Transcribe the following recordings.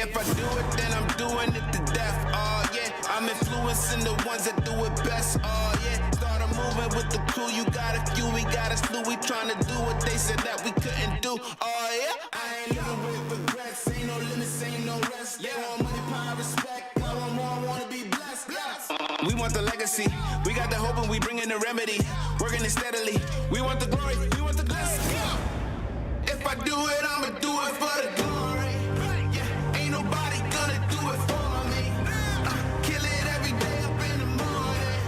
if I do it, then I'm doing it to death. Oh yeah, I'm influencing the ones that do it best. Oh yeah, started moving with the crew. You got a few, we got a slew. We trying to do what they said that we couldn't do. Oh yeah, I ain't living with regrets. Ain't no limits, ain't no rest. Yeah, want money, power, respect. I want more, I wanna be blessed. Yes. We want the legacy. We got the hope and we bringing the remedy. Working it steadily. We want the glory. We want the glory. If I do it, I'ma do it for the glory. Yeah, ain't nobody gonna do it for me. Kill it every day up in the morning.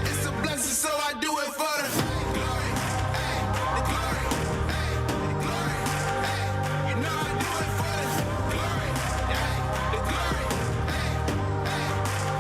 It's a blessing, so I do it for the glory. Hey, the glory. Hey, the glory. Hey, you know I do it for the glory. Hey, the glory. Hey, hey,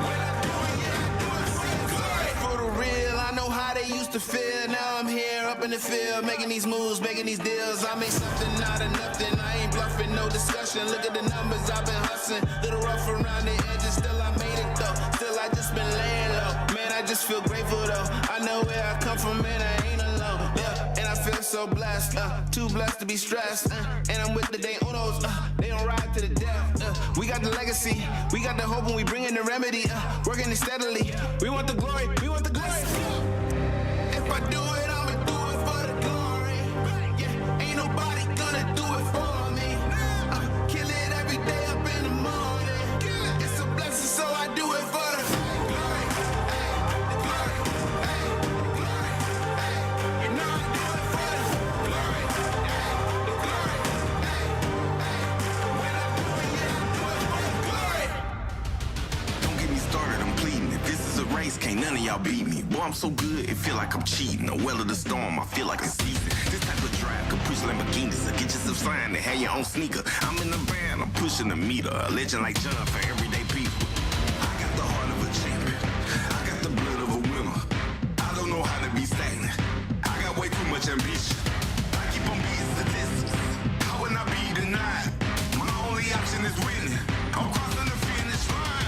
when I do it, yeah, I do it for the glory. For the real, I know how they used to feel. Now I'm here up in the field, making these moves, making these deals. I made something out of nothing. I ain't bluffing, no discussion. Look at the numbers, I've been hustling. Little rough around the edges, still I made it though. Still I just been laying low. Man, I just feel grateful though. I know where I come from, man, I ain't alone. Yeah, and I feel so blessed, too blessed to be stressed. And I'm with the day unos, they don't ride to the death. We got the legacy, we got the hope, and we bring in the remedy. Working it steadily. We want the glory, we want the glory. If I do it, I'ma do it for the glory. Yeah, ain't nobody gonna do it for me. Kill it every day up in the morning. It's a blessing, so I do it for the glory. Hey, the glory. Hey, the glory. Hey, you know I do it for the glory. Hey, the glory. Hey, hey, when I do it, yeah, I do it for the glory. Don't get me started, I'm pleading. If this is a race, can't none of y'all beat me. Boy, I'm so good, it feel like I'm cheating. The well of the storm, I feel like it's season. This type of drive could push Lamborghinis. So get yourself signed and have your own sneaker. I'm in the van, I'm pushing the meter. A legend like John for everyday people. I got the heart of a champion. I got the blood of a winner. I don't know how to be stagnant. I got way too much ambition. I keep on beating statistics. How would I be denied? My only option is winning. I'm crossing the finish line.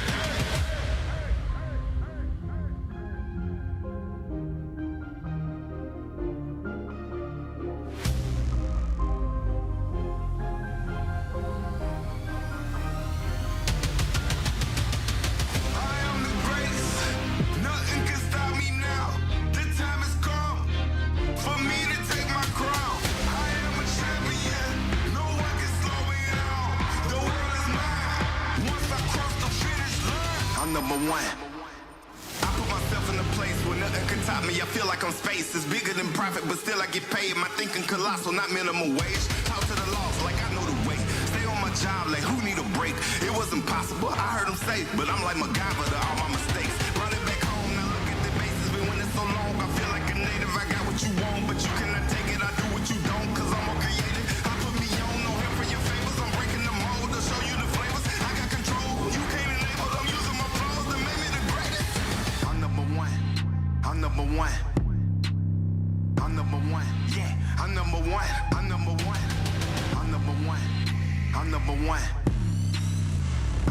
Number one. I put myself in a place where nothing can top me. I feel like I'm space. It's bigger than profit, but still I get paid. My thinking colossal, not minimum wage. Talk to the laws like I know the way. Stay on my job like who need a break? It wasn't possible, I heard them say. But I'm like MacGyver to all my mistakes. Running back home, now look at the bases. Been winning so long, I feel like a native. I got what you want, but you cannot take it. I do what you don't, cause I'm more creative. I put me on, no help for your favors. I'm breaking the mold to show you the flavors. I got control, you can't enable. I'm using my flaws to make me the greatest. I'm number one. I'm number one. I'm number one. Yeah, I'm number one. I'm number one. I'm number one. I'm number one.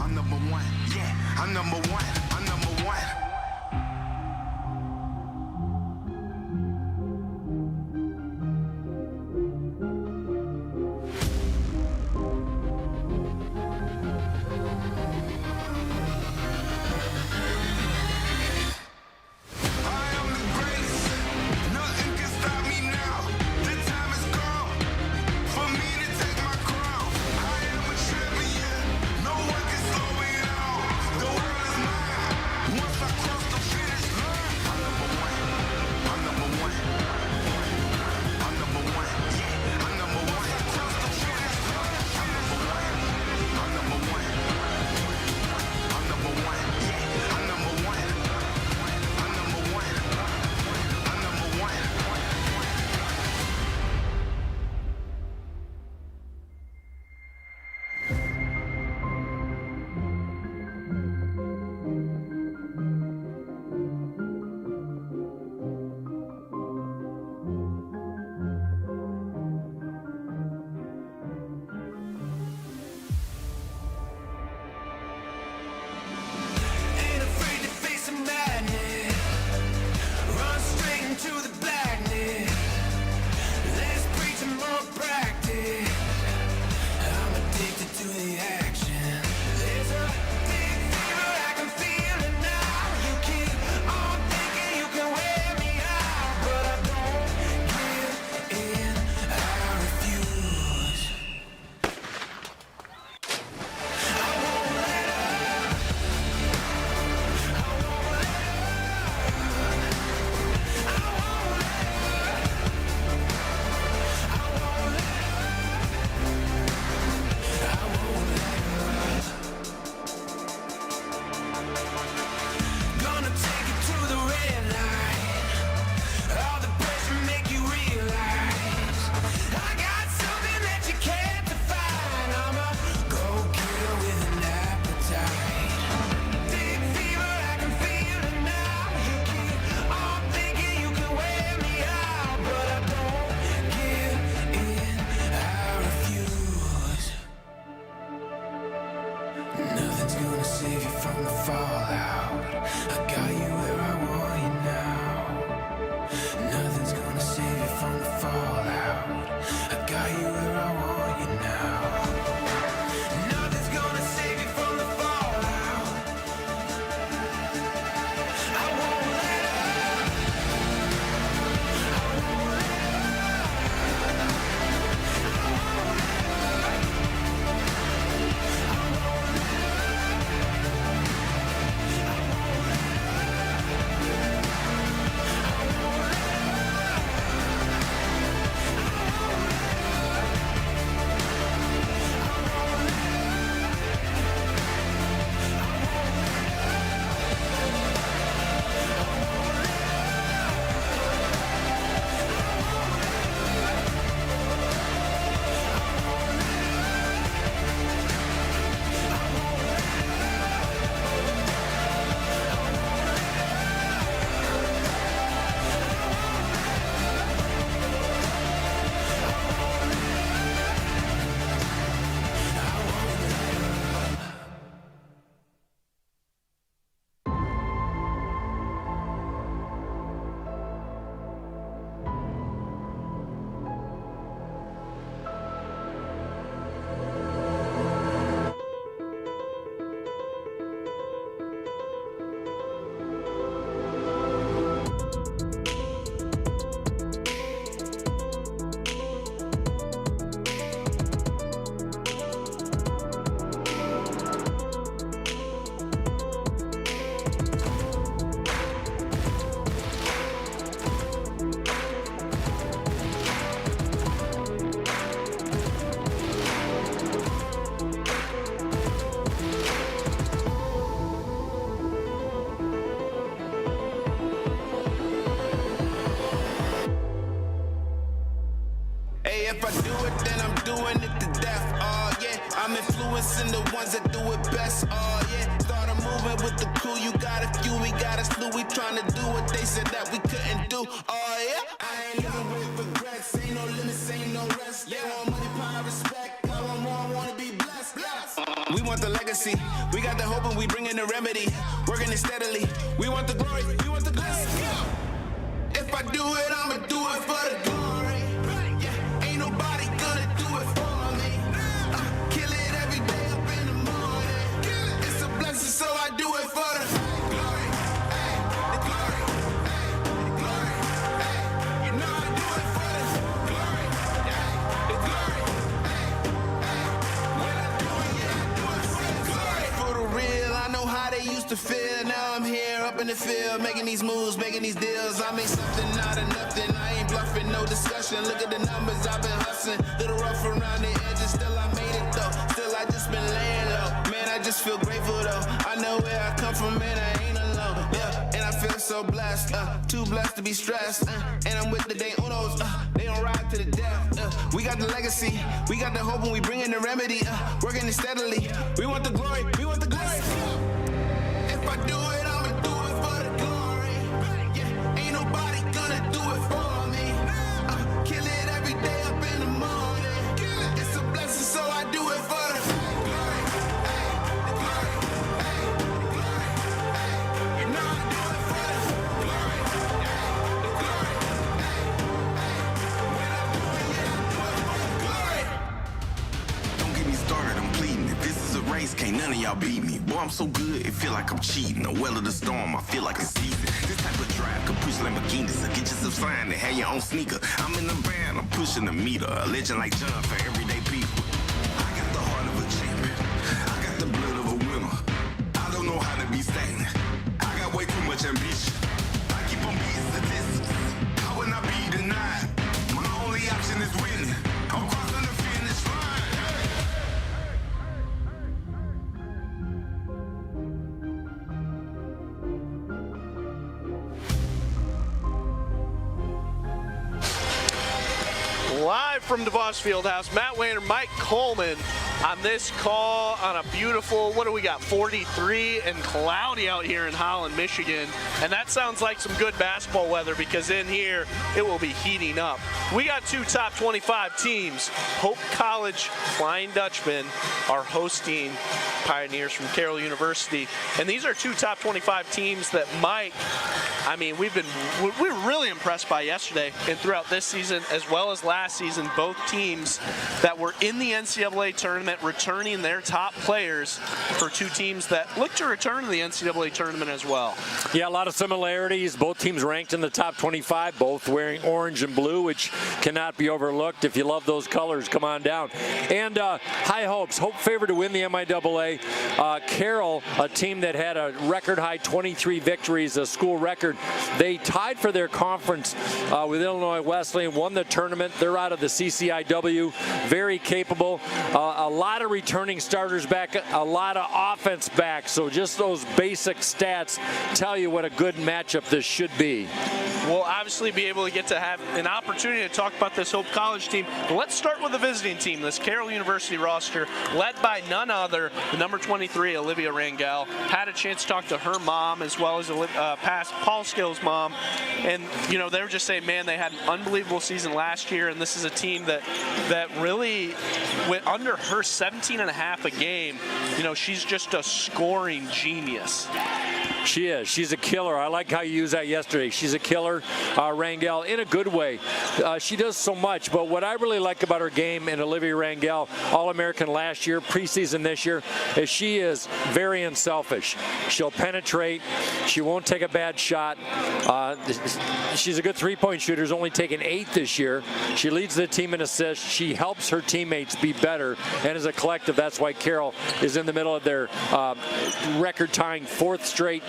I'm number one. Yeah, I'm number one. I'm number one. save you from the fallout. I got you where I want you now. Nothing's gonna save you from the fallout. I got you where I want you now. Nothing's gonna save you from the fallout. I won't let up. I won't let up. I won't let up. If I do it, then I'm doing it to death, oh yeah. I'm influencing the ones that do it best, oh yeah. Started moving with the crew, you got a few, we got a slew. We trying to do what they said that we couldn't do, oh yeah. I ain't living with regrets, ain't no limits, ain't no rest. They want money, power, respect, I want more, I wanna be blessed. We want the legacy, we got the hope and we bring in the remedy. Working it steadily, we want the glory, we want the glory. If I do it, I'ma do it for the glory. Ain't nobody gonna do it for me. Kill it every day up in the morning. It's a blessing, so I do it for the glory. Ay, the glory. Ay, the glory. Ay, you know I do it for the glory. Ay, the glory. Ay, ay, when I do it, yeah, I do it for the glory. For the real, I know how they used to feel. Now I'm here up in the field, making these moves, making these deals. I made something out of nothing. I ain't bluffing, no discussion. Look at the numbers, I've been hustling. Little rough around the edges, still I made it though. Still I just been laying low. Man, I just feel grateful though. I know where I come from, man, I ain't alone. Yeah, and I feel so blessed, too blessed to be stressed. And I'm with the day unos, they don't ride to the death. We got the legacy, we got the hope and we bring in the remedy. Working it steadily, we want the glory, we want the glory. If I do it, I'ma do it for the glory. Yeah, ain't nobody gonna do it for me. Kill it every day up in the morning. It's a blessing, so I do it for the glory. Ay, the glory. Ay, the glory. Ay, you know I do it for the glory. Ay, the glory. Ay, ay, when I do it, yeah, I do it for the glory. Don't get me started, I'm pleading. If this is a race, can't none of y'all beat me. Boy, I'm so good, it feel like I'm cheating. The well of the storm, I feel like it's season. This type of drive could push Lamborghinis. So get yourself signed and have your own sneaker. I'm in the band, I'm pushing the meter. A legend like John for everyday people. I got the heart of a champion. I got the blood of a winner. I don't know how to be stagnant. I got way too much ambition. I keep on beating statistics. How would I be denied? My only option is winning. I'm crossing the finish line. Live from DeVos Fieldhouse, Matt Wayne and Mike Coleman on this call on a beautiful, what do we got, 43 and cloudy out here in Holland, Michigan. And that sounds like some good basketball weather because in here it will be heating up. We got two top 25 teams. Hope College Flying Dutchmen are hosting Pioneers from Carroll University. And these are two top 25 teams that Mike, I mean, we're really impressed by yesterday and throughout this season as well as last season. Both teams that were in the NCAA tournament returning their top players for two teams that look to return to the NCAA tournament as well. Yeah, a lot of similarities. Both teams ranked in the top 25, both wearing orange and blue, which cannot be overlooked. If you love those colors, come on down. And high hopes. Hope favored to win the MIAA. Carroll, a team that had a record high 23 victories, a school record. They tied for their conference with Illinois Wesleyan, won the tournament. They're out of the CCIW, very capable. A lot of returning starters back, a lot of offense back. So just those basic stats tell you what a good matchup this should be. We'll obviously be able to get to have an opportunity to talk about this Hope College team. But let's start with the visiting team, this Carroll University roster, led by none other than number 23, Olivia Rangel. Had a chance to talk to her mom as well as Paul Skill's mom. And, you know, they were just saying, man, they had an unbelievable season last year, and this is a team that really went under her 17.5 a game. You know, she's just a scoring genius. She is. She's a killer. I like how you used that yesterday. She's a killer, Rangel, in a good way. She does so much, but what I really like about her game, and Olivia Rangel, All-American last year, preseason this year, is she is very unselfish. She'll penetrate. She won't take a bad shot. She's a good three-point shooter. She's only taken 8 this year. She leads the team in assists. She helps her teammates be better, and as a collective, that's why Carroll is in the middle of their record-tying 4th straight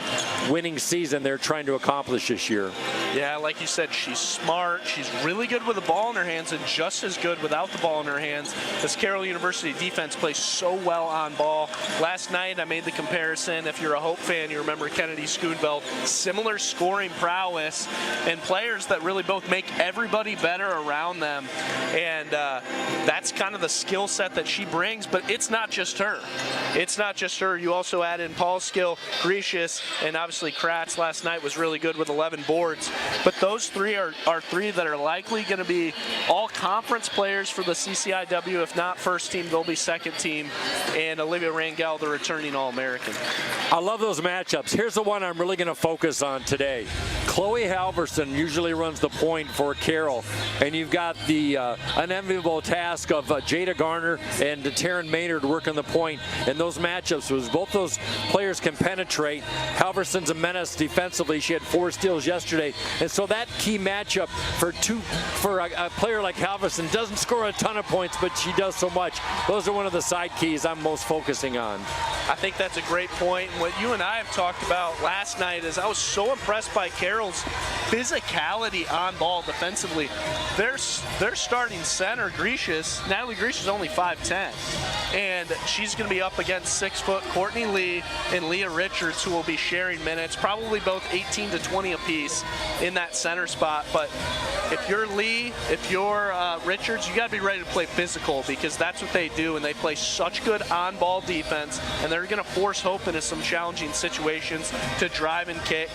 winning season they're trying to accomplish this year. Yeah, like you said, she's smart. She's really good with the ball in her hands and just as good without the ball in her hands. This Carroll University defense plays so well on ball. Last night I made the comparison. If you're a Hope fan, you remember Kennedy Schoonveld. Similar scoring prowess and players that really both make everybody better around them. And that's kind of the skill set that she brings, but it's not just her. It's not just her. You also add in Paul Skill, Gracious, and obviously Kratz last night was really good with 11 boards. But those three are three that are likely going to be all conference players for the CCIW. If not first team, they'll be second team. And Olivia Rangel, the returning All-American. I love those matchups. Here's the one I'm really going to focus on today. Chloe Halverson usually runs the point for Carroll, and you've got the unenviable task of Jada Garner and Taryn Maynard working the point. And those matchups, was both those players can penetrate. Halverson's a menace defensively. She had 4 steals yesterday, and so that key matchup for a player like Halverson doesn't score a ton of points, but she does so much. Those are one of the side keys I'm most focusing on. I think that's a great point. And what you and I have talked about last night is I was so impressed by Carroll's physicality on ball defensively. Their starting center, Natalie Gracious, is only 5'10", and she's going to be up against 6-foot Courtney Lee and Leah Richards, who will be sharing minutes, probably both 18 to 20 apiece in that center spot. But if you're Lee, if you're Richards, you got to be ready to play physical, because that's what they do, and they play such good on-ball defense, and they're going to force Hope into some challenging situations to drive and kick.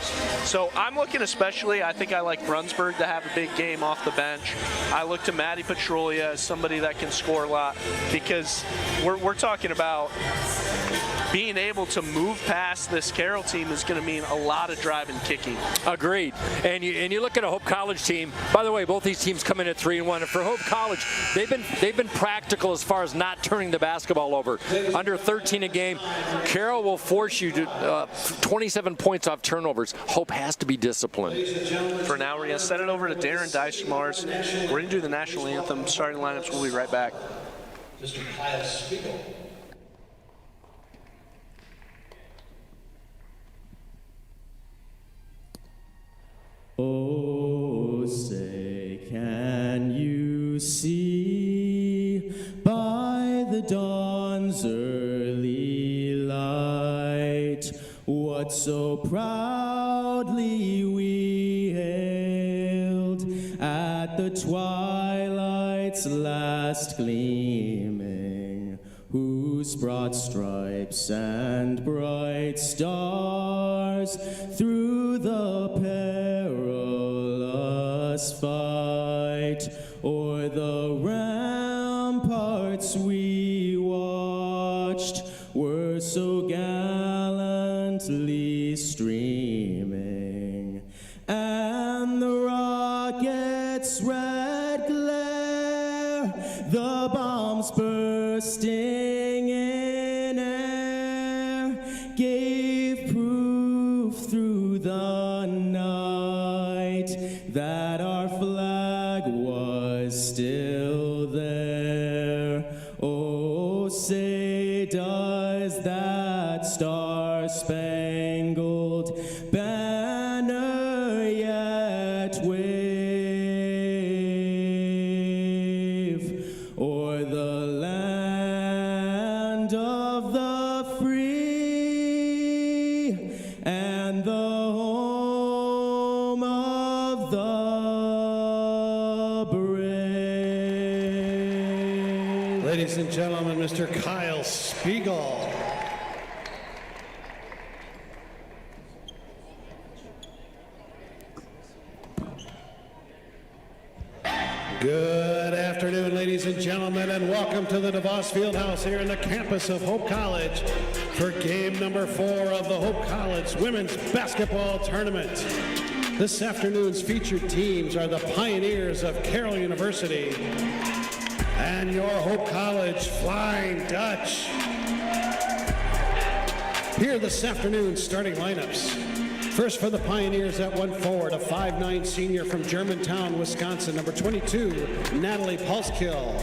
So I'm looking especially, I think I like Brunsberg to have a big game off the bench. I look to Maddie Petrolia as somebody that can score a lot, because we're talking about being able to move past this Carroll team is going to mean a lot of driving and kicking. Agreed. And you look at a Hope College team. By the way, both these teams come in at 3-1. And for Hope College, they've been practical as far as not turning the basketball over. Under 13 a game, Carroll will force you to 27 points off turnovers. Hope has to be disciplined. For now, we're going to send it over to Darren Dicemars. We're going to do the national anthem. Starting lineups. We'll be right back. Mr. Kyle Spiegel. Oh, say, can you see by the dawn's early light what so proudly we hailed at the twilight's last gleaming? Who whose broad stripes and bright stars through the perilous fight o'er the ramparts we watched were so gallantly streaming, and the rocket's red glare, the bombs bursting in air, gave proof through the night that our flag was still there. Oh, say does that star-spangled banner yet wave o'er the land of the free and the home of the brave? Ladies and gentlemen, Mr. Kyle Spiegel. Good afternoon, ladies and gentlemen, and welcome to the DeVos Fieldhouse here in the campus of Hope College for game number 4 of the Hope College Women's Basketball Tournament. This afternoon's featured teams are the Pioneers of Carroll University and your Hope College Flying Dutch. Here this afternoon's starting lineups. First for the Pioneers at 1 forward, a 5'9" senior from Germantown, Wisconsin, number 22, Natalie Pulskill.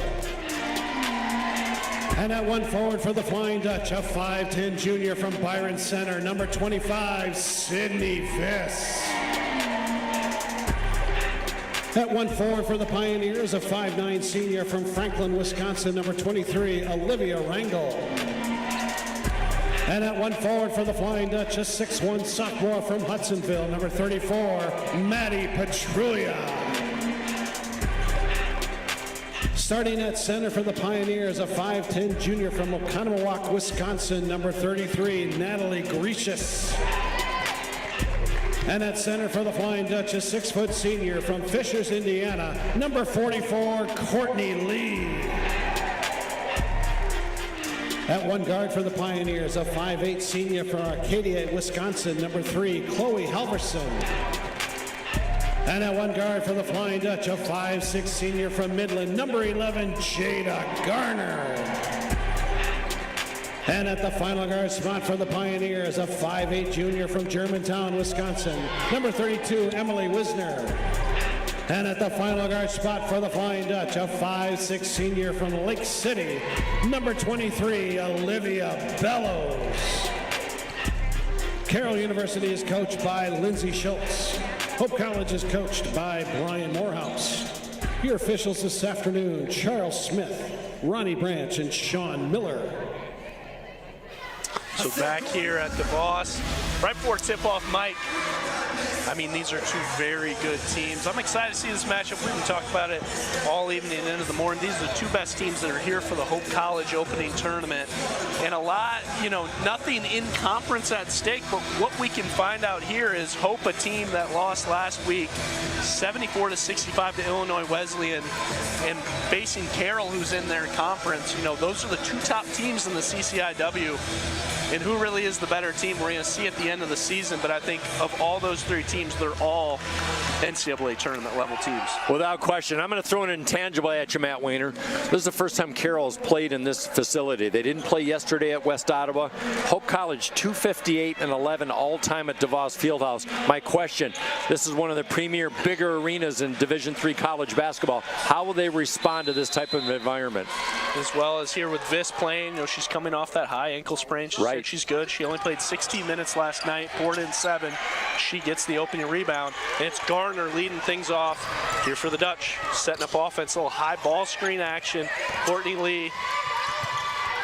And at 1 forward for the Flying Dutch, a 5'10" junior from Byron Center, number 25, Sydney Viss. At 1 forward for the Pioneers, a 5'9" senior from Franklin, Wisconsin, number 23, Olivia Rangel. And at 1 forward for the Flying Dutch, a 6'1" sophomore from Hudsonville, number 34, Maddie Petrulia. Starting at center for the Pioneers, a 5'10" junior from Oconomowoc, Wisconsin, number 33, Natalie Grecius. And at center for the Flying Dutch, a 6' senior from Fishers, Indiana, number 44, Courtney Lee. At 1 guard for the Pioneers, a 5'8" senior from Arcadia, Wisconsin, number 3, Chloe Halverson. And at 1 guard for the Flying Dutch, a 5'6" senior from Midland, number 11, Jada Garner. And at the final guard spot for the Pioneers, a 5'8" junior from Germantown, Wisconsin, number 32, Emily Wisner. And at the final guard spot for the Flying Dutch, a 5'6" senior from Lake City, number 23, Olivia Bellows. Carroll University is coached by Lindsay Schultz. Hope College is coached by Brian Morehouse. Your officials this afternoon, Charles Smith, Ronnie Branch, and Sean Miller. So back here at DeVos, right before tip-off, Mike, I mean, these are two very good teams. I'm excited to see this matchup. We can talk about it all evening and into the morning. These are the two best teams that are here for the Hope College opening tournament. And a lot, you know, nothing in conference at stake, but what we can find out here is Hope, a team that lost last week 74-65 to Illinois Wesleyan, and facing Carroll, who's in their conference. You know, those are the two top teams in the CCIW. And who really is the better team, we're going to see at the end of the season. But I think of all those three teams, they're all NCAA tournament level teams. Without question. I'm going to throw an intangible at you, Matt Weiner. This is the first time Carroll's played in this facility. They didn't play yesterday at West Ottawa. Hope College 258-11 all-time at DeVos Fieldhouse. My question, this is one of the premier bigger arenas in Division III college basketball. How will they respond to this type of environment? As well as here with Viss playing, you know, she's coming off that high ankle sprain. Right. She's good. She only played 16 minutes last night, poured in 7. She gets the opening rebound, and it's Garner leading things off here for the Dutch. Setting up offense, a little high ball screen action. Courtney Lee,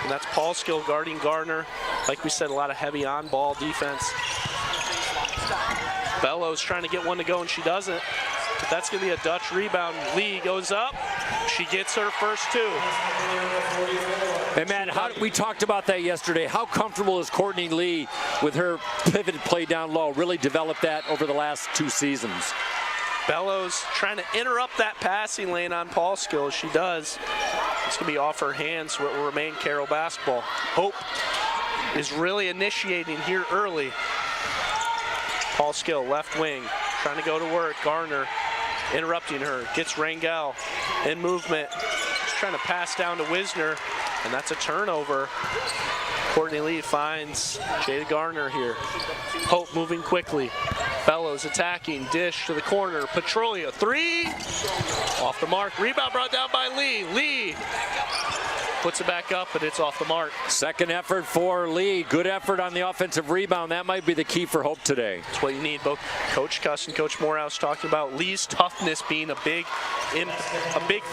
and that's Pulskill guarding Garner. Like we said, a lot of heavy on-ball defense. Bellows trying to get one to go, and she doesn't. But that's going to be a Dutch rebound. Lee goes up. She gets her first 2. And man, we talked about that yesterday. How comfortable is Courtney Lee with her pivot play down low? Really developed that over the last 2 seasons. Bellows trying to interrupt that passing lane on Paul Skill. She does. It's going to be off her hands, so it will remain Carroll basketball. Hope is really initiating here early. Paul Skill, left wing, trying to go to work. Garner interrupting her. Gets Rangel in movement. She's trying to pass down to Wisner, and that's a turnover. Courtney Lee finds Jada Garner here. Hope moving quickly. Bellows attacking, dish to the corner. Petrolia, 3. Off the mark. Rebound brought down by Lee. Lee puts it back up, but it's off the mark. Second effort for Lee. Good effort on the offensive rebound. That might be the key for Hope today. That's what you need. Both Coach Cuss and Coach Morehouse talking about Lee's toughness being a big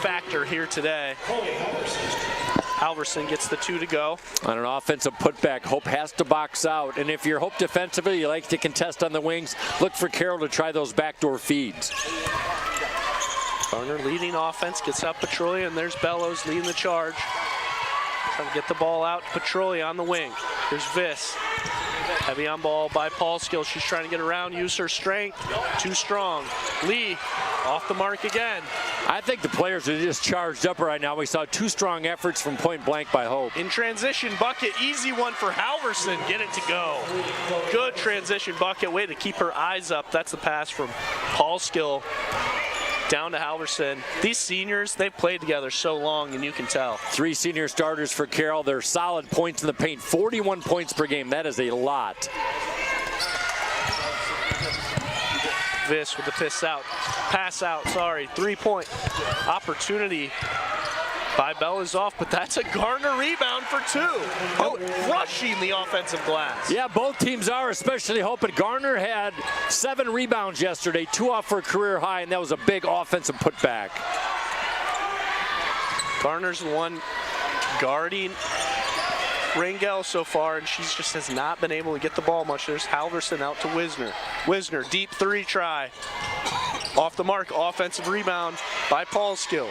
factor here today. Halverson gets the 2 to go. On an offensive putback, Hope has to box out. And if you're Hope defensively, you like to contest on the wings, look for Carroll to try those backdoor feeds. Garner leading offense, gets up Petrolia, and there's Bellows leading the charge. Trying to get the ball out. Petrolia on the wing. Here's Viss. Heavy on ball by Paul Skill. She's trying to get around, use her strength. Too strong. Lee off the mark again. I think the players are just charged up right now. We saw 2 strong efforts from point blank by Hope. In transition bucket, easy one for Halverson. Get it to go. Good transition bucket. Way to keep her eyes up. That's the pass from Paul Skill down to Halverson. These seniors, they've played together so long, and you can tell. 3 senior starters for Carroll. They're solid points in the paint. 41 points per game. That is a lot. Viss with the pass out, sorry. 3-point opportunity by Bell is off, but that's a Garner rebound for 2. Oh, crushing the offensive glass. Yeah, both teams are, especially Hope. But Garner had 7 rebounds yesterday, 2 off for a career high, and that was a big offensive putback. Garner's the one guarding Rangel so far, and she just has not been able to get the ball much. There's Halverson out to Wisner. Wisner, deep 3 try. Off the mark, offensive rebound by Paul Skill.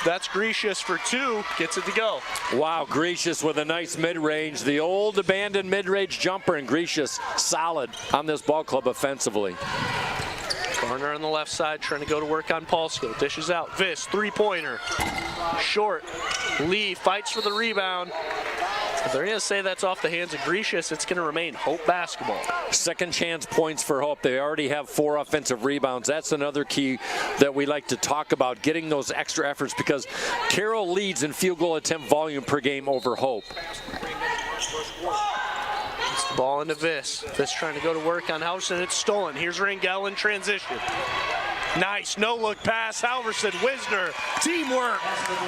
That's Gracious for 2, gets it to go. Wow, Gracious with a nice mid-range. The old abandoned mid-range jumper, and Gracious solid on this ball club offensively. Garner on the left side trying to go to work on Paul Skill. Dishes out. Viss, 3-pointer. Short. Lee fights for the rebound. If they're going to say that's off the hands of Gracious, it's going to remain Hope basketball. Second chance points for Hope. They already have 4 offensive rebounds. That's another key that we like to talk about, getting those extra efforts, because Carroll leads in field goal attempt volume per game over Hope. It's the ball into Viss. Viss trying to go to work on Halverson. It's stolen. Here's Rangel in transition. Nice no-look pass. Halverson, Wisner. Teamwork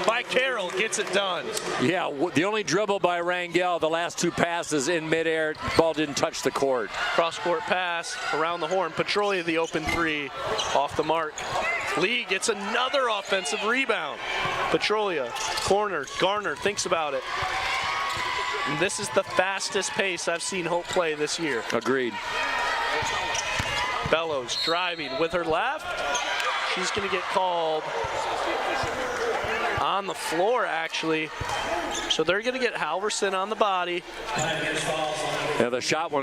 by Carroll gets it done. Yeah, the only dribble by Rangel, the last 2 passes in midair, ball didn't touch the court. Cross-court pass around the horn. Petrolia the open 3. Off the mark. Lee gets another offensive rebound. Petrolia, corner. Garner thinks about it. And this is the fastest pace I've seen Hope play this year. Agreed. Bellows driving with her left. She's going to get called on the floor, actually. So they're going to get Halverson on the body. Yeah, the shot will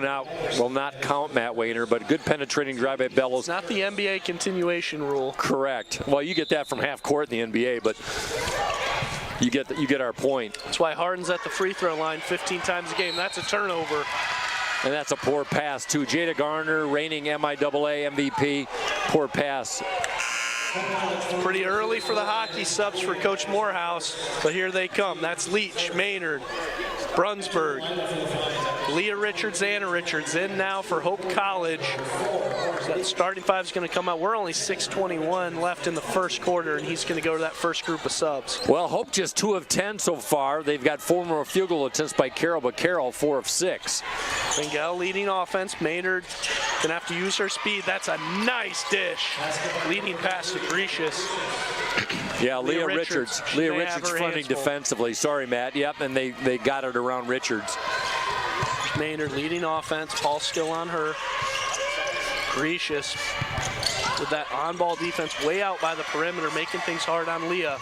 not count, Matt Wayner, but good penetrating drive by Bellows. It's not the NBA continuation rule. Correct. Well, you get that from half court in the NBA, but you get our point. That's why Harden's at the free throw line 15 times a game. That's a turnover. And that's a poor pass to Jada Garner, reigning MIAA MVP. Poor pass. Pretty early for the hockey subs for Coach Morehouse, but here they come. That's Leach, Maynard, Brunsberg, Leah Richards, Anna Richards in now for Hope College. So that starting 5 is going to come out. We're only 6:21 left in the first quarter, and he's going to go to that first group of subs. Well, Hope just 2 of 10 so far. They've got 4 more field goal attempts by Carroll, but Carroll 4 of 6. Rangel leading offense. Maynard going to have to use her speed. That's a nice dish. Leading pass to Gracious. Yeah, Leah Richards fronting defensively. Sorry, Matt. Yep, and they got it around Richards. Maynard leading offense. Paul Skill on her. Gracious with that on-ball defense way out by the perimeter, making things hard on Leah.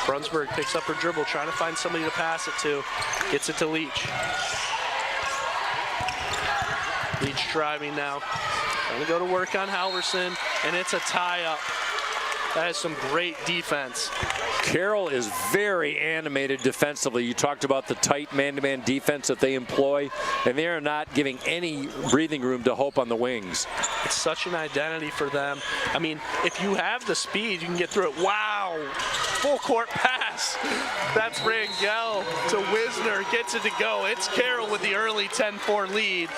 Brunsberg picks up her dribble, trying to find somebody to pass it to. Gets it to Leach. Leach driving now. Trying to go to work on Halverson, and it's a tie-up. That is some great defense. Carroll is very animated defensively. You talked about the tight man-to-man defense that they employ, and they are not giving any breathing room to Hope on the wings. It's such an identity for them. I mean, if you have the speed, you can get through it. Wow! Full court pass. That's Rangel to Wisner. Gets it to go. It's Carroll with the early 10-4 lead.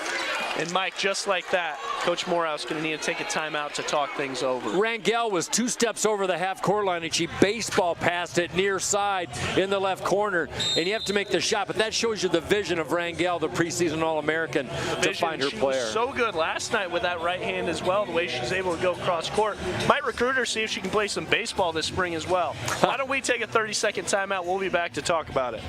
And Mike, just like that, Coach Morehouse going to need to take a timeout to talk things over. Rangel was 2 steps over the half-court line, and she baseball passed it near side in the left corner. And you have to make the shot, but that shows you the vision of Rangel, the preseason All-American, to find her player. She was so good last night with that right hand as well, the way she's able to go cross-court. Might recruit her, see if she can play some baseball this spring as well. Why don't we take a 30-second timeout? We'll be back to talk about it.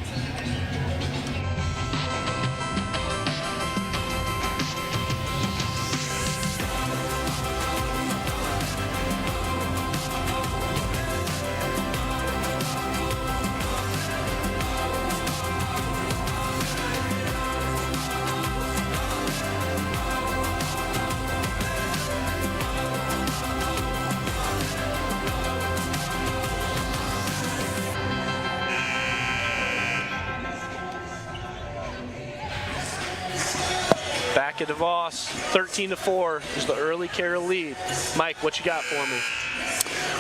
Back at DeVos, 13-4 is the early Carroll lead. Mike, what you got for me?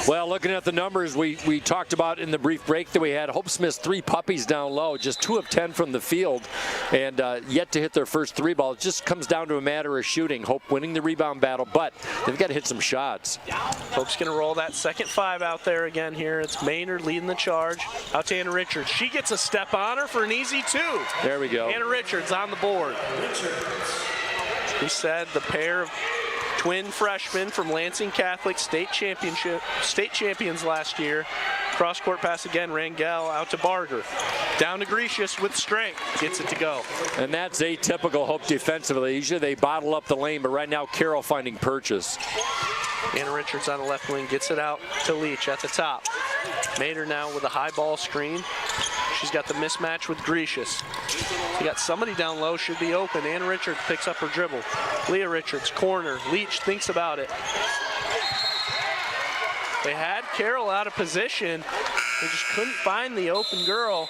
Well, looking at the numbers we talked about in the brief break that we had, Hope Smith's 3 puppies down low, just 2 of 10 from the field, and yet to hit their first 3 ball. It just comes down to a matter of shooting. Hope winning the rebound battle, but they've got to hit some shots. Hope's going to roll that second 5 out there again here. It's Maynard leading the charge. Out to Anna Richards. She gets a step on her for an easy 2. There we go. Anna Richards on the board. We said the pair of twin freshmen from Lansing Catholic state champions last year. Cross-court pass again, Rangel out to Barger. Down to Grecius with strength, gets it to go. And that's atypical Hope defensively. Usually they bottle up the lane, but right now Carroll finding purchase. Anna Richards on the left wing gets it out to Leach at the top. Maynard now with a high ball screen. She's got the mismatch with Grecius. You got somebody down low, should be open. Anna Richards picks up her dribble. Leah Richards, corner. Leach thinks about it. They had Carroll out of position. They just couldn't find the open girl.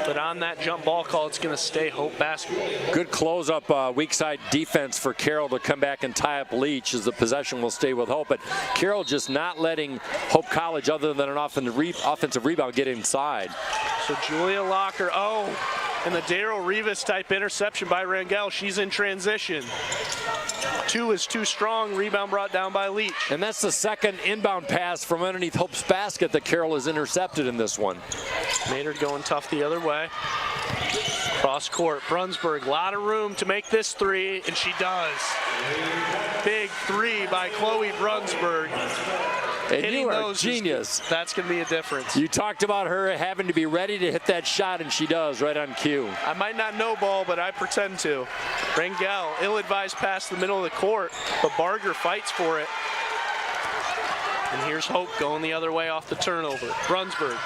But on that jump ball call, it's going to stay Hope basketball. Good close-up weak side defense for Carroll to come back and tie up Leach as the possession will stay with Hope. But Carroll just not letting Hope College, other than an offensive rebound, get inside. So Julia Locker, and the Daryl Rivas type interception by Rangel. She's in transition. 2 is too strong. Rebound brought down by Leach. And that's the second inbound pass from underneath Hope's basket that Carroll has intercepted in this one. Maynard going tough the other way. Cross court, Brunsberg, a lot of room to make this 3, and she does. Big 3 by Chloe Brunsberg. And Hitting you are those genius. That's going to be a difference. You talked about her having to be ready to hit that shot, and she does right on cue. I might not know ball, but I pretend to. Rangel, ill-advised pass the middle of the court, but Barger fights for it. And here's Hope going the other way off the turnover. Brunsberg.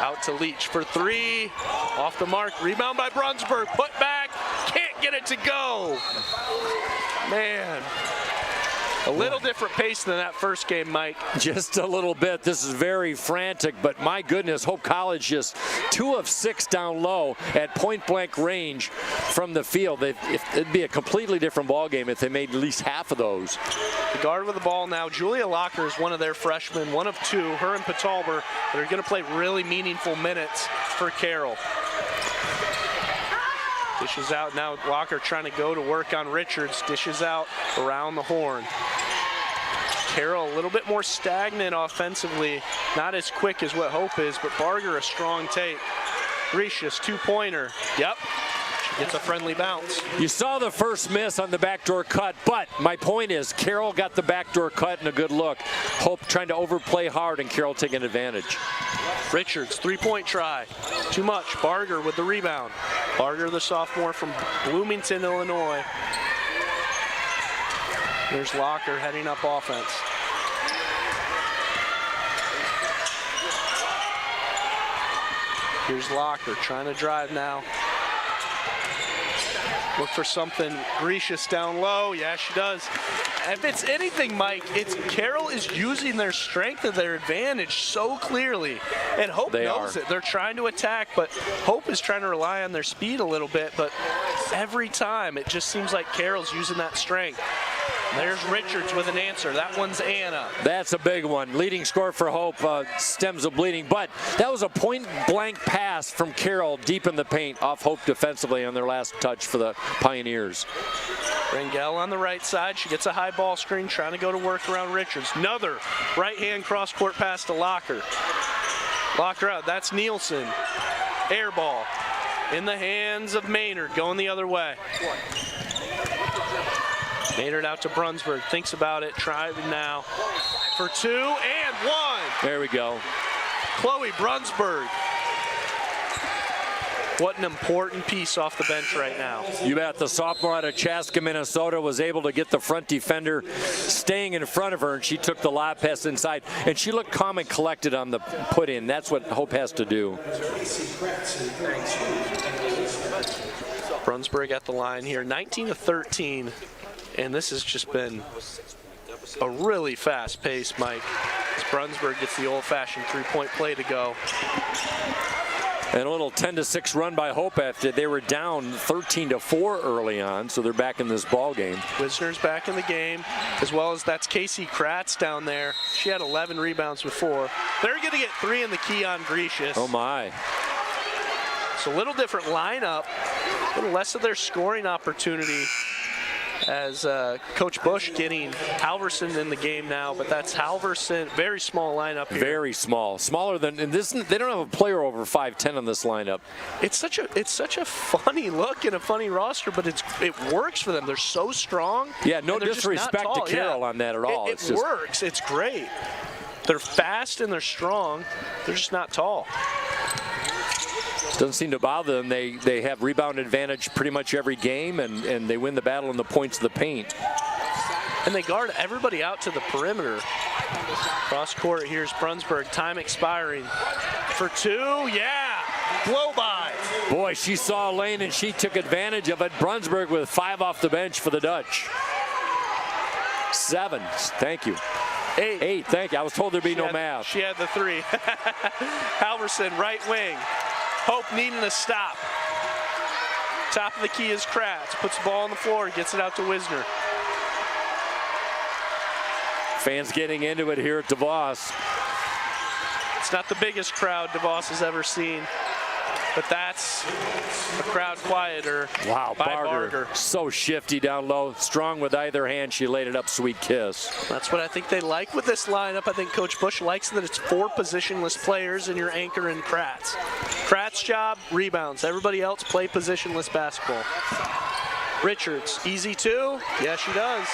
Out to Leach for 3. Off the mark. Rebound by Brunsberg. Put back. Can't get it to go. Man. A little different pace than that first game, Mike. Just a little bit. This is very frantic, but my goodness, Hope College just 2 of 6 down low at point-blank range from the field. It'd be a completely different ball game if they made at least half of those. The guard with the ball now, Julia Locker is one of their freshmen, 1 of 2, her and Patalber, that are going to play really meaningful minutes for Carroll. Dishes out now, Locker trying to go to work on Richards. Dishes out around the horn. Carroll a little bit more stagnant offensively, not as quick as what Hope is, but Barger a strong take. Grecius, 2-pointer. Yep. She gets a friendly bounce. You saw the first miss on the backdoor cut, but my point is Carroll got the backdoor cut and a good look. Hope trying to overplay hard and Carroll taking advantage. Richards, 3-point try. Too much. Barger with the rebound. Barger, the sophomore from Bloomington, Illinois. There's Locker heading up offense. Here's Locker trying to drive now. Look for something gracious down low. Yeah, she does. If it's anything, Mike, it's Carroll is using their strength to their advantage so clearly. And Hope knows it. They're trying to attack, but Hope is trying to rely on their speed a little bit. But every time, it just seems like Carroll's using that strength. There's Richards with an answer. That one's Anna. That's a big one. Leading score for Hope, stems of bleeding. But that was a point-blank pass from Carroll deep in the paint off Hope defensively on their last touch for the Pioneers. Rangel on the right side. She gets a high ball screen, trying to go to work around Richards. Another right-hand cross-court pass to Locker. Locker out. That's Nielsen. Air ball in the hands of Maynard, going the other way. Maynard out to Brunsberg, thinks about it, driving now for 2 and 1. There we go. Chloe Brunsberg. What an important piece off the bench right now. You bet. The sophomore out of Chaska, Minnesota was able to get the front defender staying in front of her, and she took the lob pass inside, and she looked calm and collected on the put in. That's what Hope has to do. Brunsberg at the line here, 19-13. And this has just been a really fast pace, Mike, as Brunsberg gets the old-fashioned three-point play to go. And a little 10-6 run by Hope after they were down 13-4 early on, so they're back in this ball game. Wisner's back in the game, as well as that's Casey Kratz down there. She had 11 rebounds before. They're going to get 3 in the key on Gracious. Oh, my. So a little different lineup, a little less of their scoring opportunity, as Coach Bush getting Halverson in the game now, but that's Halverson, very small lineup here. Very small, smaller than, and this, they don't have a player over 5'10" on this lineup. It's such a funny look and a funny roster, but it works for them. They're so strong. Yeah, no disrespect to Carroll on that at all. It works. It's great. They're fast and they're strong. They're just not tall. Doesn't seem to bother them. They have rebound advantage pretty much every game, and they win the battle in the points of the paint. And they guard everybody out to the perimeter. Cross court, here's Brunsberg. Time expiring for 2. Yeah, blow by. Boy, she saw a lane and she took advantage of it. Brunsberg with 5 off the bench for the Dutch. 7, thank you. 8, thank you. I was told there'd be no math. She had the 3. Halverson, right wing. Hope needing a stop. Top of the key is Kratz. Puts the ball on the floor, gets it out to Wisner. Fans getting into it here at DeVos. It's not the biggest crowd DeVos has ever seen, but that's a crowd quieter. Wow, by Barger. So shifty down low, strong with either hand. She laid it up, sweet kiss. That's what I think they like with this lineup. I think Coach Bush likes that it's 4 positionless players and your anchor in Kratz. Kratz's job, rebounds. Everybody else play positionless basketball. Richards, easy 2. Yeah, she does.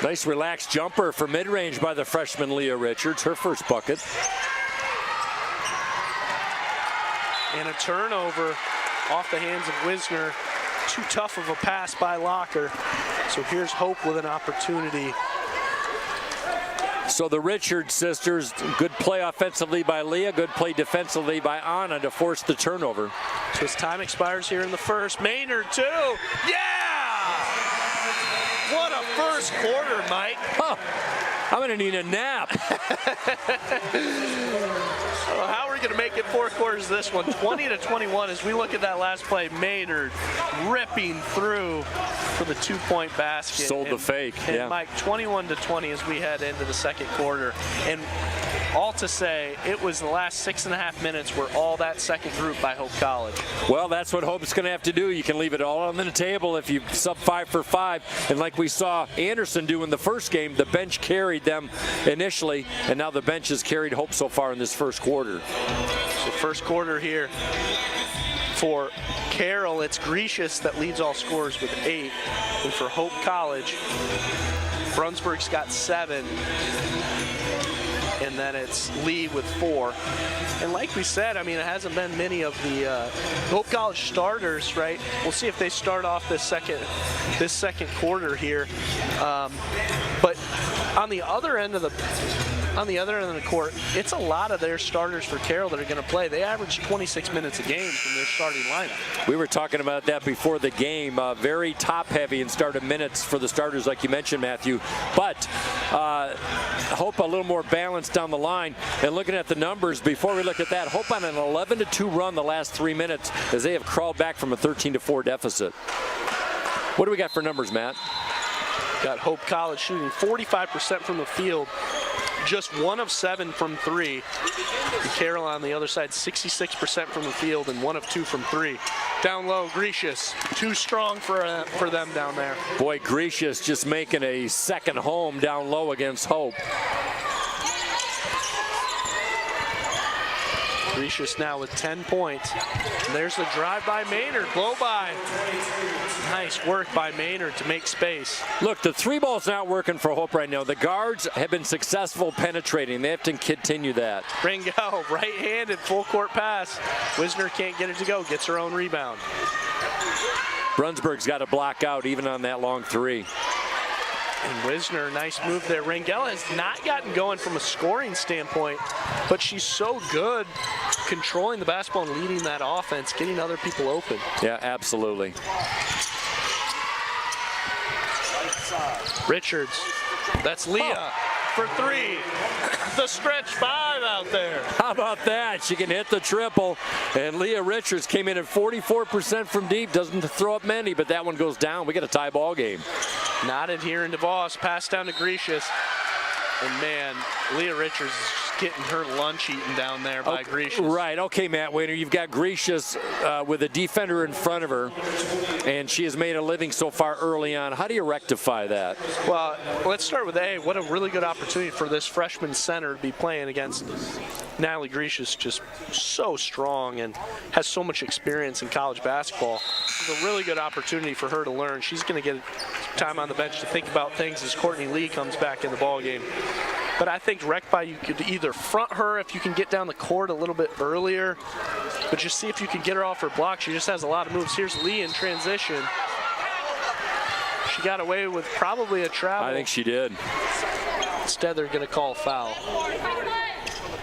Nice relaxed jumper for mid-range by the freshman Leah Richards, her first bucket. And a turnover off the hands of Wisner. Too tough of a pass by Locker. So here's Hope with an opportunity. So the Richards sisters, good play offensively by Leah, good play defensively by Anna to force the turnover. So as time expires here in the first, Maynard 2. Yeah! What a first quarter, Mike. Huh. I'm going to need a nap. How are we going to make it 4 quarters of this one? 20-21 as we look at that last play. Maynard ripping through for the 2-point basket. Sold the fake. And yeah. Mike, 21-20 as we head into the second quarter. And all to say, it was the last 6.5 minutes were all that second group by Hope College. Well, that's what Hope's going to have to do. You can leave it all on the table if you sub 5 for 5. And like we saw Anderson do in the first game, the bench carried them initially, and now the bench has carried Hope so far in this first quarter. So first quarter here for Carroll, it's Gracious that leads all scorers with 8. And for Hope College, Brunsberg's got 7. And then it's Lee with 4. And like we said, I mean, it hasn't been many of the Hope College starters, right? We'll see if they start off this second quarter here. But on the other end of on the other end of the court, it's a lot of their starters for Carroll that are going to play. They average 26 minutes a game from their starting lineup. We were talking about that before the game. Very top-heavy in started minutes for the starters, like you mentioned, Matthew. But Hope a little more balanced down the line. And looking at the numbers, before we look at that, Hope on an 11-2 run the last 3 minutes as they have crawled back from a 13-4 deficit. What do we got for numbers, Matt? Got Hope College shooting 45% from the field, just 1 of 7 from 3. And Carroll on the other side, 66% from the field and 1 of 2 from 3. Down low, Gracious, too strong for them down there. Boy, Gracious just making a second home down low against Hope. Gracious now with 10 points. And there's the drive by Maynard, blow by. Nice work by Maynard to make space. Look, the 3-ball's not working for Hope right now. The guards have been successful penetrating. They have to continue that. Rangel, right-handed, full court pass. Wisner can't get it to go, gets her own rebound. Brunsberg's got to block out even on that long 3. And Wisner, nice move there. Rangel has not gotten going from a scoring standpoint, but she's so good controlling the basketball and leading that offense, getting other people open. Yeah, absolutely. Richards, that's Leah for 3. The stretch 5 out there. How about that? She can hit the triple. And Leah Richards came in at 44% from deep. Doesn't throw up many, but that one goes down. We got a tie ball game. Knotted here in DeVos. Pass down to Gracious. And man, Leah Richards is just getting her lunch eaten down there by Gracious. Right. Okay, Matt Wainer, you've got Gracious with a defender in front of her, and she has made a living so far early on. How do you rectify that? Well, let's start with what a really good opportunity for this freshman center to be playing against Natalie Gracious, just so strong and has so much experience in college basketball. It's a really good opportunity for her to learn. She's going to get time on the bench to think about things as Courtney Lee comes back in the ball game. But I think Recby, you could either front her if you can get down the court a little bit earlier, but just see if you can get her off her block. She just has a lot of moves. Here's Lee in transition. She got away with probably a travel. I think she did. Instead, they're going to call a foul.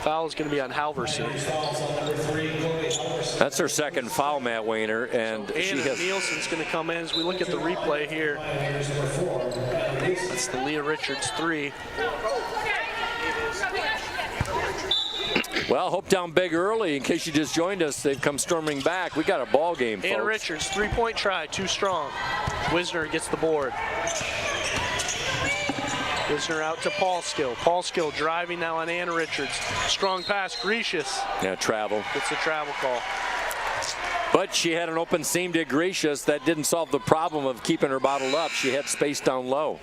Foul is going to be on Halverson. That's her second foul, Matt Wainer, and Anna Nielsen's going to come in as we look at the replay here. That's the Leah Richards 3. Well, Hope down big early. In case you just joined us, they've come storming back. We got a ball game, folks. Anna Richards, 3-point try, too strong. Wisner gets the board. Wisner out to Paulskill. Paulskill driving now on Anna Richards. Strong pass, Gracious. Yeah, travel. It's a travel call. But she had an open seam to Gracious. That didn't solve the problem of keeping her bottled up. She had space down low.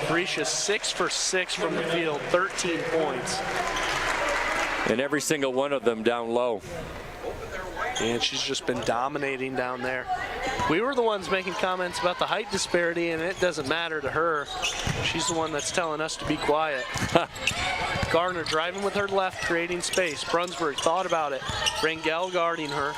Gracious 6 for 6 from the field, 13 points. And every single one of them down low. And she's just been dominating down there. We were the ones making comments about the height disparity, and it doesn't matter to her. She's the one that's telling us to be quiet. Gardner driving with her left, creating space. Brunsberg thought about it. Rangel guarding her.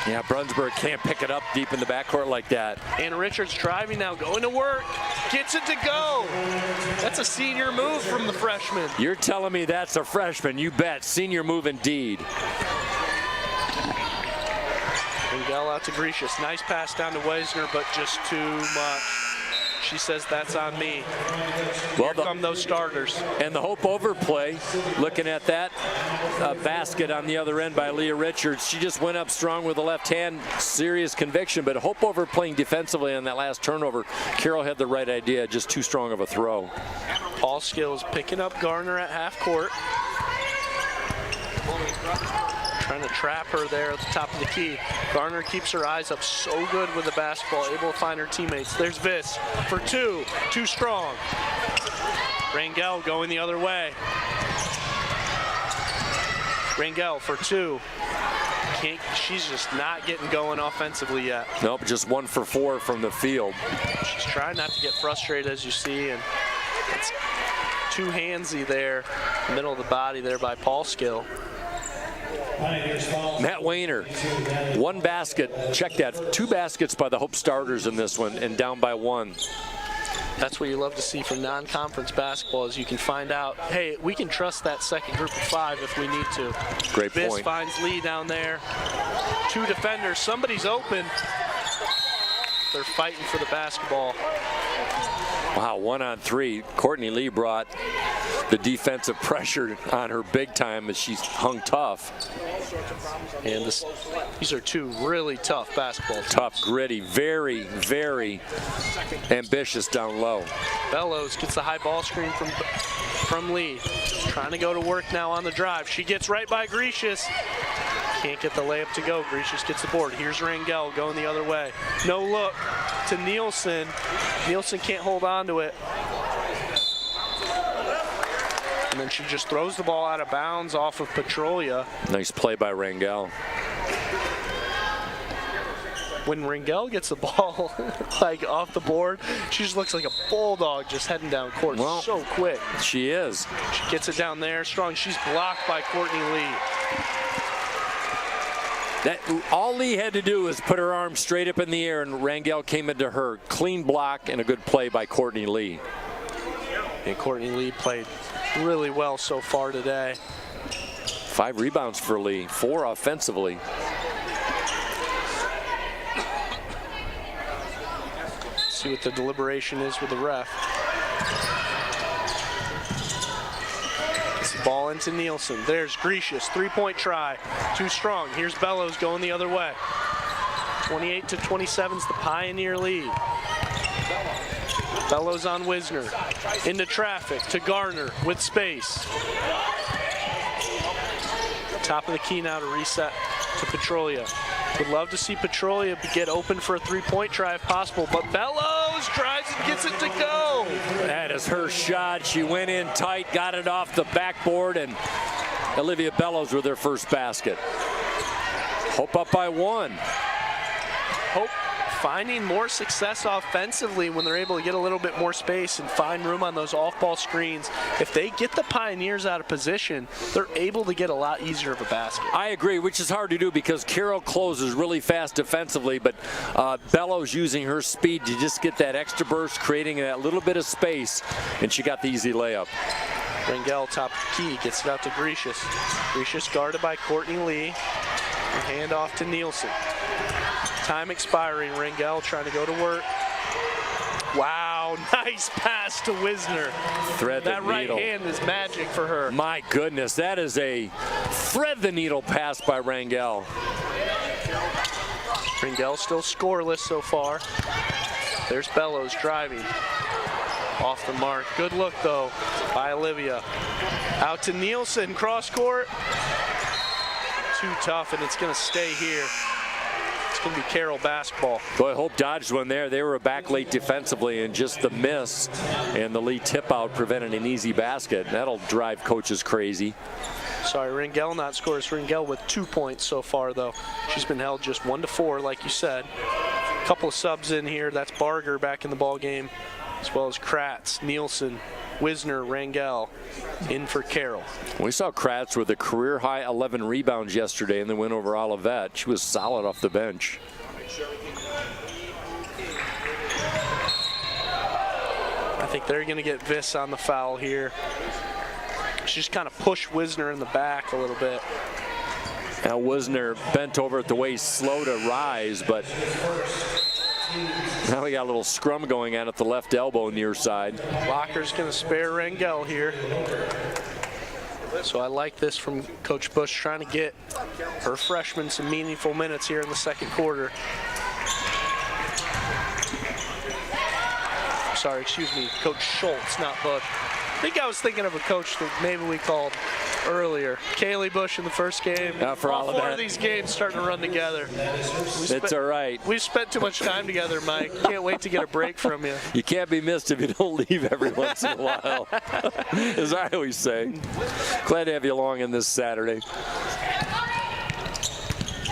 Yeah, Brunsberg can't pick it up deep in the backcourt like that. Anna Richards driving now, going to work. Gets it to go. That's a senior move from the freshman. You're telling me that's a freshman. You bet. Senior move indeed. Rangel out to Gracious. Nice pass down to Wisner, but just too much. She says that's on me. Well, here come those starters. And the Hope overplay, looking at that basket on the other end by Leah Richards. She just went up strong with the left hand. Serious conviction, but Hope overplaying defensively on that last turnover. Carroll had the right idea, just too strong of a throw. Paul Skills picking up Garner at half court. Trying to trap her there at the top of the key. Garner keeps her eyes up so good with the basketball, able to find her teammates. There's Viss for 2, too strong. Rangel going the other way. Rangel for 2. She's just not getting going offensively yet. Nope, just 1 for 4 from the field. She's trying not to get frustrated, as you see, and it's too handsy there, middle of the body there by Paul Skill. Matt Wayner, 1 basket. Check that, 2 baskets by the Hope starters in this one, and down by 1. That's what you love to see from non-conference basketball, is you can find out, hey, we can trust that second group of 5 if we need to. Great Biss point. finds Lee down there. 2 defenders, somebody's open. They're fighting for the basketball. Wow, 1-on-3. Courtney Lee brought the defensive pressure on her big time as she hung tough. And these are 2 really tough basketball teams. Tough, gritty, very, very ambitious down low. Bellows gets the high ball screen from Lee. Trying to go to work now on the drive. She gets right by Grecius. Can't get the layup to go. Grecius gets the board. Here's Rangel going the other way. No look to Nielsen. Nielsen can't hold on to it. And then she just throws the ball out of bounds off of Petrolia. Nice play by Rangel. When Rangel gets the ball like off the board, she just looks like a bulldog just heading down court. Well, so quick. She is. She gets it down there strong. She's blocked by Courtney Lee. All Lee had to do was put her arm straight up in the air, and Rangel came into her. Clean block and a good play by Courtney Lee. And Courtney Lee played really well so far today. 5 rebounds for Lee, 4 offensively. See what the deliberation is with the ref. Gets the ball into Nielsen. There's Grecius, 3-point try. Too strong. Here's Bellows going the other way. 28-27 is the Pioneer lead. Bellows on Wisner. Into traffic to Garner with space. Top of the key now to reset to Petrolia. Would love to see Petrolia get open for a 3-point try if possible, but Bellows tries and gets it to go. That is her shot. She went in tight, got it off the backboard, and Olivia Bellows with her first basket. Hope up by 1. Hope finding more success offensively when they're able to get a little bit more space and find room on those off-ball screens. If they get the Pioneers out of position, they're able to get a lot easier of a basket. I agree, which is hard to do because Carroll closes really fast defensively, but Bellows using her speed to just get that extra burst, creating that little bit of space, and she got the easy layup. Rangel, top of the key, gets it out to Grecius. Grecius guarded by Courtney Lee. And hand off to Nielsen. Time expiring. Rangel trying to go to work. Wow, nice pass to Wisner. Thread the that right needle. hand is magic for her. My goodness, that is a thread the needle pass by Rangel. Rangel still scoreless so far. There's Bellows driving. Off the mark. Good look though by Olivia. Out to Nielsen, cross court. Too tough, and it's going to stay here. It's going to be Carroll basketball. Boy, Hope dodged one there. They were back late defensively, and just the miss and the lead tip out prevented an easy basket. That'll drive coaches crazy. Sorry, Rangel not scores. Rangel with 2 points so far, though. She's been held just 1-4, like you said. A couple of subs in here. That's Barger back in the ball game, as well as Kratz, Nielsen, Wisner, Rangel in for Carroll. We saw Kratz with a career-high 11 rebounds yesterday in the win over Olivet. She was solid off the bench. I think they're going to get Viss on the foul here. She just kind of pushed Wisner in the back a little bit. Now Wisner bent over at the waist, slow to rise, but now we got a little scrum going on at the left elbow near side. Locker's going to spare Rangel here. So I like this from Coach Bush, trying to get her freshmen some meaningful minutes here in the second quarter. Sorry, excuse me, Coach Schultz, not Bush. I think I was thinking of a coach that maybe we called earlier. Kaylee Bush in the first game. For all of 4 that. of these games starting to run together. It's all right. We've spent too much time together, Mike. Can't wait to get a break from you. You can't be missed if you don't leave every once in a while, as I always say. Glad to have you along on this Saturday.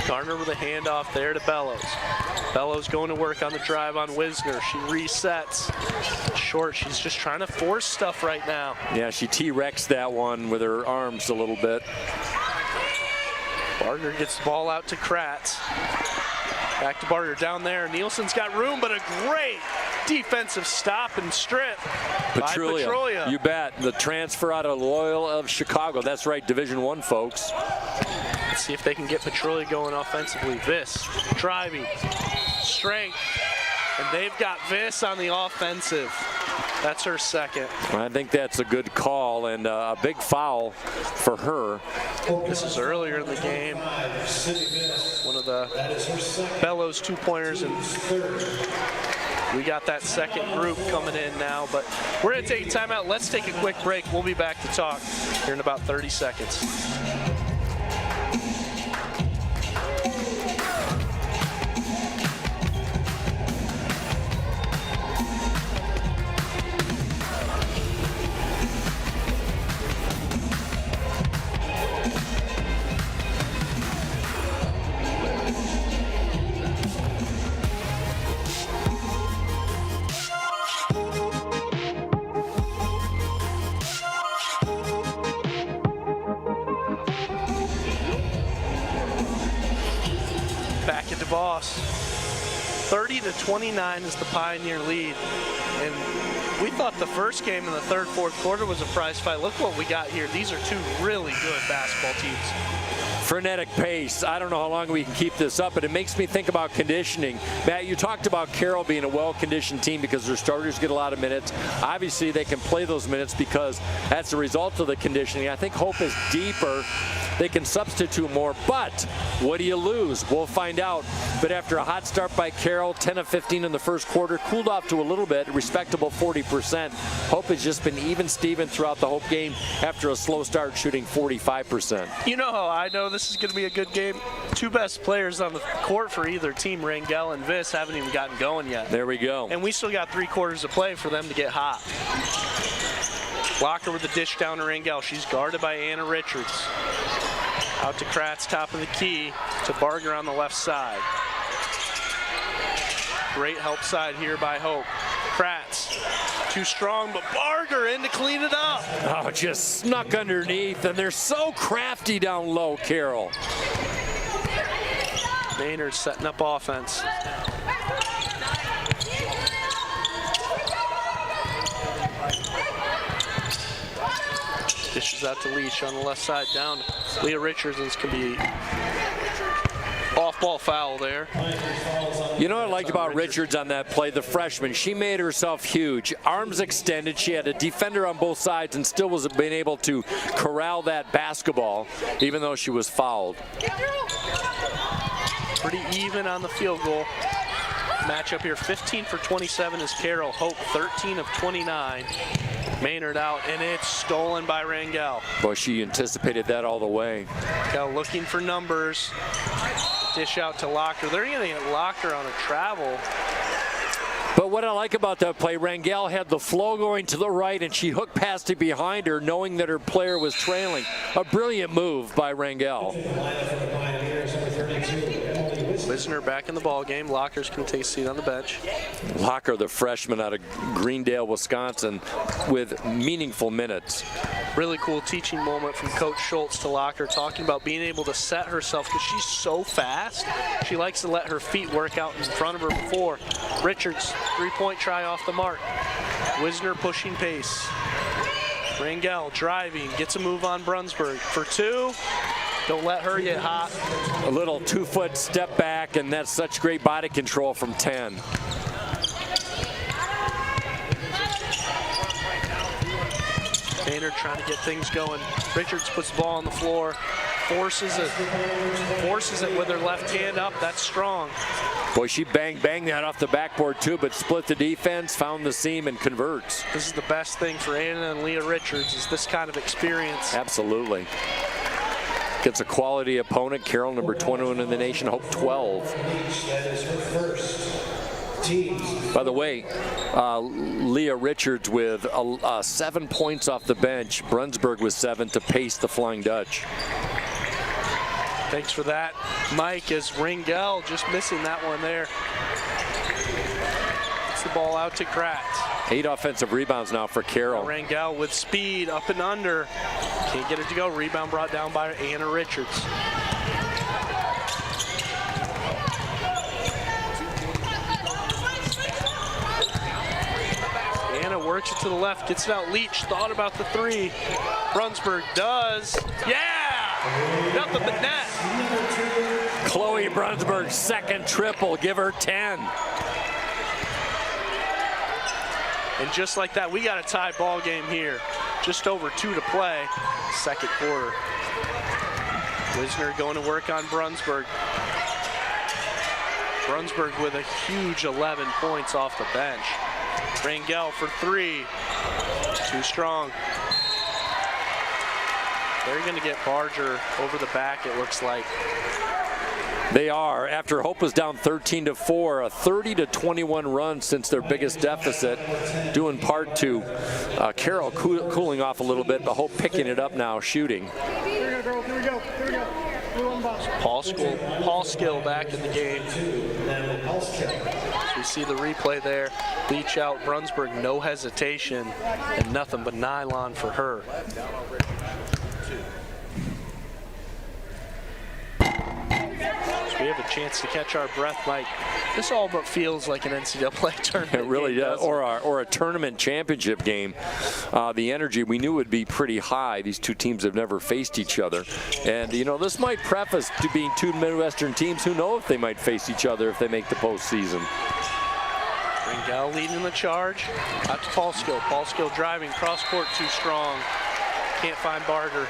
Garner with a handoff there to Bellows. Bellows going to work on the drive on Wisner. She resets. Short, she's just trying to force stuff right now. Yeah, she T-Rexed that one with her arms a little bit. Barger gets the ball out to Kratz. Back to Barger down there. Nielsen's got room, but a great defensive stop and strip by Petrulia. You bet. The transfer out of Loyola of Chicago. That's right, Division I, folks. Let's see if they can get Petrulia going offensively. Viss driving, strength, and they've got Viss on the offensive. That's her second. I think that's a good call and a big foul for her. This is earlier in the game. One of the Bellows two-pointers, and we got that second group coming in now, but we're going to take a timeout. Let's take a quick break. We'll be back to talk here in about 30 seconds. Back at DeVos, 30-29 is the Pioneer lead, and we thought the first game in the third, fourth quarter was a prize fight. Look what we got here. These are two really good basketball teams. Frenetic pace. I don't know how long we can keep this up, but it makes me think about conditioning. Matt, you talked about Carroll being a well-conditioned team because their starters get a lot of minutes. Obviously, they can play those minutes because that's the result of the conditioning. I think Hope is deeper. They can substitute more, but what do you lose? We'll find out. But after a hot start by Carroll, 10 of 15 in the first quarter, cooled off to a little bit, respectable 40%. Hope has just been even-steven throughout the Hope game after a slow start, shooting 45%. You know how I know this is going to be a good game? Two best players on the court for either team, Rangel and Viss, haven't even gotten going yet. There we go. And we still got 3 quarters to play for them to get hot. Locker with the dish down to Rangel. She's guarded by Anna Richards. Out to Kratz, top of the key, to Barger on the left side. Great help side here by Hope. Kratz, too strong, but Barger in to clean it up. Oh, just snuck underneath, and they're so crafty down low, Carroll. Maynard setting up offense. Dishes out to Leach on the left side, down. Leah Richards can be off-ball foul there. You know what I liked about Richards on that play? The freshman, she made herself huge. Arms extended. She had a defender on both sides and still was being able to corral that basketball, even though she was fouled. Pretty even on the field goal. Matchup here, 15 for 27 is Carroll. Hope 13 of 29. Maynard out, and it's stolen by Rangel. Boy, she anticipated that all the way. Rangel looking for numbers. Dish out to Locker. They're going to get Locker on a travel. But what I like about that play, Rangel had the flow going to the right, and she hooked past it behind her, knowing that her player was trailing. A brilliant move by Rangel. Wisner back in the ball game. Locker's going to take a seat on the bench. Locker, the freshman out of Greendale, Wisconsin, with meaningful minutes. Really cool teaching moment from Coach Schultz to Locker, talking about being able to set herself because she's so fast. She likes to let her feet work out in front of her before. Richards, three-point try off the mark. Wisner pushing pace. Rangel driving, gets a move on Brunsberg for 2. Don't let her get hot. A little 2-foot step back, and that's such great body control from 10. Maynard trying to get things going. Richards puts the ball on the floor, forces it with her left hand up. That's strong. Boy, she banged that off the backboard too, but split the defense, found the seam, and converts. This is the best thing for Anna and Leah Richards, is this kind of experience. Absolutely. Gets a quality opponent. Carroll, number 21 in the nation. Hope 12. By the way, Leah Richards with 7 points off the bench. Brunsberg with 7 to pace the Flying Dutch. Thanks for that, Mike, as Rangel just missing that one there. Gets the ball out to Kratz. 8 offensive rebounds now for Carroll. Rangel with speed, up and under. Can't get it to go. Rebound brought down by Anna Richards. works it to the left, gets it out. Leach thought about the three. Brunsberg does. Yeah! Nothing but net. Chloe Brunsberg's second triple. Give her 10. And just like that, we got a tie ball game here. Just over 2 to play, second quarter. Wisner going to work on Brunsberg. Brunsberg with a huge 11 points off the bench. Rangel for 3. Too strong. They're going to get Barger over the back, it looks like. They are, after Hope was down 13-4, a 30-21 run since their biggest deficit, due in part to Carroll cooling off a little bit, but Hope picking it up now, shooting. Paul Skill back in the game. So we see the replay there. Leach out, Brunsberg, no hesitation, and nothing but nylon for her. We have a chance to catch our breath, Mike. This all but feels like an NCAA tournament. It really does, or a tournament championship game. The energy we knew would be pretty high. These two teams have never faced each other. And, you know, this might preface to being two Midwestern teams who know if they might face each other if they make the postseason. Rangel leading the charge. Out to Paul Skill. Paul Skill driving, cross court too strong. Can't find Barger.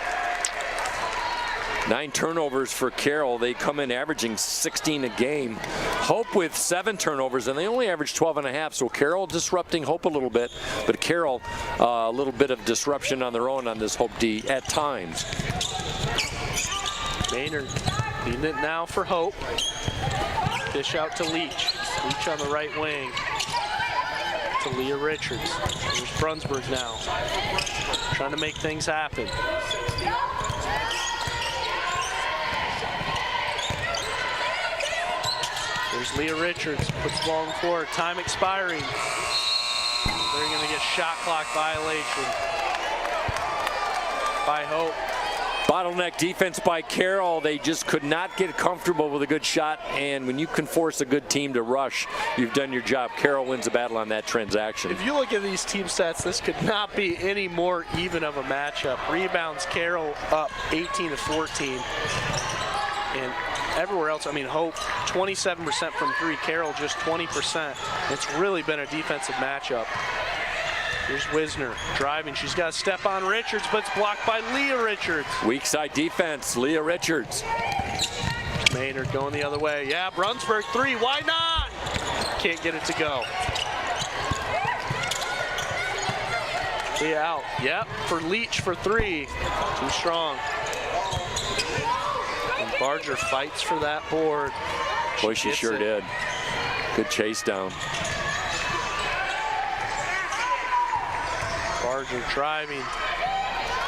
9 turnovers for Carroll. They come in averaging 16 a game. Hope with 7 turnovers, and they only average 12.5. So Carroll disrupting Hope a little bit, but Carroll a little bit of disruption on their own on this Hope D at times. Maynard leading it now for Hope. Dish out to Leach. Leach on the right wing to Leah Richards. There's Brunsberg now, trying to make things happen. There's Leah Richards, puts the ball on the floor, time expiring. They're going to get shot clock violation by Hope. Bottleneck defense by Carroll. They just could not get comfortable with a good shot, and when you can force a good team to rush, you've done your job. Carroll wins the battle on that transaction. If you look at these team stats, this could not be any more even of a matchup. Rebounds, Carroll up 18-14. And everywhere else, I mean, Hope 27% from 3, Carroll just 20%. It's really been a defensive matchup. Here's Wisner driving. She's got to step on Richards, but it's blocked by Leah Richards. Weak side defense, Leah Richards. Maynard going the other way. Yeah, Brunsberg 3, why not? Can't get it to go. Leah out. Yep, for Leach for 3. Too strong. And Barger fights for that board. Boy, she sure did. Good chase down. Barger driving.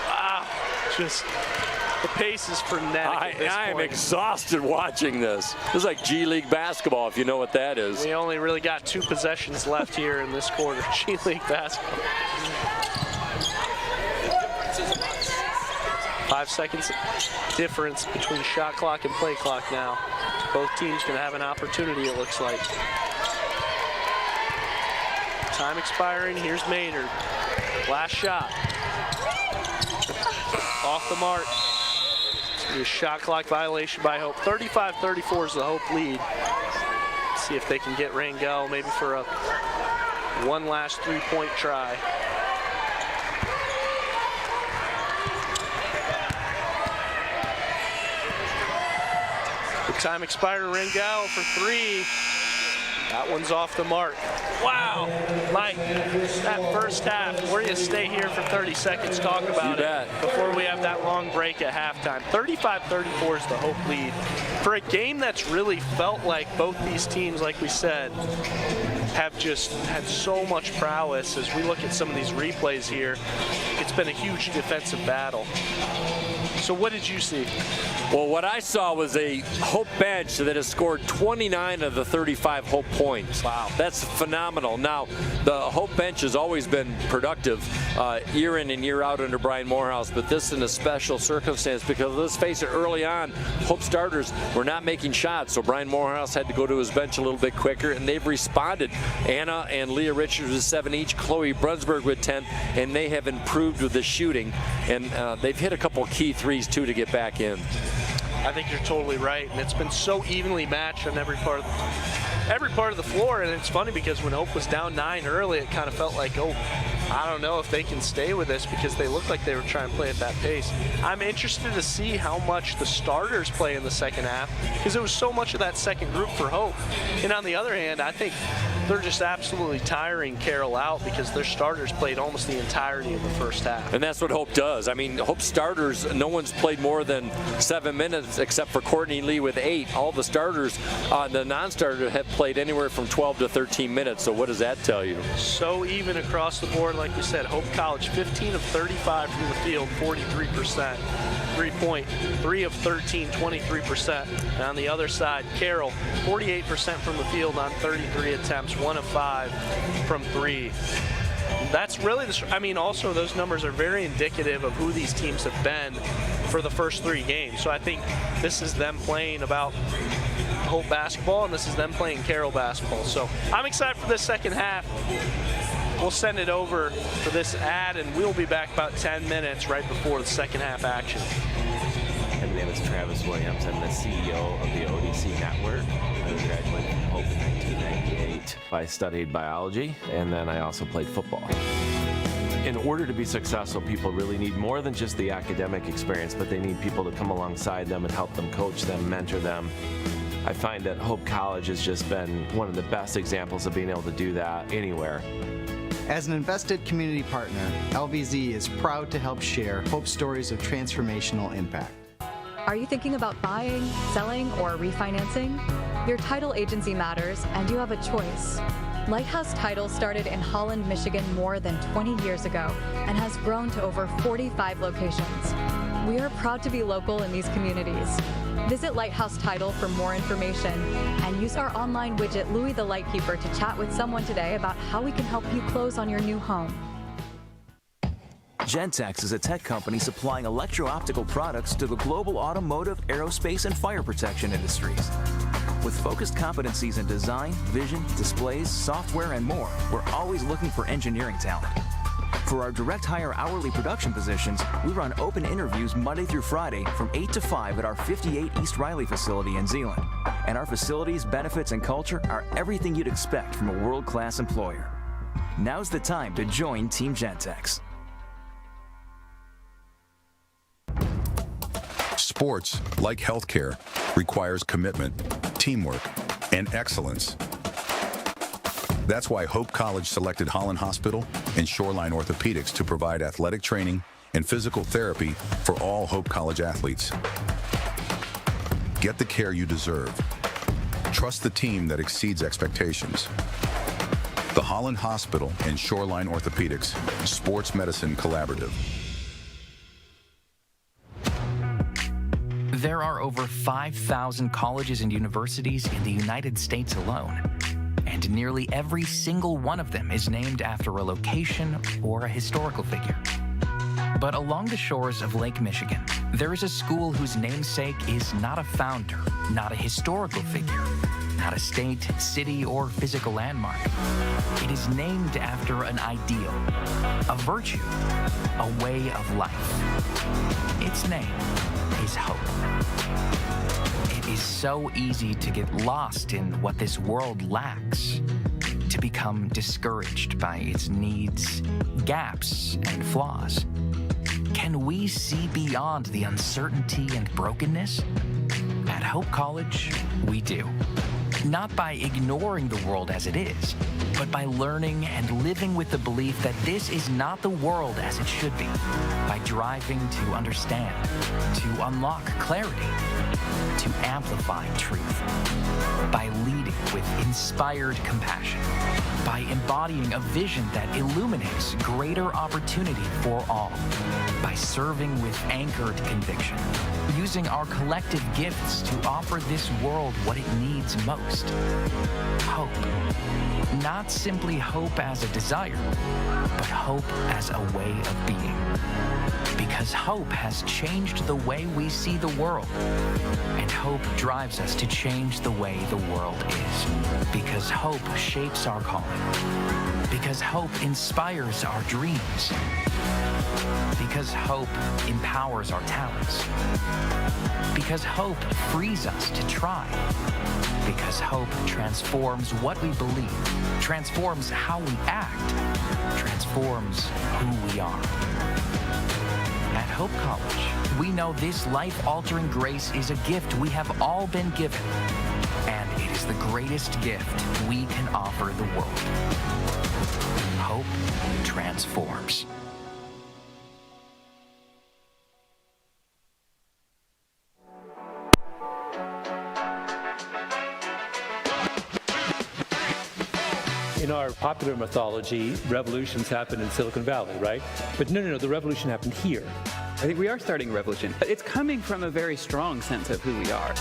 Wow, just the pace is frenetic. I am exhausted watching this. This is like G League basketball, if you know what that is. We only really got 2 possessions left here in this quarter. G League basketball. 5 seconds difference between shot clock and play clock now. Both teams going to have an opportunity, it looks like. Time expiring. Here's Maynard. Last shot. Off the mark. It's going to be a shot clock violation by Hope. 35-34 is the Hope lead. Let's see if they can get Rangel maybe for a one last 3-point try. Time expired, Rangel for 3. That one's off the mark. Wow, Mike, that first half, we're gonna stay here for 30 seconds, talk about it before we have that long break at halftime. 35-34 is the Hope lead. For a game that's really felt like both these teams, like we said, have just had so much prowess. As we look at some of these replays here, it's been a huge defensive battle. So what did you see? Well, what I saw was a Hope bench that has scored 29 of the 35 Hope points. Wow. That's phenomenal. Now, the Hope bench has always been productive year in and year out under Brian Morehouse, but this is in a special circumstance because, let's face it, early on, Hope starters were not making shots, so Brian Morehouse had to go to his bench a little bit quicker, and they've responded. Anna and Leah Richards with 7 each, Chloe Brunsberg with 10, and they have improved with the shooting, and they've hit a couple key threes, too, to get back in. I think you're totally right, and it's been so evenly matched on every part of the floor. And it's funny because when Hope was down 9 early, it kind of felt like, oh, I don't know if they can stay with this, because they looked like they were trying to play at that pace. I'm interested to see how much the starters play in the second half, because it was so much of that second group for Hope. And on the other hand, I think they're just absolutely tiring Carroll out because their starters played almost the entirety of the first half. And that's what Hope does. I mean, Hope starters, no one's played more than 7 minutes except for Courtney Lee with 8. All the starters, the non-starters, have played anywhere from 12 to 13 minutes. So what does that tell you? So even across the board, like we said, Hope College 15 of 35 from the field, 43%. 3-point, 3 of 13, 23%. And on the other side, Carroll, 48% from the field on 33 attempts, 1 of 5 from 3. That's really also those numbers are very indicative of who these teams have been for the first 3 games. So I think this is them playing about Hope basketball, and this is them playing Carroll basketball. So I'm excited for this second half. We'll send it over for this ad, and we'll be back about 10 minutes right before the second half action. My name is Travis Williams. I'm the CEO of the ODC Network. I graduated from Hope in 1998. I studied biology, and then I also played football. In order to be successful, people really need more than just the academic experience, but they need people to come alongside them and help them, coach them, mentor them. I find that Hope College has just been one of the best examples of being able to do that anywhere. As an invested community partner, LVZ is proud to help share Hope stories of transformational impact. Are you thinking about buying, selling, or refinancing? Your title agency matters, and you have a choice. Lighthouse Title started in Holland, Michigan more than 20 years ago and has grown to over 45 locations. We are proud to be local in these communities. Visit Lighthouse Title for more information and use our online widget Louie the Lightkeeper to chat with someone today about how we can help you close on your new home. Gentex is a tech company supplying electro-optical products to the global automotive, aerospace, and fire protection industries. With focused competencies in design, vision, displays, software, and more, we're always looking for engineering talent. For our direct hire hourly production positions, we run open interviews Monday through Friday from 8 to 5 at our 58 East Riley facility in Zeeland. And our facilities, benefits, and culture are everything you'd expect from a world-class employer. Now's the time to join Team Gentex. Sports, like healthcare, requires commitment, teamwork, and excellence. That's why Hope College selected Holland Hospital and Shoreline Orthopedics to provide athletic training and physical therapy for all Hope College athletes. Get the care you deserve. Trust the team that exceeds expectations. The Holland Hospital and Shoreline Orthopedics Sports Medicine Collaborative. There are over 5,000 colleges and universities in the United States alone, and nearly every single one of them is named after a location or a historical figure. But along the shores of Lake Michigan, there is a school whose namesake is not a founder, not a historical figure, not a state, city, or physical landmark. It is named after an ideal, a virtue, a way of life. Its name is hope. It is so easy to get lost in what this world lacks, to become discouraged by its needs, gaps, and flaws. Can we see beyond the uncertainty and brokenness? At Hope College, we do. Not by ignoring the world as it is, but by learning and living with the belief that this is not the world as it should be, by driving to understand, to unlock clarity, to amplify truth, by leading leading with inspired compassion, by embodying a vision that illuminates greater opportunity for all, by serving with anchored conviction, using our collective gifts to offer this world what it needs most. Hope. Not simply hope as a desire, but hope as a way of being. Because hope has changed the way we see the world, and hope drives us to change the way the world is. Because hope shapes our calling. Because hope inspires our dreams. Because hope empowers our talents. Because hope frees us to try. Because hope transforms what we believe, transforms how we act, transforms who we are. At Hope College, we know this life-altering grace is a gift we have all been given, and it is the greatest gift we can offer the world. Hope transforms. In our popular mythology, revolutions happen in Silicon Valley, right? But no, the revolution happened here. I think we are starting a revolution. It's coming from a very strong sense of who we are.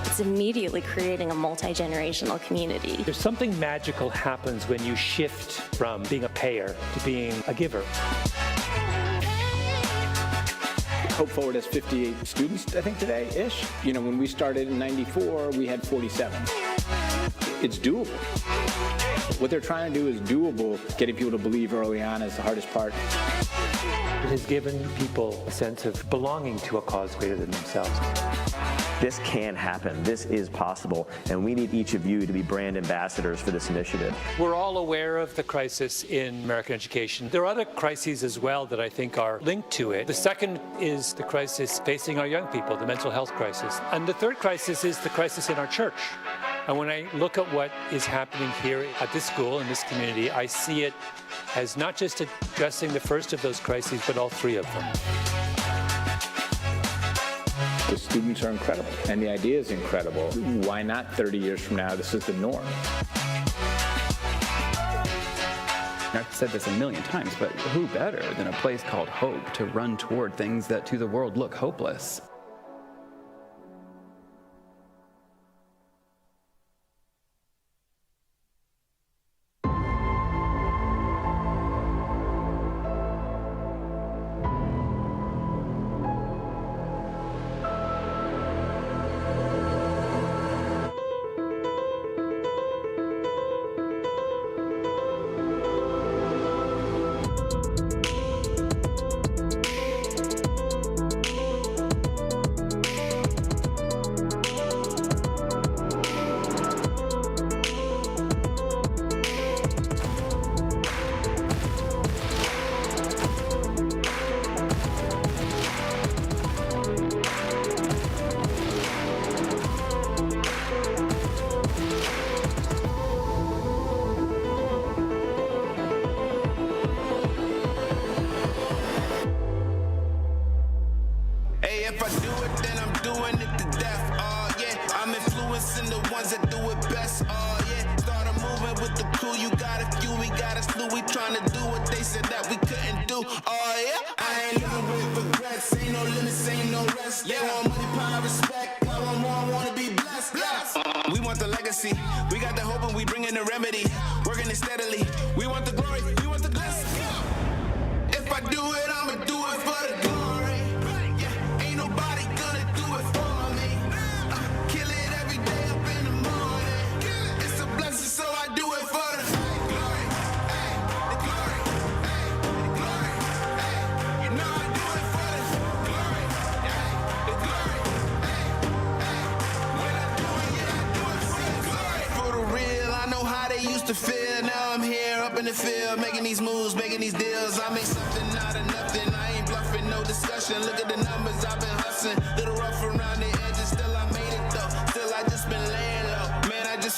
It's immediately creating a multi-generational community. There's something magical happens when you shift from being a payer to being a giver. Hope Forward has 58 students, I think, today-ish. You know, when we started in '94, we had 47. It's doable. What they're trying to do is doable. Getting people to believe early on is the hardest part. It has given people a sense of belonging to a cause greater than themselves. This can happen. This is possible, and we need each of you to be brand ambassadors for this initiative. We're all aware of the crisis in American education. There are other crises as well that I think are linked to it. The second is the crisis facing our young people, the mental health crisis. And the third crisis is the crisis in our church. And when I look at what is happening here at this school, in this community, I see it as not just addressing the first of those crises, but all three of them. The students are incredible, and the idea is incredible. Why not 30 years from now, this is the norm? I've said this a million times, but who better than a place called Hope to run toward things that to the world look hopeless?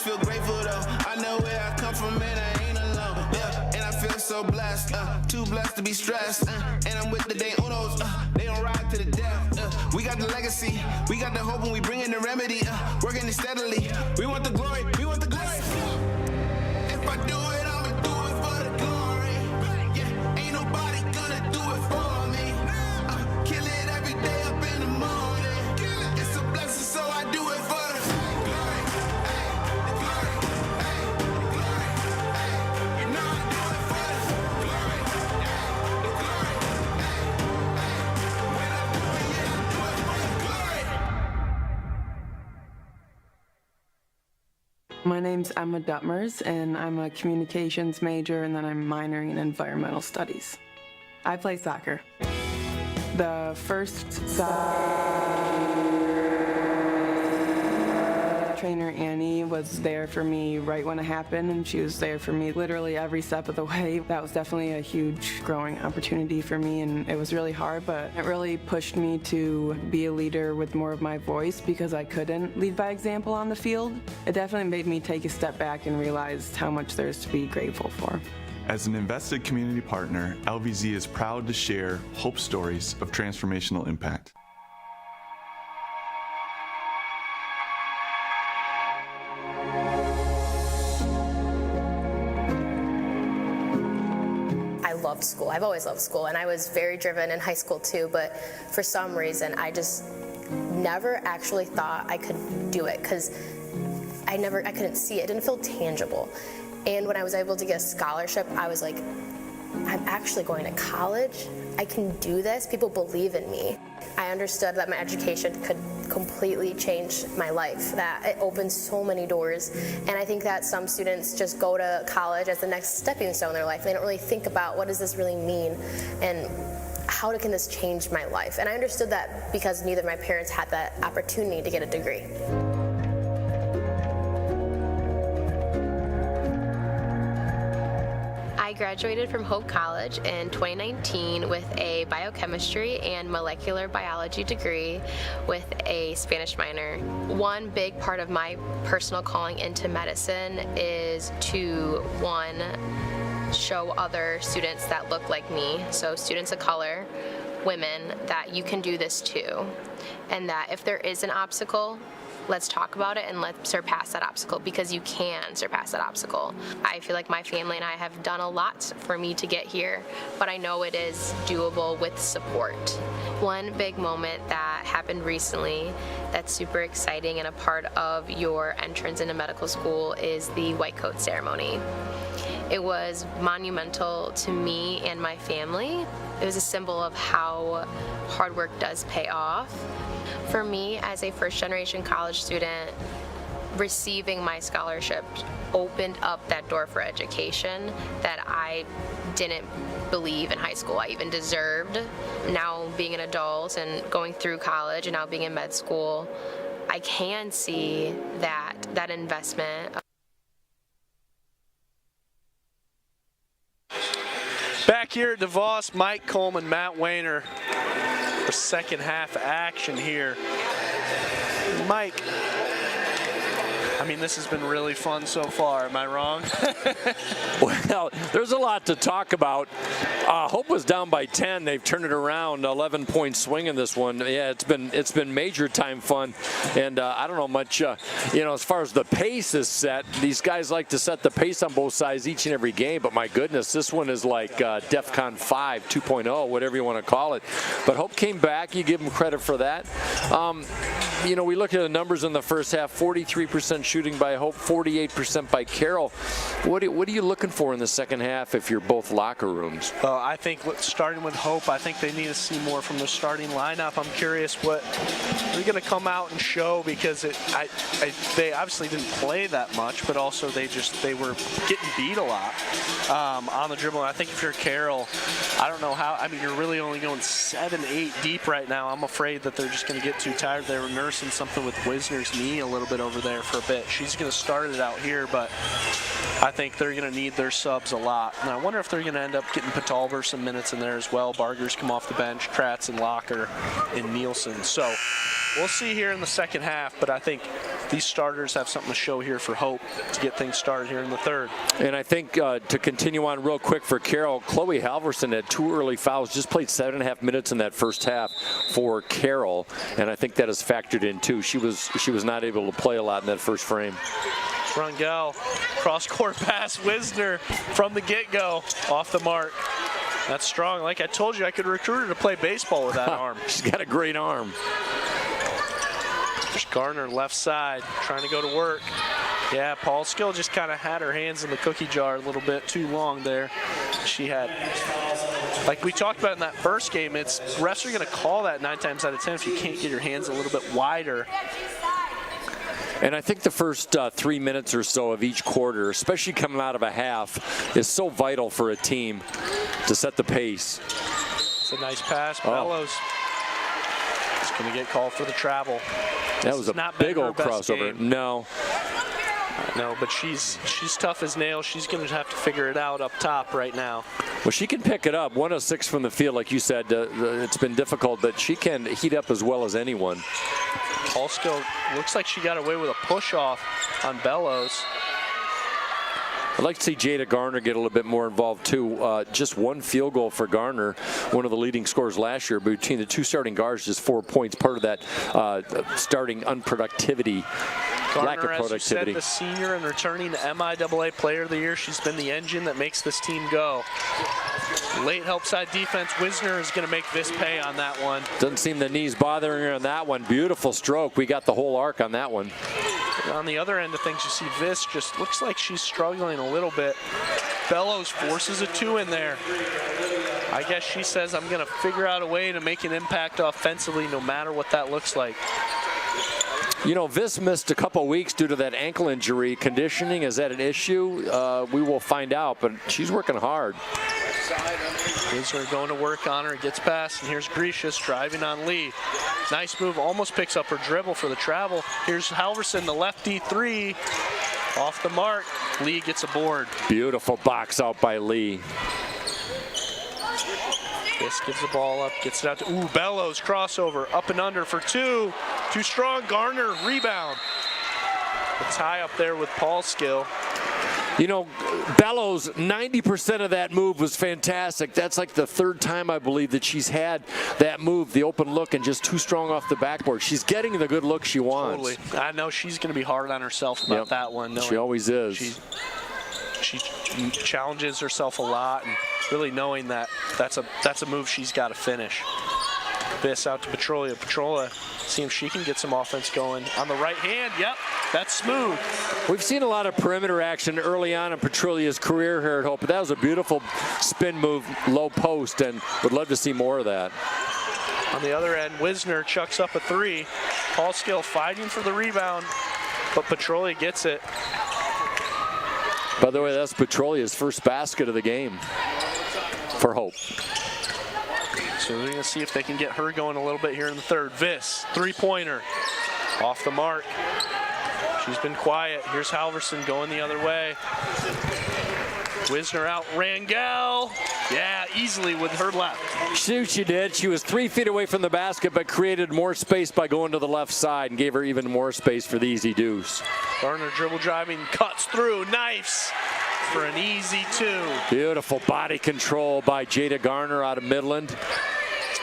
feel grateful though. I know where I come from, man, I ain't alone. Yeah, and I feel so so blessed, too blessed to be stressed. And I'm with the day unos, they don't ride to the death. We got the legacy, we got the hope, and we bring in the remedy. Working it steadily, we want the glory, we want the glory. If I do it, I'ma do it for the glory. Yeah, ain't nobody gonna do it for me. Kill it every day up in the morning. It's a blessing, so I do it for the glory. The glory, the glory. You know I do it for the glory. The glory, when I do it, yeah, I do it for the glory. My name's Emma Duttmers, and I'm a communications major, and then I'm minoring in environmental studies. I play soccer. The first trainer, Annie, was there for me right when it happened, and she was there for me literally every step of the way. That was definitely a huge growing opportunity for me, and it was really hard, but it really pushed me to be a leader with more of my voice because I couldn't lead by example on the field. It definitely made me take a step back and realize how much there's to be grateful for. As an invested community partner, LVZ is proud to share hope stories of transformational impact. I loved school. I've always loved school, and I was very driven in high school too, but for some reason I just never actually thought I could do it because I couldn't see it. It didn't feel tangible. And when I was able to get a scholarship, I was like, I'm actually going to college. I can do this. People believe in me. I understood that my education could completely change my life, that it opens so many doors. And I think that some students just go to college as the next stepping stone in their life. They don't really think about what does this really mean and how can this change my life. And I understood that because neither of my parents had that opportunity to get a degree. I graduated from Hope College in 2019 with a biochemistry and molecular biology degree with a Spanish minor. One big part of my personal calling into medicine is to, one, show other students that look like me, so students of color, women, that you can do this too, and that if there is an obstacle, let's talk about it and let's surpass that obstacle, because you can surpass that obstacle. I feel like my family and I have done a lot for me to get here, but I know it is doable with support. One big moment that happened recently that's super exciting and a part of your entrance into medical school is the white coat ceremony. It was monumental to me and my family. It was a symbol of how hard work does pay off. For me, as a first-generation college student, receiving my scholarship opened up that door for education that I didn't believe in high school I even deserved. Now being an adult and going through college and now being in med school, I can see that investment. Back here at DeVos, Mike Coleman, Matt Wayner for second half action here. Mike, I mean, this has been really fun so far. Am I wrong? Well, there's a lot to talk about. Hope was down by 10. They've turned it around, 11-point swing in this one. Yeah, it's been major time fun, and I don't know much. As far as the pace is set, these guys like to set the pace on both sides each and every game. But my goodness, this one is like DEFCON 5 2.0, whatever you want to call it. But Hope came back. You give them credit for that. We look at the numbers in the first half: 43% shooting by Hope, 48% by Carroll. What are you looking for in the second half if you're both locker rooms? I think starting with Hope, I think they need to see more from the starting lineup. I'm curious what they're going to come out and show, because they obviously didn't play that much, but also they were getting beat a lot on the dribble. And I think if you're Carroll, I don't know how. I mean, you're really only going 7-8 deep right now. I'm afraid that they're just going to get too tired. They were nursing something with Wisner's knee a little bit over there for a bit. She's going to start it out here, but I think they're going to need their subs a lot. And I wonder if they're going to end up getting Patalver some minutes in there as well. Barger's come off the bench, Kratz and Locker and Nielsen. So we'll see here in the second half, but I think these starters have something to show here for Hope to get things started here in the third. And I think to continue on real quick for Carroll, Chloe Halverson had 2 early fouls, just played 7.5 minutes in that first half for Carroll, and I think that is factored in too. She was not able to play a lot in that first frame. Rangel, cross-court pass, Wisner from the get-go, off the mark. That's strong. Like I told you, I could recruit her to play baseball with that arm. She's got a great arm. There's Garner left side, trying to go to work. Yeah, Paul Skill just kind of had her hands in the cookie jar a little bit too long there. She had, like we talked about in that first game, refs are going to call that 9 times out of 10 if you can't get your hands a little bit wider. And I think the first 3 minutes or so of each quarter, especially coming out of a half, is so vital for a team to set the pace. It's a nice pass. Bellows is going to get called for the travel. That was a big old crossover. Game. No, but she's tough as nails. She's going to have to figure it out up top right now. Well, she can pick it up. 1 of 6 from the field, like you said. It's been difficult, but she can heat up as well as anyone. Paul Skill looks like she got away with a push-off on Bellows. I'd like to see Jada Garner get a little bit more involved too. Just 1 field goal for Garner, one of the leading scorers last year. Between the 2 starting guards, just 4 points, part of that starting unproductivity. Garner, lack of productivity. As you said, the senior and returning MIAA Player of the Year. She's been the engine that makes this team go. Late help side defense. Wisner is going to make this pay on that one. Doesn't seem the knees bothering her on that one. Beautiful stroke. We got the whole arc on that one. On the other end of things, you see Viss just looks like she's struggling a little bit. Bellows forces a 2 in there. I guess she says, I'm going to figure out a way to make an impact offensively no matter what that looks like. You know, Viss missed a couple weeks due to that ankle injury. Conditioning, is that an issue? We will find out, but she's working hard. Wisner going to work on her, gets past, and here's Grecius driving on Lee. Nice move, almost picks up her dribble for the travel. Here's Halverson, the lefty 3, off the mark. Lee gets a board. Beautiful box out by Lee. This gives the ball up, gets it out to, Bellows, crossover, up and under for 2. Too strong, Garner, rebound. The tie up there with Paul Skill. You know, Bellows, 90% of that move was fantastic. That's like the 3rd time, I believe, that she's had that move, the open look, and just too strong off the backboard. She's getting the good look she wants. Totally. I know she's going to be hard on herself about that one. She always is. She challenges herself a lot, and really knowing that that's a move she's got to finish. This out to Petrolia. Petrolia, see if she can get some offense going. On the right hand, yep, that's smooth. We've seen a lot of perimeter action early on in Petrolia's career here at Hope, but that was a beautiful spin move, low post, and would love to see more of that. On the other end, Wisner chucks up a 3. Paul Skill fighting for the rebound, but Petrolia gets it. By the way, that's Petrolia's first basket of the game for Hope. So we're going to see if they can get her going a little bit here in the third. Viss, 3-pointer, off the mark. She's been quiet. Here's Halverson going the other way. Wisner out, Rangel. Yeah, easily with her left. She did. She was 3 feet away from the basket, but created more space by going to the left side and gave her even more space for the easy deuce. Garner dribble driving, cuts through, knifes for an easy 2. Beautiful body control by Jada Garner out of Midland.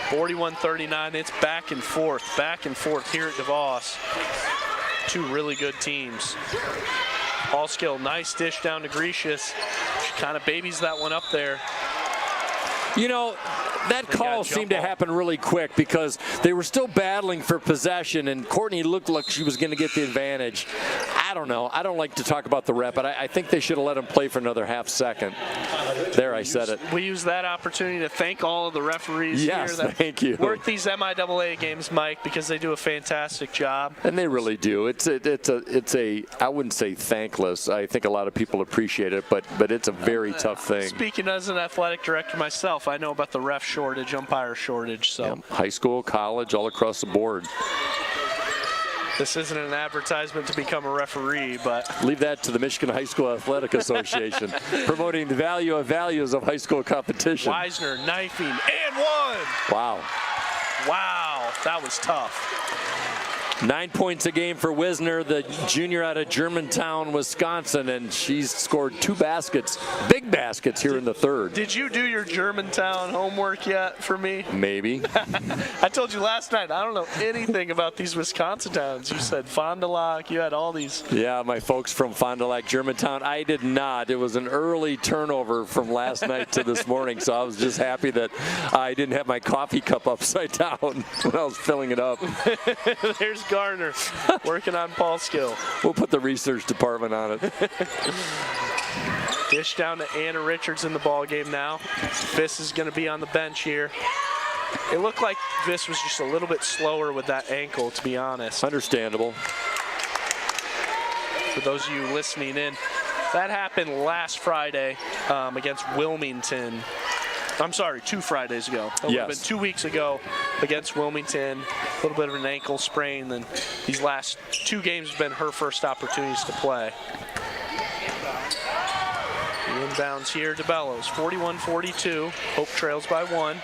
41-39, it's back and forth here at DeVos. 2 really good teams. Paul Skill, nice dish down to Grecius. She kind of babies that one up there. You know, that call seemed to happen really quick because they were still battling for possession, and Courtney looked like she was going to get the advantage. I don't know. I don't like to talk about the ref, but I think they should have let him play for another half second. There, I said it. We use that opportunity to thank all of the referees here that thank you. Work these MIAA games, Mike, because they do a fantastic job. And they really do. It's a I wouldn't say thankless. I think a lot of people appreciate it, but it's a very tough thing. Speaking as an athletic director myself, I know about the ref shortage, umpire shortage. So high school, college, all across the board. This isn't an advertisement to become a referee, but leave that to the Michigan High School Athletic Association, promoting the values of high school competition. Wisner knifing and 1. Wow. Wow, that was tough. 9 points a game for Wisner, the junior out of Germantown, Wisconsin, and she's scored 2 baskets, big baskets here in the third. Did you do your Germantown homework yet for me? Maybe. I told you last night, I don't know anything about these Wisconsin towns. You said Fond du Lac, you had all these. Yeah, my folks from Fond du Lac, Germantown. I did not. It was an early turnover from last night to this morning, so I was just happy that I didn't have my coffee cup upside down when I was filling it up. There's Garner working on ball skill. We'll put the research department on it. Dish down to Anna Richards in the ball game now. Viss is going to be on the bench here. It looked like Viss was just a little bit slower with that ankle, to be honest. Understandable. For those of you listening in, that happened last Friday against Wilmington. I'm sorry, 2 Fridays ago. It would have been 2 weeks ago against Wilmington. A little bit of an ankle sprain. Then these last 2 games have been her first opportunities to play. The inbounds here to Bellows. 41-42. Hope trails by 1.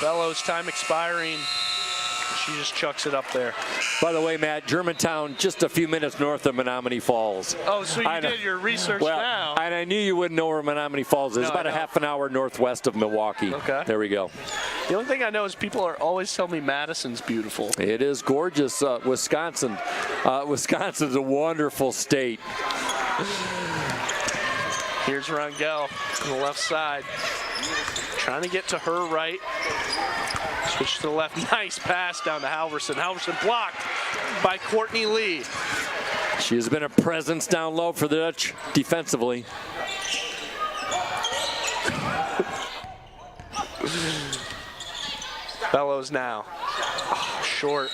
Bellows, time expiring. She just chucks it up there. By the way, Matt, Germantown just a few minutes north of Menominee Falls. Oh, so you did your research now. And I knew you wouldn't know where Menominee Falls is. It's about a half an hour northwest of Milwaukee. Okay. There we go. The only thing I know is people are always telling me Madison's beautiful. It is gorgeous. Wisconsin. Wisconsin's a wonderful state. Here's Rangel on the left side. Trying to get to her right. Switch to the left. Nice pass down to Halverson. Halverson blocked by Courtney Lee. She has been a presence down low for the Dutch defensively. Bellows now. Oh, short.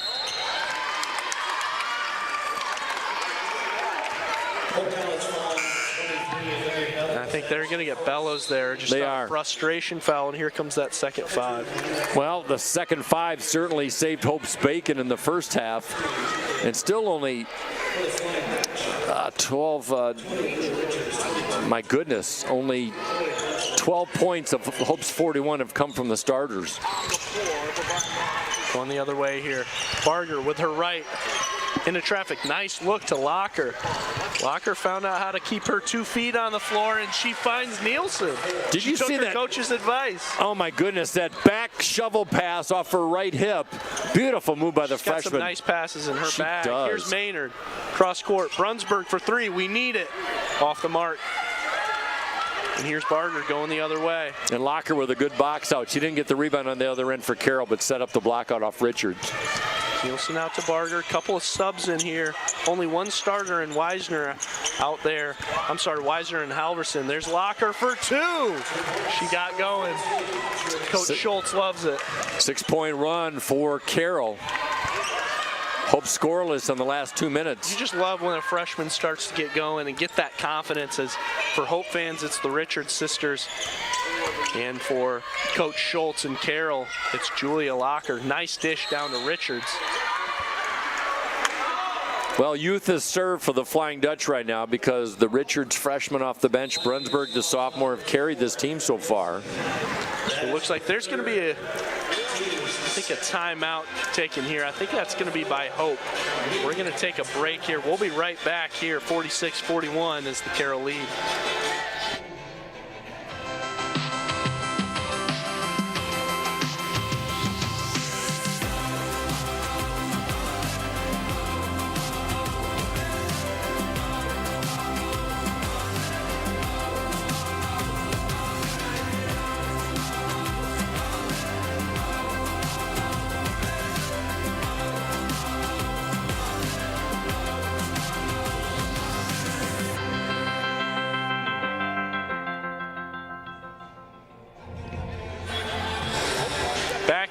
I think they're going to get Bellows there. Just a frustration foul, and here comes that second 5. Well, the second 5 certainly saved Hope's bacon in the first half, and still only 12. My goodness, only 12 points of Hope's 41 have come from the starters. Going the other way here. Barger with her right. Into traffic. Nice look to Locker. Locker found out how to keep her 2 feet on the floor, and she finds Nielsen. Did you see that? Coach's advice. Oh my goodness, that back shovel pass off her right hip. Beautiful move by the freshman. Got some nice passes in her bag. Does. Here's Maynard. Cross court. Brunsberg for 3. We need it. Off the mark. And here's Barger going the other way. And Locker with a good box out. She didn't get the rebound on the other end for Carroll, but set up the block out off Richards. Nielsen out to Barger. A couple of subs in here. Only one starter in Weisner out there. I'm sorry, Weisner and Halverson. There's Locker for 2. She got going. Coach Schultz loves it. 6-point run for Carroll. Hope scoreless in the last 2 minutes. You just love when a freshman starts to get going and get that confidence. As for Hope fans, it's the Richards sisters. And for Coach Schultz and Carroll, it's Julia Locker. Nice dish down to Richards. Well, youth is served for the Flying Dutch right now because the Richards freshman off the bench, Brunsberg, the sophomore, have carried this team so far. It looks like there's going to be a timeout taken here. I think that's going to be by Hope. We're going to take a break here. We'll be right back here. 46-41 is the Carroll lead.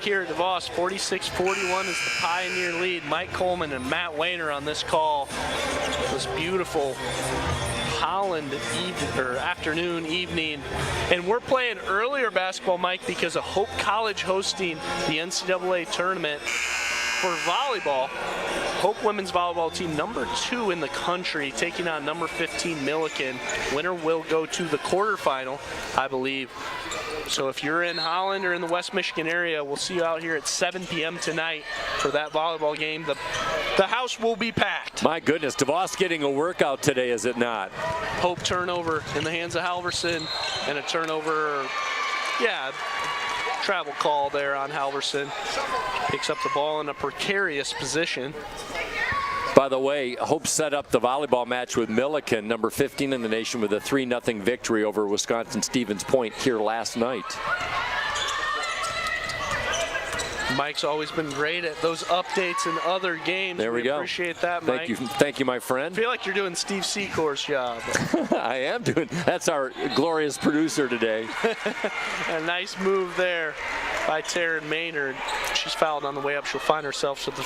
Here at DeVos, 46-41 is the Pioneer lead. Mike Coleman and Matt Wayner on this call. This beautiful Holland afternoon, evening. And we're playing earlier basketball, Mike, because of Hope College hosting the NCAA tournament for volleyball. Hope women's volleyball team number 2 in the country taking on number 15 Milliken. Winner will go to the quarterfinal, I believe. So if you're in Holland or in the West Michigan area, we'll see you out here at 7 p.m. tonight for that volleyball game. The house will be packed. My goodness, DeVos getting a workout today, is it not? Hope turnover in the hands of Halverson, and a turnover, travel call there on Halverson. Picks up the ball in a precarious position. By the way, Hope set up the volleyball match with Milliken, number 15 in the nation, with a 3-0 victory over Wisconsin-Stevens Point here last night. Mike's always been great at those updates in other games. There we go. Appreciate that, Mike. Thank you, my friend. I feel like you're doing Steve Secor's job. I am doing. That's our glorious producer today. A nice move there by Taryn Maynard. She's fouled on the way up. She'll find herself to the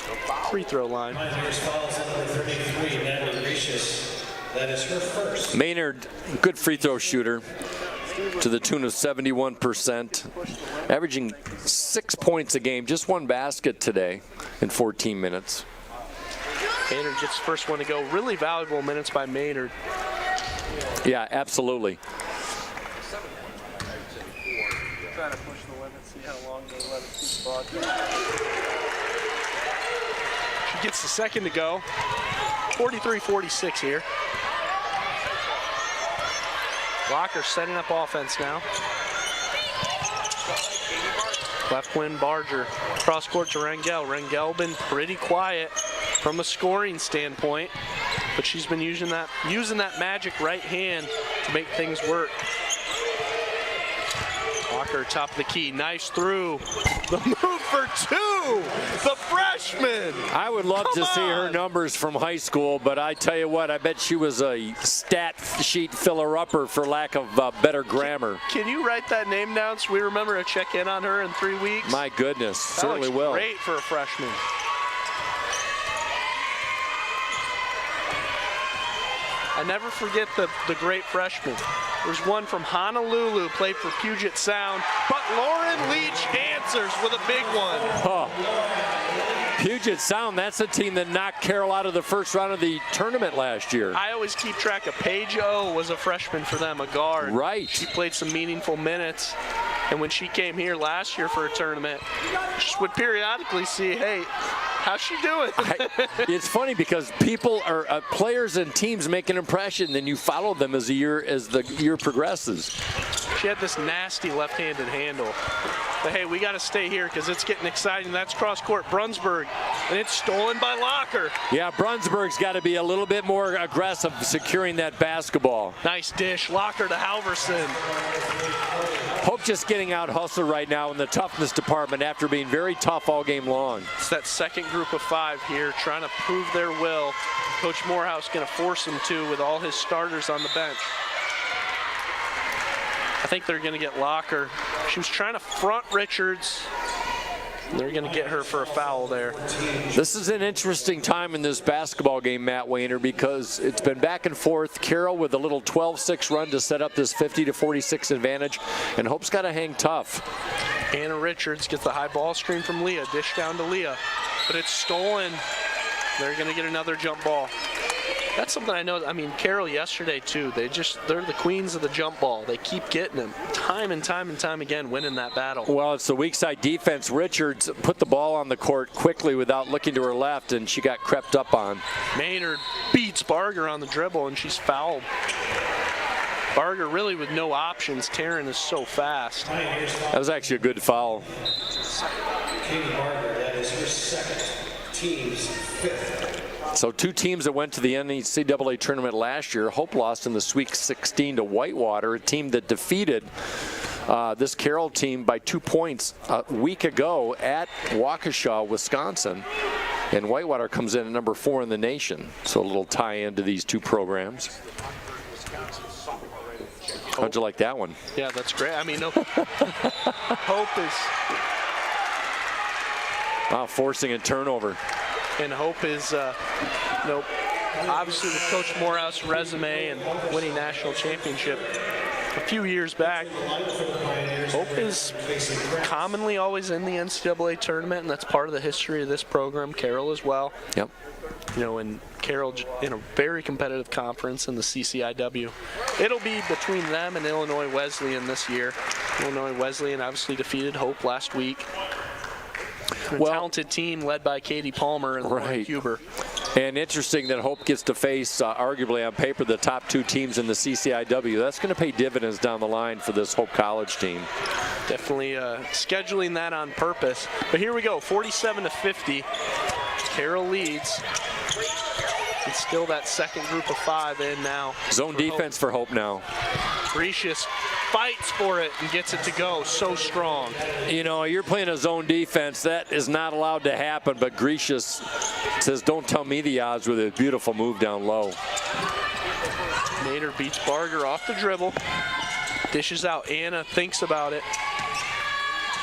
free throw line. Fouls on number 33, Natalie Gracious. That is her first. Maynard, good free throw shooter, to the tune of 71%, averaging 6 points a game, just 1 basket today in 14 minutes. Maynard gets the first one to go. Really valuable minutes by Maynard. Yeah, absolutely. Trying to push the limit, see how long they let it keep ball. She gets the second to go. 43-46 here. Locker setting up offense now. Left wing Barger. Cross court to Rangel. Rangel been pretty quiet from a scoring standpoint, but she's been using that magic right hand to make things work. Walker, top of the key, nice through. The move for 2, the freshman. I would love to see her numbers from high school, but I tell you what, I bet she was a stat sheet filler-upper for lack of better grammar. Can you write that name down so we remember to check in on her in 3 weeks? My goodness, that certainly looks will. Great for a freshman. I never forget the great freshmen. There's one from Honolulu, played for Puget Sound, but Lauren Leach answers with a big one. Oh. Puget Sound, that's a team that knocked Carroll out of the first round of the tournament last year. I always keep track of Paige O was a freshman for them, a guard. Right. She played some meaningful minutes. And when she came here last year for a tournament, just would periodically see, hey, how's she doing? It's funny because people are players and teams make an impression, then you follow them as the year progresses. She had this nasty left-handed handle. But hey, we got to stay here because it's getting exciting. That's cross court Brunsburg, and it's stolen by Locker. Yeah, Brunsburg's got to be a little bit more aggressive securing that basketball. Nice dish, Locker to Halverson. Hope just getting out hustled right now in the toughness department after being very tough all game long. It's that second group of 5 here trying to prove their will. Coach Morehouse going to force them to with all his starters on the bench. I think they're going to get Locker. She was trying to front Richards. They're going to get her for a foul there. This is an interesting time in this basketball game, Matt Wayner, because it's been back and forth. Carroll with a little 12-6 run to set up this 50-46 advantage, and Hope's got to hang tough. Anna Richards gets the high ball screen from Leah. Dish down to Leah, but it's stolen. They're going to get another jump ball. That's something I know. I mean, Carroll yesterday, too. They're the queens of the jump ball. They keep getting them time and time and time again, winning that battle. Well, it's the weak side defense. Richards put the ball on the court quickly without looking to her left, and she got crept up on. Maynard beats Barger on the dribble, and she's fouled. Barger really with no options. Taryn is so fast. That was actually a good foul. Katie Barger, that is her second, team's 5th. So 2 teams that went to the NCAA tournament last year. Hope lost in the Sweet 16 to Whitewater, a team that defeated this Carroll team by 2 points a week ago at Waukesha, Wisconsin. And Whitewater comes in at number 4 in the nation. So a little tie-in to these 2 programs. How'd you like that one? Yeah, that's great. I mean, Hope is... Wow, forcing a turnover. And Hope is, obviously with Coach Morehouse resume and winning national championship a few years back, Hope is commonly always in the NCAA tournament, and that's part of the history of this program. Carroll as well. Yep. in Carroll in a very competitive conference in the CCIW. It'll be between them and Illinois Wesleyan this year. Illinois Wesleyan obviously defeated Hope last week. A talented team led by Katie Palmer and Lauren Huber. And interesting that Hope gets to face, arguably on paper, the top 2 teams in the CCIW. That's going to pay dividends down the line for this Hope College team. Definitely scheduling that on purpose. But here we go, 47-50. Carroll leads. It's still that second group of 5 in now. Zone defense for Hope now. Gracious fights for it and gets it to go. So strong. You're playing a zone defense. That is not allowed to happen, but Gracious says, don't tell me the odds with a beautiful move down low. Nader beats Barger off the dribble. Dishes out. Anna thinks about it.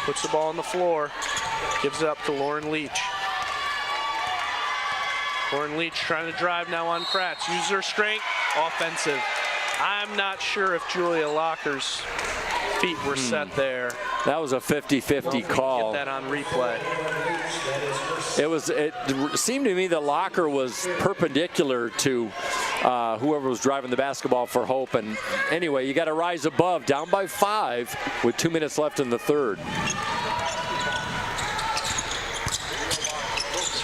Puts the ball on the floor. Gives it up to Lauren Leach. Lauren Leach trying to drive now on Kratz. Uses her strength. Offensive. I'm not sure if Julia Locker's feet were set there. That was a 50-50 call. Get that on replay. It seemed to me that Locker was perpendicular to whoever was driving the basketball for Hope. And anyway, you got to rise above, down by 5 with 2 minutes left in the third.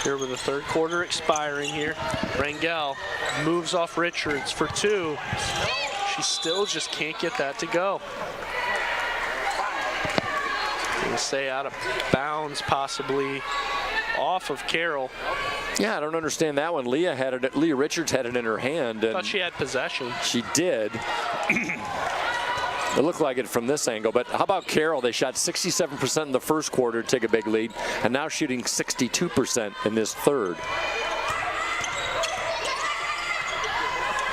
Here with the third quarter expiring here. Rangel moves off Richards for 2. She still just can't get that to go. Gonna stay out of bounds, possibly off of Carroll. Yeah, I don't understand that one. Leah Richards had it in her hand. I thought she had possession. She did. It looked like it from this angle, but how about Carroll? They shot 67% in the first quarter to take a big lead, and now shooting 62% in this third.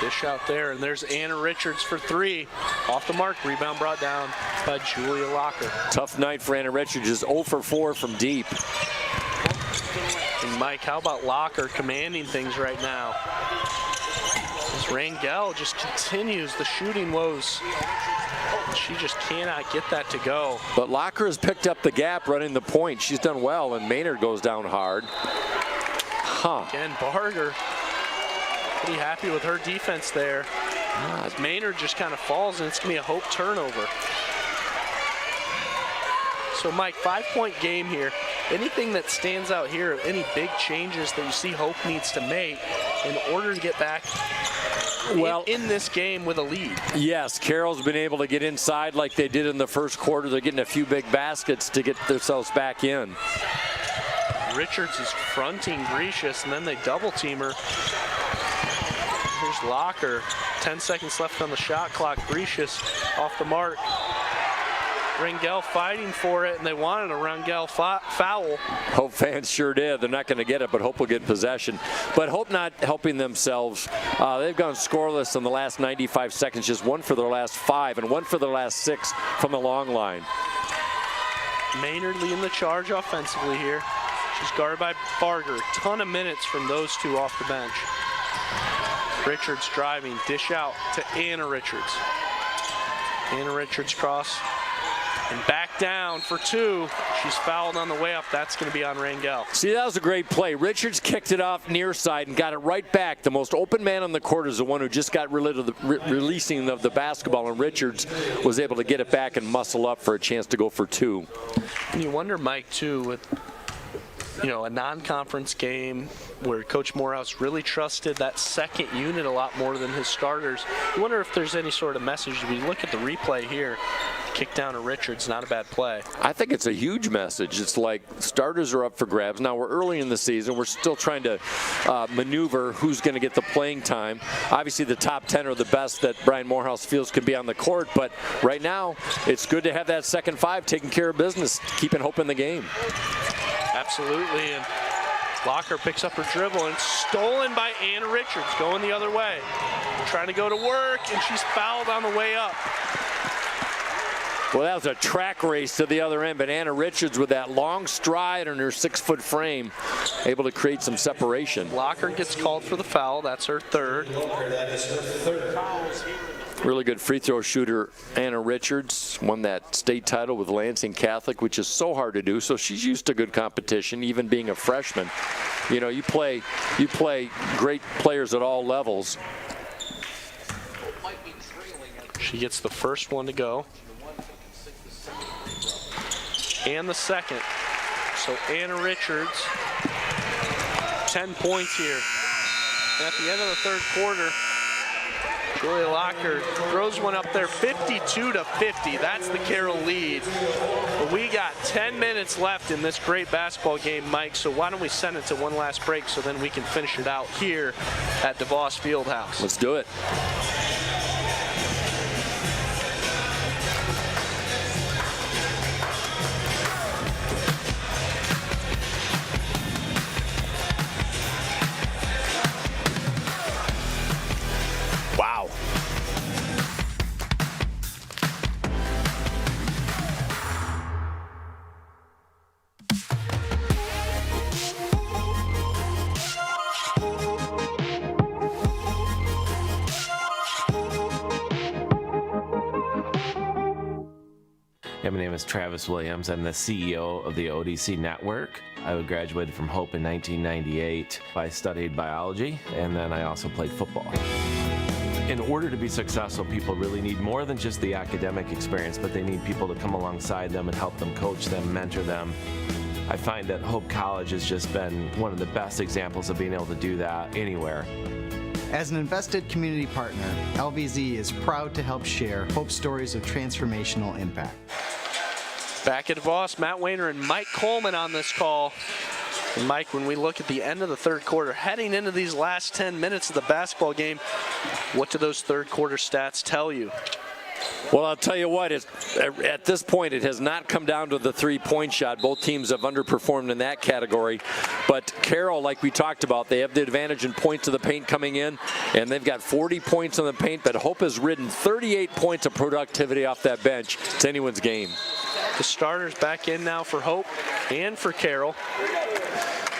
Dish out there, and there's Anna Richards for 3. Off the mark, rebound brought down by Julia Locker. Tough night for Anna Richards, just 0 for 4 from deep. And Mike, how about Locker commanding things right now? As Rangel just continues the shooting woes. She just cannot get that to go. But Locker has picked up the gap running the point. She's done well, and Maynard goes down hard. Again, Barger pretty happy with her defense there. As Maynard just kind of falls, and it's going to be a Hope turnover. So, Mike, 5-point game here. Anything that stands out here, any big changes that you see Hope needs to make in order to get back in this game with a lead? Yes, Carroll's been able to get inside like they did in the first quarter. They're getting a few big baskets to get themselves back in. Richards is fronting Gracious, and then they double team her. Here's Locker. 10 seconds left on the shot clock. Gracious off the mark. Rangel fighting for it, and they wanted a Rangel foul. Hope fans sure did. They're not going to get it, but Hope will get possession. But Hope not helping themselves. They've gone scoreless in the last 95 seconds, just 1 for their last 5 and 1 for their last 6 from the long line. Maynard leading the charge offensively here. She's guarded by Barger. Ton of minutes from those 2 off the bench. Richards driving, dish out to Anna Richards. Anna Richards cross. And back down for 2. She's fouled on the way up. That's going to be on Rangel. See, that was a great play. Richards kicked it off near side and got it right back. The most open man on the court is the one who just got releasing of the basketball, and Richards was able to get it back and muscle up for a chance to go for 2. And you wonder, Mike, too, with a non-conference game where Coach Morehouse really trusted that second unit a lot more than his starters. You wonder if there's any sort of message. We look at the replay here. Kick down to Richards, not a bad play. I think it's a huge message. It's like starters are up for grabs. Now we're early in the season. We're still trying to maneuver who's going to get the playing time. Obviously the top 10 are the best that Brian Morehouse feels can be on the court, but right now it's good to have that second 5 taking care of business, keeping Hope in the game. Absolutely, and Locker picks up her dribble, and it's stolen by Anna Richards, going the other way. Trying to go to work, and she's fouled on the way up. Well, that was a track race to the other end, but Anna Richards with that long stride on her 6-foot frame, able to create some separation. Locker gets called for the foul. That's her 3rd. That is her 3rd. Really good free throw shooter, Anna Richards. Won that state title with Lansing Catholic, which is so hard to do. So she's used to good competition, even being a freshman. You know, you play great players at all levels. She gets the first one to go. And the second. So Anna Richards, 10 points here. And at the end of the third quarter, Julia Locker throws one up there, 52-50. That's the Carroll lead. But we got 10 minutes left in this great basketball game, Mike. So why don't we send it to one last break so then we can finish it out here at DeVos Fieldhouse. Let's do it. Wow. Yeah, my name is Travis Williams. I'm the CEO of the ODC Network. I graduated from Hope in 1998. I studied biology, and then I also played football. In order to be successful, people really need more than just the academic experience, but they need people to come alongside them and help them, coach them, mentor them. I find that Hope College has just been one of the best examples of being able to do that anywhere. As an invested community partner, LVZ is proud to help share Hope stories of transformational impact. Back at DeVos, Matt Wayner and Mike Coleman on this call. And Mike, when we look at the end of the third quarter, heading into these last 10 minutes of the basketball game, what do those third quarter stats tell you? Well, I'll tell you what, at this point, it has not come down to the three-point shot. Both teams have underperformed in that category. But Carroll, like we talked about, they have the advantage in points of the paint coming in, and they've got 40 points on the paint, but Hope has ridden 38 points of productivity off that bench. It's anyone's game. The starters back in now for Hope and for Carroll.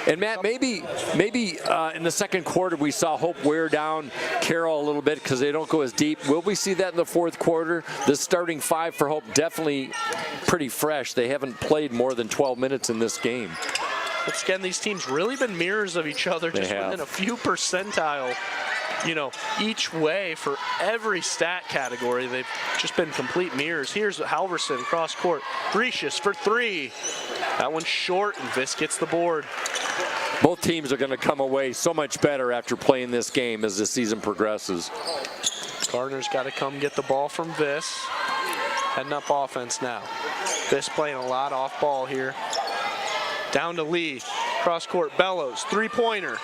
And Matt, maybe in the second quarter we saw Hope wear down Carroll a little bit because they don't go as deep. Will we see that in the fourth quarter? The starting five for Hope definitely pretty fresh. They haven't played more than 12 minutes in this game. Once again, these teams really been mirrors of each other, just within a few percentile, each way for every stat category. They've just been complete mirrors. Here's Halverson, cross court. Gracious for three. That one's short, and Viss gets the board. Both teams are going to come away so much better after playing this game as the season progresses. Gardner's got to come get the ball from Viss. Heading up offense now. Viss playing a lot off ball here. Down to Lee. Cross court, Bellows. Three-pointer.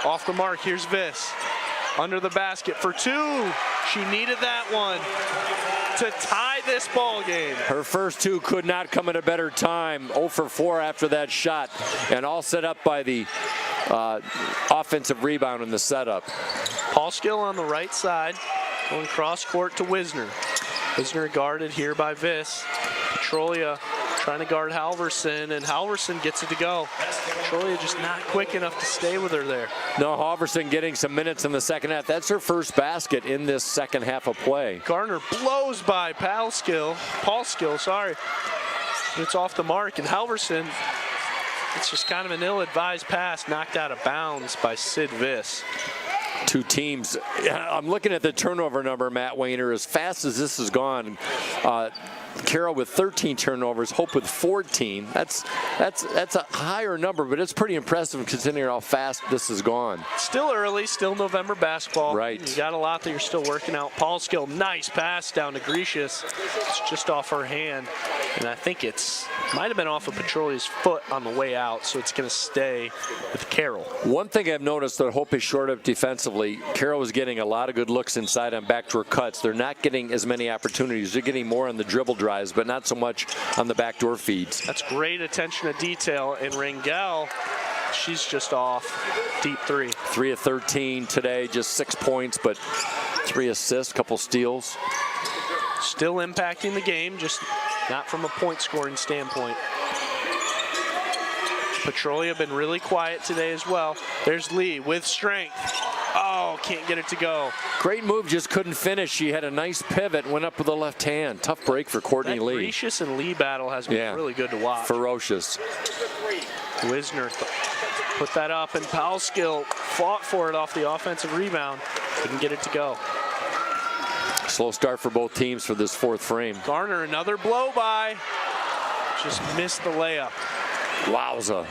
Off the mark, here's Viss. Under the basket for two. She needed that one to tie this ball game. Her first two could not come at a better time. 0 for 4 after that shot, and all set up by the offensive rebound in the setup. Paulskill on the right side, going cross court to Wisner. Wisner guarded here by Viss. Petrolia trying to guard Halverson, and Halverson gets it to go. Petrolia just not quick enough to stay with her there. No, Halverson getting some minutes in the second half. That's her first basket in this second half of play. Gardner blows by Paulskill, sorry. It's off the mark, and Halverson, it's just kind of an ill-advised pass, knocked out of bounds by Sid Viss. Two teams. I'm looking at the turnover number, Matt Wayner. As fast as this has gone, Carroll with 13 turnovers, Hope with 14. That's a higher number, but it's pretty impressive considering how fast this has gone. Still early, still November basketball. Right. You got a lot that you're still working out. Paulskill, nice pass down to Gracious. It's just off her hand, and I think might have been off of Petrolia's foot on the way out, so it's going to stay with Carroll. One thing I've noticed that Hope is short of defensively, Carroll is getting a lot of good looks inside on backdoor cuts. They're not getting as many opportunities. They're getting more on the dribble drives, but not so much on the backdoor feeds. That's great attention to detail. And Rangel, she's just off. Deep three. 3 of 13 today, just 6 points, but 3 assists, couple steals. Still impacting the game, just not from a point scoring standpoint. Petrolia been really quiet today as well. There's Lee with strength. Oh, can't get it to go. Great move, just couldn't finish. She had a nice pivot, went up with the left hand. Tough break for Courtney Lee. Gracious and Lee battle has been really good to watch. Ferocious. Wisner Put that up, and Powellskill fought for it off the offensive rebound. Couldn't get it to go. Slow start for both teams for this fourth frame. Garner, another blow by. Just missed the layup. Wowza.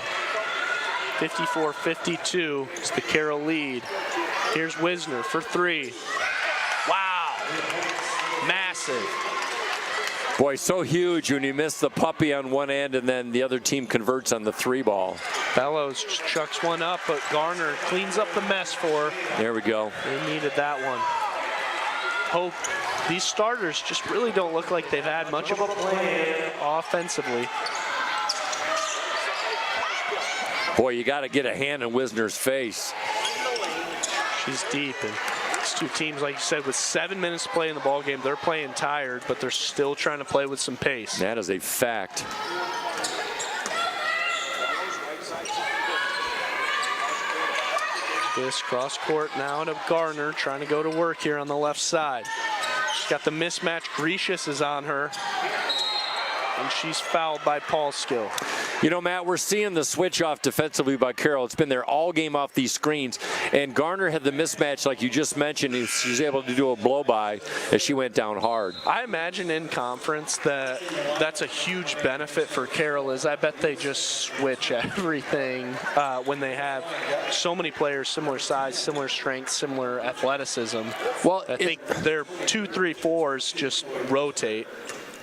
54-52 is the Carroll lead. Here's Wisner for three. Wow. Massive. Boy, so huge when you miss the puppy on one end and then the other team converts on the three ball. Bellows chucks one up, but Garner cleans up the mess for her. There we go. They needed that one. Hope these starters just really don't look like they've had much of a play offensively. Boy, you got to get a hand in Wisner's face. She's deep, and these two teams, like you said, with 7 minutes to play in the ball game, they're playing tired, but they're still trying to play with some pace. That is a fact. This cross court now to Garner, trying to go to work here on the left side. She's got the mismatch. Grecius is on her, and she's fouled by Powellskill. You know, Matt, we're seeing the switch off defensively by Carroll. It's been there all game off these screens. And Garner had the mismatch, like you just mentioned. She was able to do a blow-by as she went down hard. I imagine in conference that's a huge benefit for Carroll, is I bet they just switch everything when they have so many players, similar size, similar strength, similar athleticism. Well, I think their 2, 3, 4s just rotate.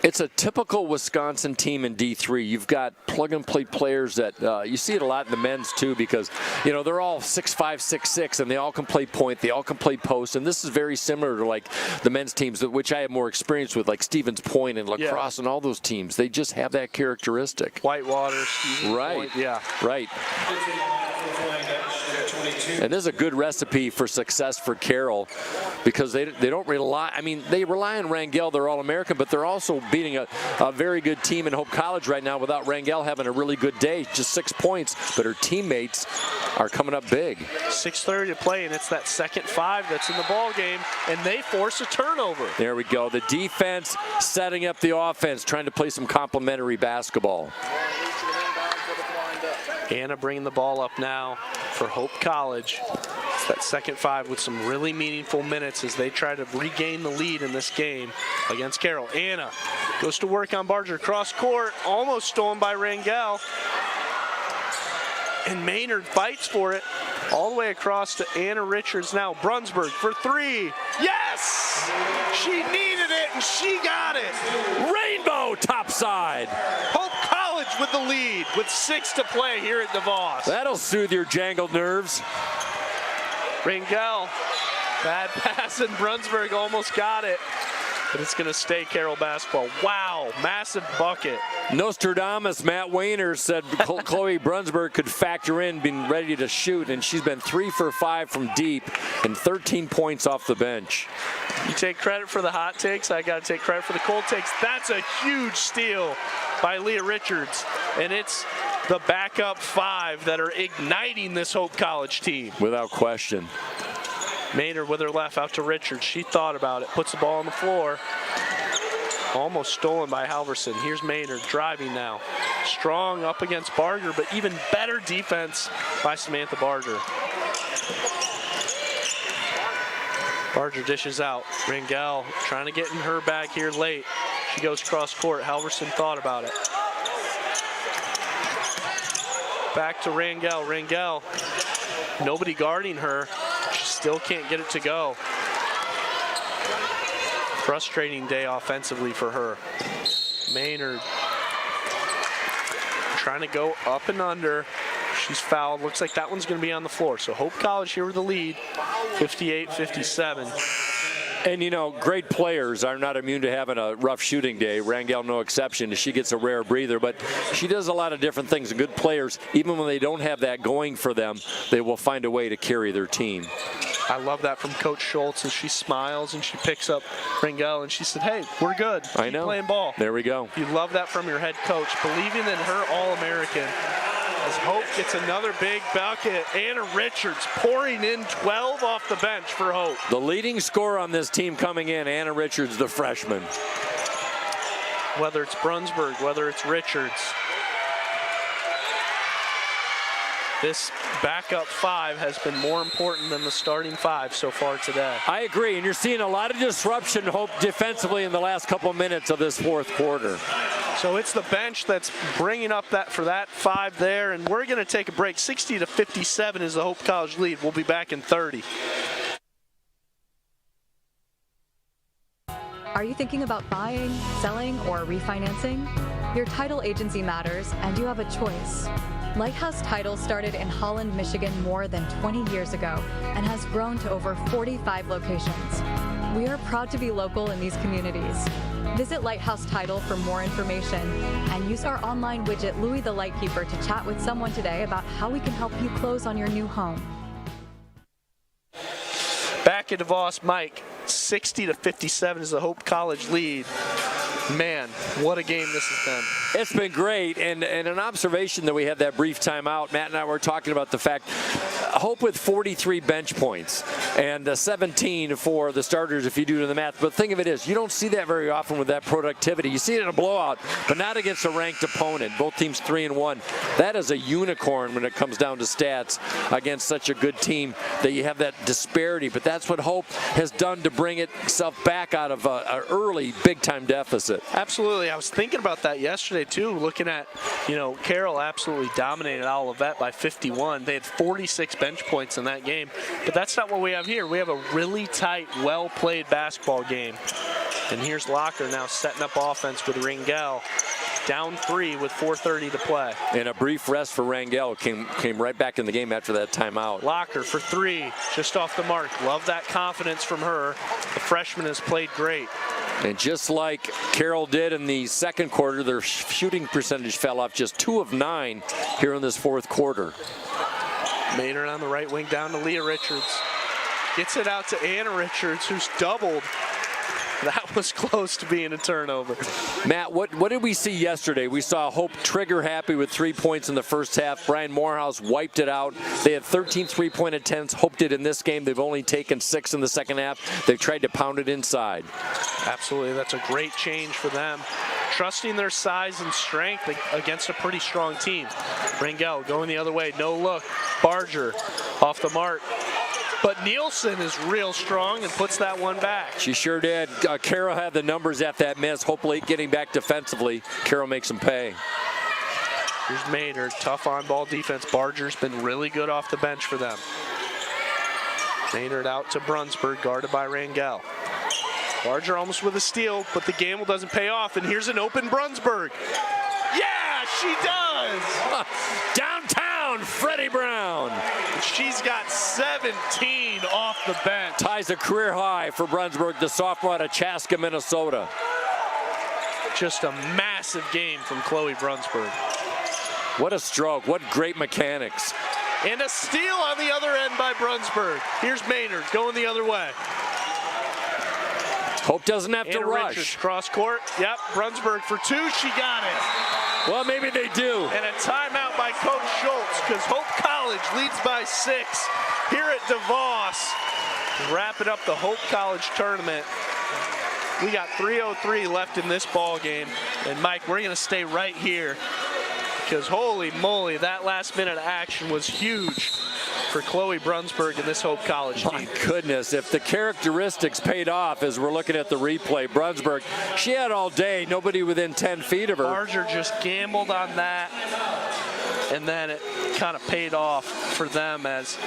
It's a typical Wisconsin team in D3. You've got plug-and-play players that you see it a lot in the men's too, because you know they're all 6'5", 6'6", and they all can play point. They all can play post, and this is very similar to like the men's teams, which I have more experience with, like Stevens Point and lacrosse and all those teams. They just have that characteristic. Whitewater, Stevens right? Point, yeah, right. And this is a good recipe for success for Carroll, because they don't rely. I mean, they rely on Rangel. They're All-American, but they're also beating a very good team in Hope College right now without Rangel having a really good day. Just 6 points, but her teammates are coming up big. 6:30 to play, and it's that second 5 that's in the ball game, and they force a turnover. There we go. The defense setting up the offense, trying to play some complementary basketball. Anna bringing the ball up now for Hope College. It's that second 5 with some really meaningful minutes as they try to regain the lead in this game against Carroll. Anna goes to work on Barger. Cross court, almost stolen by Rangel. And Maynard fights for it all the way across to Anna Richards now. Brunsberg for 3. Yes! She needed it, and she got it. Rainbow topside. Hope College with the lead with 6 to play here at DeVos. That'll soothe your jangled nerves. Rangel, bad pass, and Brunsberg almost got it. But it's going to stay Carroll basketball. Wow, massive bucket. Nostradamus, Matt Wayner, said Chloe Brunsberg could factor in being ready to shoot, and she's been 3 for 5 from deep and 13 points off the bench. You take credit for the hot takes, I got to take credit for the cold takes. That's a huge steal by Leah Richards, and it's the backup 5 that are igniting this Hope College team. Without question. Maynard with her left out to Richards. She thought about it, puts the ball on the floor. Almost stolen by Halverson. Here's Maynard driving now. Strong up against Barger, but even better defense by Samantha Barger. Barger dishes out. Rangel trying to get in her bag here late. She goes cross court. Halverson thought about it. Back to Rangel. Rangel, nobody guarding her. She still can't get it to go. Frustrating day offensively for her. Maynard trying to go up and under. She's fouled. Looks like that one's going to be on the floor. So Hope College here with the lead, 58-57. And, you know, great players are not immune to having a rough shooting day. Rangel, no exception. She gets a rare breather, but she does a lot of different things. And good players, even when they don't have that going for them, they will find a way to carry their team. I love that from Coach Schultz, as she smiles and she picks up Rangel and she said, hey, we're good. I know. Keep playing ball. There we go. You love that from your head coach, believing in her All-American. As Hope gets another big bucket, Anna Richards pouring in 12 off the bench for Hope. The leading scorer on this team coming in, Anna Richards, the freshman. Whether it's Brunsberg, whether it's Richards. this backup 5 has been more important than the starting 5 so far today. I agree, and you're seeing a lot of disruption, Hope, defensively in the last couple minutes of this fourth quarter. So it's the bench that's bringing up that for that 5 there, and we're going to take a break. 60-57 is the Hope College lead. We'll be back in 30. Are you thinking about buying, selling, or refinancing? Your title agency matters, and you have a choice. Lighthouse Title started in Holland, Michigan more than 20 years ago and has grown to over 45 locations. We are proud to be local in these communities. Visit Lighthouse Title for more information and use our online widget Louis the Lightkeeper to chat with someone today about how we can help you close on your new home. Back at DeVos, Mike, 60-57 is the Hope College lead. Man, what a game this has been. It's been great, and an observation that we had that brief timeout. Matt and I were talking about the fact, Hope with 43 bench points and 17 for the starters if you do the math. But the thing of it is, you don't see that very often with that productivity. You see it in a blowout, but not against a ranked opponent. Both teams 3-1. That is a unicorn when it comes down to stats against such a good team that you have that disparity. But that's what Hope has done to bring itself back out of an early big-time deficit. Absolutely. I was thinking about that yesterday, too, looking at, Carroll absolutely dominated Olivet by 51. They had 46 bench points in that game, but that's not what we have here. We have a really tight, well-played basketball game. And here's Locker now setting up offense with Rangel. Down 3 with 4:30 to play. And a brief rest for Rangel came right back in the game after that timeout. Locker for 3, just off the mark. Love that confidence from her. The freshman has played great. And just like Carroll did in the second quarter, their shooting percentage fell off, just 2 of 9 here in this fourth quarter. Maynard on the right wing down to Leah Richards. Gets it out to Anna Richards, who's doubled. That was close to being a turnover. Matt, what did we see yesterday? We saw Hope trigger happy with 3 points in the first half. Brian Morehouse wiped it out. They had 13 3-point attempts. Hope did in this game. They've only taken 6 in the second half. They've tried to pound it inside. Absolutely. That's a great change for them. Trusting their size and strength against a pretty strong team. Rangel going the other way. No look. Barger off the mark. But Nielsen is real strong and puts that one back. She sure did. Carroll had the numbers at that miss. Hopefully getting back defensively. Carroll makes them pay. Here's Maynard. Tough on-ball defense. Barger's been really good off the bench for them. Maynard out to Brunsberg, guarded by Rangel. Barger almost with a steal, but the gamble doesn't pay off. And here's an open Brunsberg. Yeah, she does! Downtown, Freddie Brown. She's got 17 off the bench. Ties a career high for Brunsberg, the sophomore out of Chaska, Minnesota. Just a massive game from Chloe Brunsberg. What a stroke. What great mechanics. And a steal on the other end by Brunsberg. Here's Maynard going the other way. Hope doesn't have to rush. Richards, cross court. Yep, Brunsberg for 2. She got it. Well, maybe they do. And a timeout by Coach Schultz because Hope College leads by 6 here at DeVos. Wrapping up the Hope College tournament. We got 3:03 left in this ball game. And Mike, we're going to stay right here because holy moly, that last minute action was huge for Chloe Brunsberg and this Hope College team. My goodness, if the characteristics paid off as we're looking at the replay, Brunsberg, she had all day, nobody within 10 feet of her. Barger just gambled on that, and then it kind of paid off for them as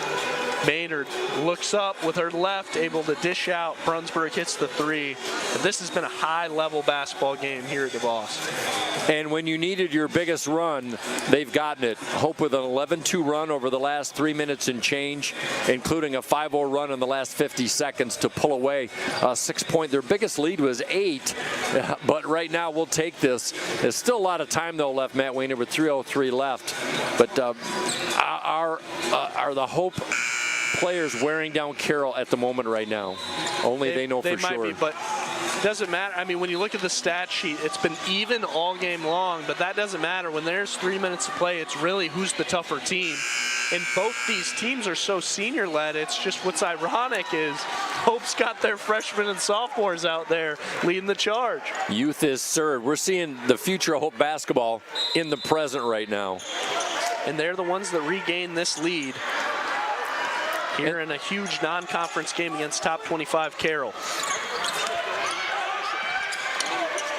Maynard looks up with her left, able to dish out. Brunsberg hits the 3. And this has been a high-level basketball game here at DeVos. And when you needed your biggest run, they've gotten it. Hope with an 11-2 run over the last 3 minutes and change, including a 5-0 run in the last 50 seconds to pull away a 6-point. Their biggest lead was 8, but right now we'll take this. There's still a lot of time, though, left, Matt Weiner, with 3:03 left. But are the Hope players wearing down Carroll at the moment right now? Only they know for sure. They might be, but it doesn't matter. I mean, when you look at the stat sheet, it's been even all game long, but that doesn't matter. When there's 3 minutes to play, it's really who's the tougher team. And both these teams are so senior-led. It's just what's ironic is Hope's got their freshmen and sophomores out there leading the charge. Youth is served. We're seeing the future of Hope basketball in the present right now. and they're the ones that regain this lead here in a huge non-conference game against top 25 Carroll.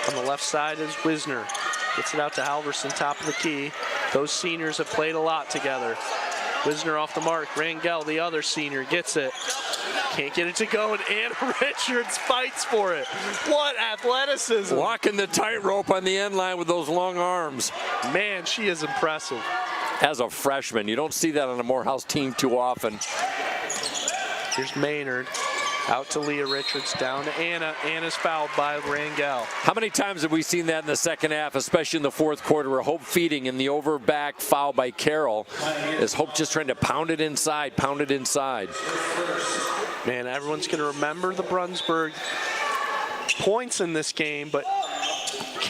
On the left side is Wisner. Gets it out to Halverson, top of the key. Those seniors have played a lot together. Wisner off the mark. Rangel, the other senior, gets it. Can't get it to go, and Anna Richards fights for it. What athleticism. Walking the tightrope on the end line with those long arms. Man, she is impressive. As a freshman, you don't see that on a Morehouse team too often. Here's Maynard. Out to Leah Richards, down to Anna. Anna's fouled by Rangel. How many times have we seen that in the second half, especially in the fourth quarter, where Hope feeding in the over-back foul by Carroll? Is Hope just trying to pound it inside, pound it inside? Man, everyone's going to remember the Brunsburg points in this game, but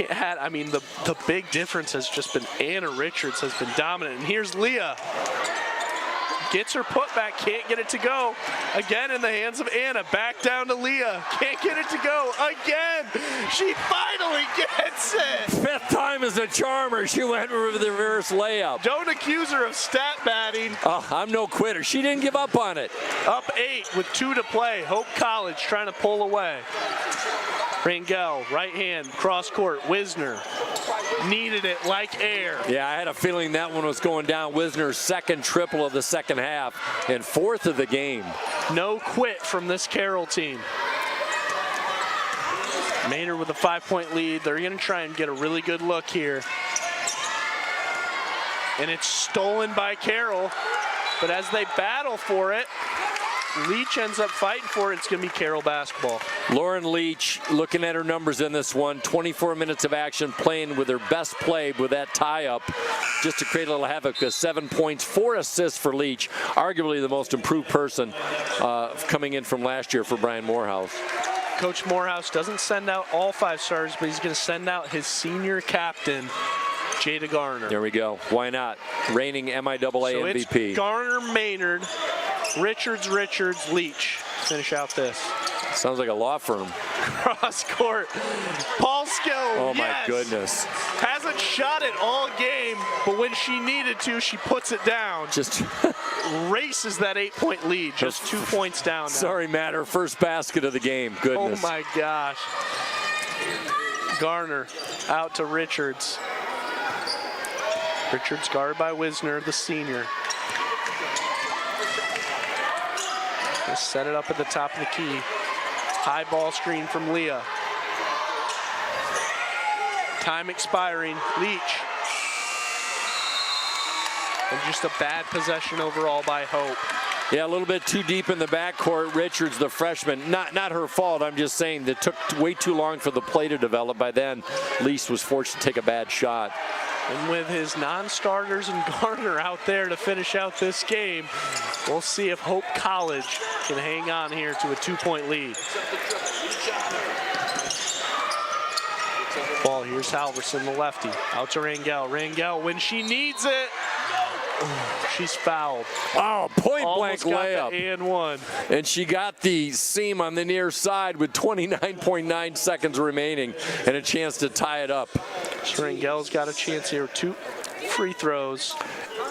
I mean, the big difference has just been Anna Richards has been dominant. And here's Leah. Gets her putback, can't get it to go. Again in the hands of Anna, back down to Leah. Can't get it to go again. She finally gets it. Fifth time is a charmer. She went with the reverse layup. Don't accuse her of stat batting. Oh, I'm no quitter. She didn't give up on it. Up 8 with 2 to play. Hope College trying to pull away. Rangel, right hand, cross court, Wisner. Needed it like air. Yeah, I had a feeling that one was going down. Wisner's second triple of the second half and 4th of the game. No quit from this Carroll team. Maynard with a 5-point lead. They're going to try and get a really good look here. And it's stolen by Carroll. But as they battle for it, Leach ends up fighting for it. It's going to be Carroll basketball. Lauren Leach, looking at her numbers in this one, 24 minutes of action, playing with her best play with that tie-up, just to create a little havoc. 7 points, 4 assists for Leach, arguably the most improved person coming in from last year for Brian Morehouse. Coach Morehouse doesn't send out all 5 stars, but he's going to send out his senior captain, Jada Garner. There we go. Why not? Reigning MIAA MVP. It's Garner, Maynard, Richards, Leach. Finish out this. Sounds like a law firm. Cross court. Paul Skill. Oh my yes. goodness. Hasn't shot it all game, but when she needed to, she puts it down. Just races that 8-point lead. Just 2 points down now. Sorry, Matt, her first basket of the game. Goodness. Oh my gosh. Garner out to Richards. Richards guarded by Wisner, the senior. Just set it up at the top of the key. High ball screen from Leah. Time expiring. Leach. And just a bad possession overall by Hope. Yeah, a little bit too deep in the backcourt. Richards, the freshman, not her fault. I'm just saying that took way too long for the play to develop. By then, Leach was forced to take a bad shot. And with his non-starters and Garner out there to finish out this game, we'll see if Hope College can hang on here to a 2-point lead. Ball, here's Halverson, the lefty. Out to Rangel. Rangel, when she needs it, she's fouled. Oh, point-blank layup. layup. And one. And she got the seam on the near side with 29.9 seconds remaining and a chance to tie it up. Rangel's got a chance here. 2 free throws.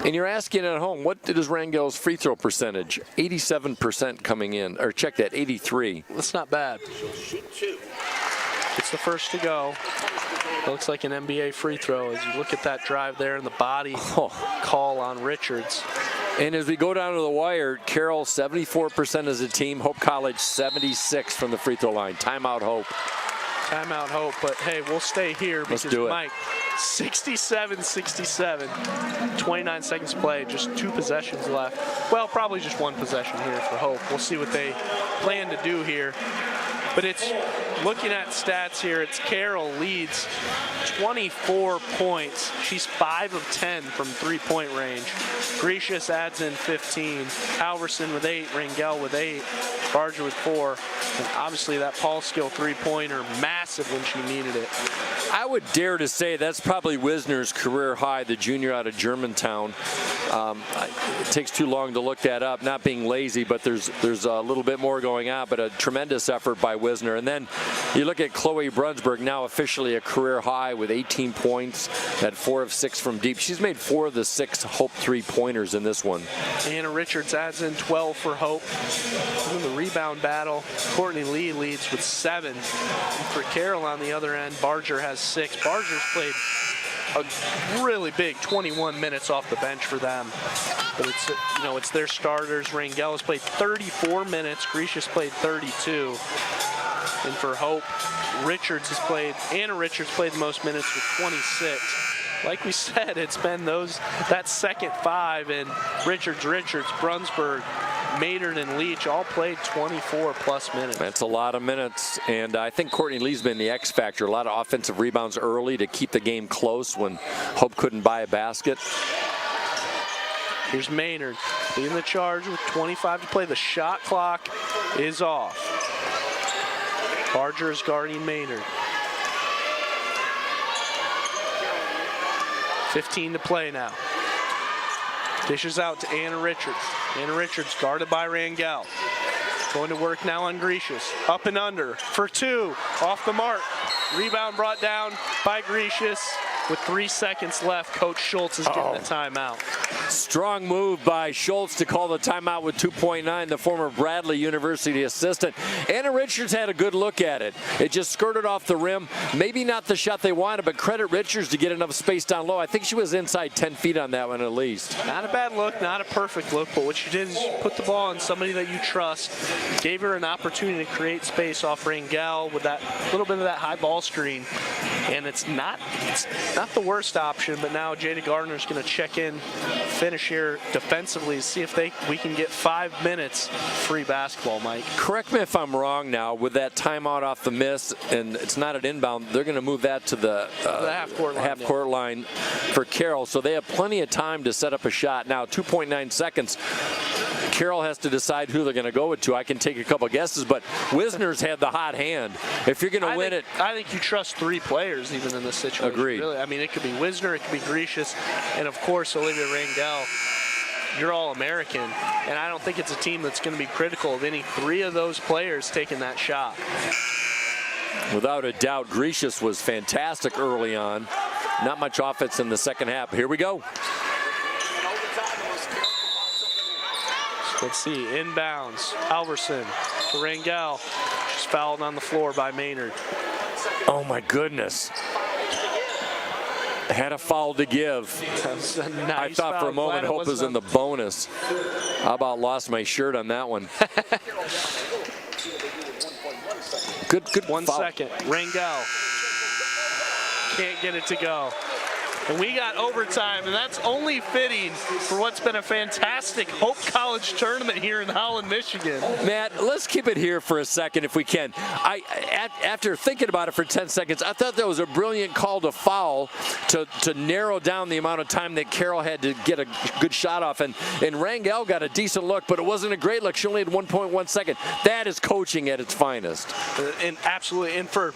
And you're asking at home, what is Rangel's free throw percentage? 87% coming in. Or check that, 83. That's not bad. It's the first to go. It looks like an NBA free throw as you look at that drive there and the body call on Richards. And as we go down to the wire, Carroll 74% as a team, Hope College 76 from the free throw line. Timeout Hope. Timeout Hope, but hey, we'll stay here because do it. Mike, 67-67, 29 seconds play, just 2 possessions left. Well, probably just 1 possession here for Hope. We'll see what they plan to do here. But it's, looking at stats here, it's Carroll leads 24 points. She's 5 of 10 from 3-point range. Gracious adds in 15. Halverson with 8, Rangel with 8, Barger with 4. And obviously that Paul Skill 3-pointer, massive when she needed it. I would dare to say that's probably Wisner's career high, the junior out of Germantown. It takes too long to look that up, not being lazy, but there's a little bit more going on, but a tremendous effort by Wisner. And then You look at Chloe Brunsberg, now officially a career high with 18 points at 4 of 6 from deep. She's made 4 of the 6 Hope three-pointers in this one. Anna Richards adds in 12 for Hope. In the rebound battle, Courtney Lee leads with 7. And for Carroll on the other end, Barger has 6. Barger's played a really big 21 minutes off the bench for them. But it's, it's their starters. Rangel has played 34 minutes. Grecia's played 32. And for Hope, Anna Richards played the most minutes with 26. Like we said, it's been that second 5, and Richards, Brunsberg, Maynard, and Leach all played 24-plus minutes. That's a lot of minutes, and I think Courtney Lee's been the X factor. A lot of offensive rebounds early to keep the game close when Hope couldn't buy a basket. Here's Maynard leading the charge with 25 to play. The shot clock is off. Barger is guarding Maynard. 15 to play now. Dishes out to Anna Richards. Anna Richards guarded by Rangel. Going to work now on Grecius. Up and under for 2. Off the mark. Rebound brought down by Grecius. With 3 seconds left, Coach Schultz is getting the timeout. Strong move by Schultz to call the timeout with 2.9, the former Bradley University assistant. Anna Richards had a good look at it. It just skirted off the rim. Maybe not the shot they wanted, but credit Richards to get enough space down low. I think she was inside 10 feet on that one at least. Not a bad look, not a perfect look, but what she did is put the ball on somebody that you trust. Gave her an opportunity to create space off Rangel with that little bit of that high ball screen. And it's not the worst option, but now Jada Gardner's going to check in, finish here defensively, see if we can get 5 minutes free basketball, Mike. Correct me if I'm wrong now, with that timeout off the miss, and it's not an inbound, they're going to move that to the half-court line for Carroll, so they have plenty of time to set up a shot. Now, 2.9 seconds. Carroll has to decide who they're going to go with. I can take a couple guesses, but Wisner's had the hot hand. If you're going to win it, I think you trust 3 players even in this situation. Agreed. Really, I mean, it could be Wisner, it could be Grecius, and of course Olivia Rangel. You're All-American, and I don't think it's a team that's going to be critical of any 3 of those players taking that shot. Without a doubt, Grecius was fantastic early on. Not much offense in the second half. Here we go. Let's see, inbounds, Alverson to Rangel. She's fouled on the floor by Maynard. Oh my goodness. Had a foul to give. Nice I thought for a moment Hope was in the bonus. How about lost my shirt on that one? Good 1 foul. second, Rangel can't get it to go. And we got overtime, and that's only fitting for what's been a fantastic Hope College tournament here in Holland, Michigan. Matt, let's keep it here for a second if we can. After thinking about it for 10 seconds, I thought that was a brilliant call to foul to narrow down the amount of time that Carroll had to get a good shot off. And Rangel got a decent look, but it wasn't a great look. She only had 1.1 second. That is coaching at its finest. And absolutely, and for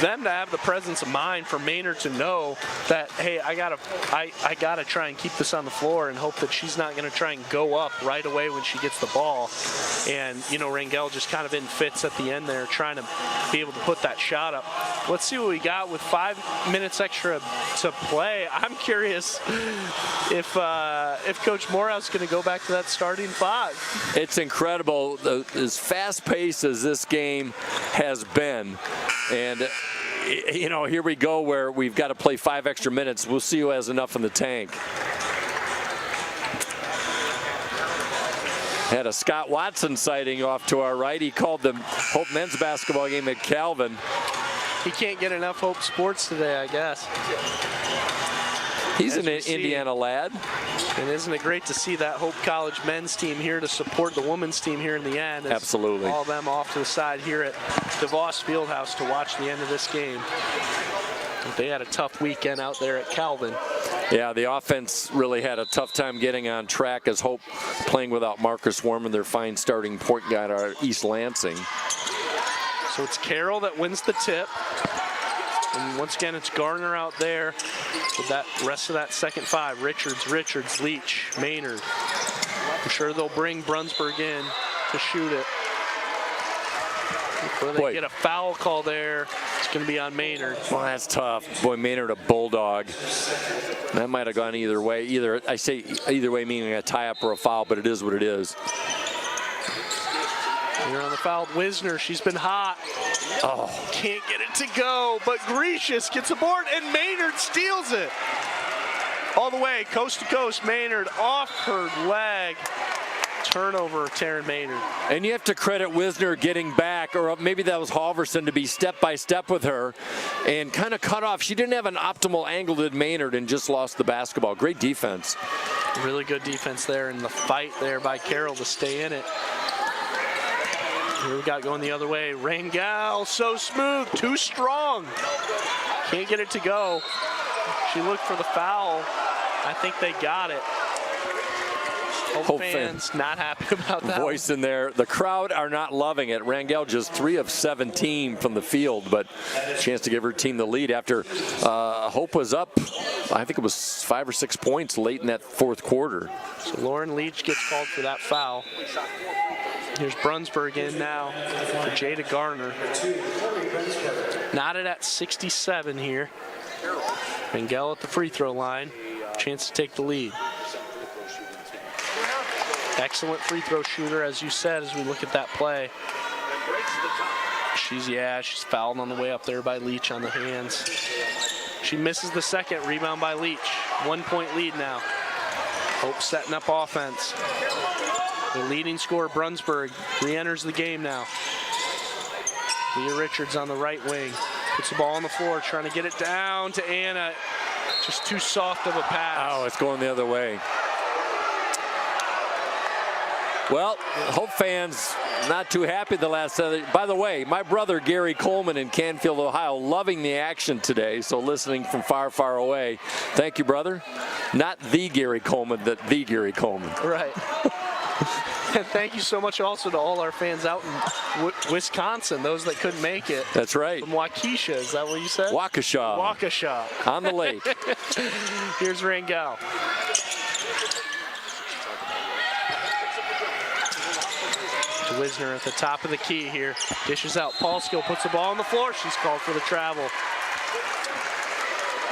them to have the presence of mind, for Maynard to know that, hey, I gotta try and keep this on the floor and hope that she's not gonna try and go up right away when she gets the ball. And Rangel just kind of in fits at the end there, trying to be able to put that shot up. Let's see what we got with 5 minutes extra to play. I'm curious if Coach Morehouse is going to go back to that starting 5. It's incredible, as fast-paced as this game has been, and here we go where we've got to play 5 extra minutes. We'll see who has enough in the tank. Had a Scott Watson sighting off to our right. He called the Hope men's basketball game at Calvin. He can't get enough Hope sports today, I guess. He's an Indiana lad. And isn't it great to see that Hope College men's team here to support the women's team here in the end? Absolutely. All of them off to the side here at DeVos Fieldhouse to watch the end of this game. They had a tough weekend out there at Calvin. Yeah, the offense really had a tough time getting on track as Hope playing without Marcus Warman, their fine starting point guard out of East Lansing. So it's Carroll that wins the tip. And once again, it's Garner out there with that rest of that second 5. Richards, Leach, Maynard. I'm sure they'll bring Brunsberg in to shoot it. Before they get a foul call there, it's going to be on Maynard. Well, that's tough. Boy, Maynard, a bulldog. That might have gone either way. I say either way, meaning a tie-up or a foul, but it is what it is. Here on the foul, Wisner, she's been hot. Oh. Can't get it to go, but Gracious gets aboard, and Maynard steals it. All the way, coast to coast, Maynard off her leg. Turnover, Taryn Maynard. And you have to credit Wisner getting back, or maybe that was Halverson, to be step by step with her and kind of cut off. She didn't have an optimal angle, did Maynard, and just lost the basketball. Great defense. Really good defense there, and the fight there by Carroll to stay in it. Here we got going the other way. Rangel, so smooth, too strong. Can't get it to go. She looked for the foul. I think they got it. Hope fans not happy about that. Voice in there. The crowd are not loving it. Rangel just 3 of 17 from the field, but chance to give her team the lead after Hope was up. I think it was 5 or 6 points late in that fourth quarter. So Lauren Leach gets called for that foul. Here's Brunsberg in now for Jada Garner. Knotted at 67 here. Rangel at the free throw line. Chance to take the lead. Excellent free throw shooter, as you said, as we look at that play. She's fouled on the way up there by Leach on the hands. She misses the second, rebound by Leach. 1 point lead now. Hope setting up offense. The leading scorer, Brunsberg, re-enters the game now. Leah Richards on the right wing. Puts the ball on the floor, trying to get it down to Anna. Just too soft of a pass. Oh, it's going the other way. Well, Hope fans not too happy the last Saturday. By the way, my brother Gary Coleman in Canfield, Ohio, loving the action today, so listening from far, far away. Thank you, brother. Not the Gary Coleman, the Gary Coleman. Right. And thank you so much also to all our fans out in Wisconsin, those that couldn't make it. That's right. From Waukesha, is that what you said? Waukesha. Waukesha. On the lake. Here's Rangel. To Wisner at the top of the key here. Dishes out. Paulskill puts the ball on the floor. She's called for the travel.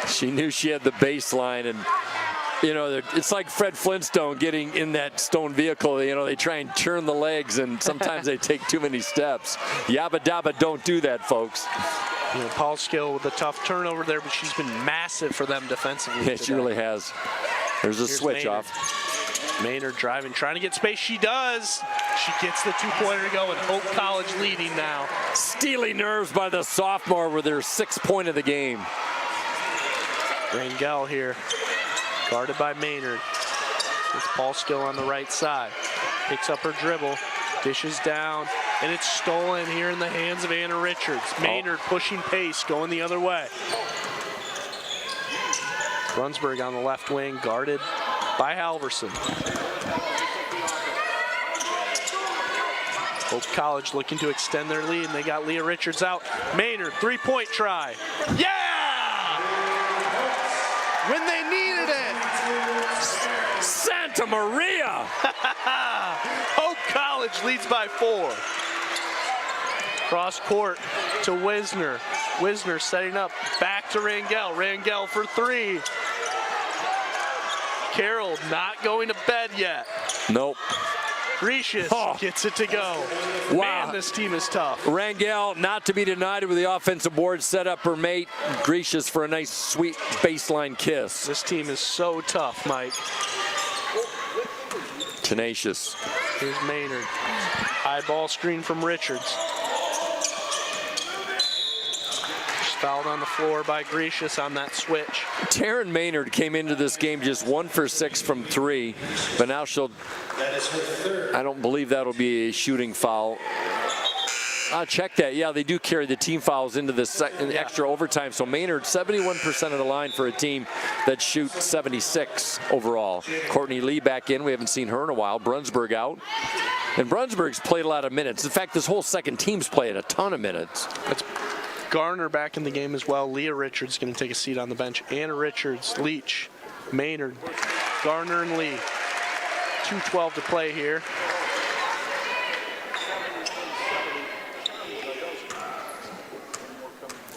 She knew she had the baseline, and you know, it's like Fred Flintstone getting in that stone vehicle. You know, they try and turn the legs, and sometimes they take too many steps. Yabba dabba, don't do that, folks. You know, Paulskill with a tough turnover there, but she's been massive for them defensively. Yeah, she really has. Here's a switch Maynard. off. Maynard driving, trying to get space. She does. She gets the two-pointer to go, and Hope College leading now. Steely nerves by the sophomore with their 6th point of the game. Rangel here, guarded by Maynard. It's Paulskill on the right side. Picks up her dribble, dishes down, and it's stolen here in the hands of Anna Richards. Maynard pushing pace, going the other way. Brunsberg on the left wing, guarded by Halverson. Hope College looking to extend their lead, and they got Leah Richards out. Maynard, three-point try. Yeah! When they needed it. Santa Maria! Hope College leads by 4. Cross court to Wisner. Wisner setting up back to Rangel. Rangel for 3. Carroll not going to bed yet. Nope. Gracious gets it to go. Wow. Man, this team is tough. Rangel not to be denied with the offensive board, set up her mate Gracious for a nice sweet baseline kiss. This team is so tough, Mike. Tenacious. Here's Maynard. High ball screen from Richards. Fouled on the floor by Gracious on that switch. Taryn Maynard came into this game just 1 for 6 from 3, but now she'll, I don't believe that'll be a shooting foul. I'll check that. Yeah, they do carry the team fouls into this extra overtime. So Maynard, 71% of the line for a team that shoots 76 overall. Courtney Lee back in. We haven't seen her in a while. Brunsberg out. And Brunsberg's played a lot of minutes. In fact, this whole second team's played a ton of minutes. That's Garner back in the game as well. Leah Richards going to take a seat on the bench. Anna Richards, Leach, Maynard, Garner, and Lee. 2:12 to play here.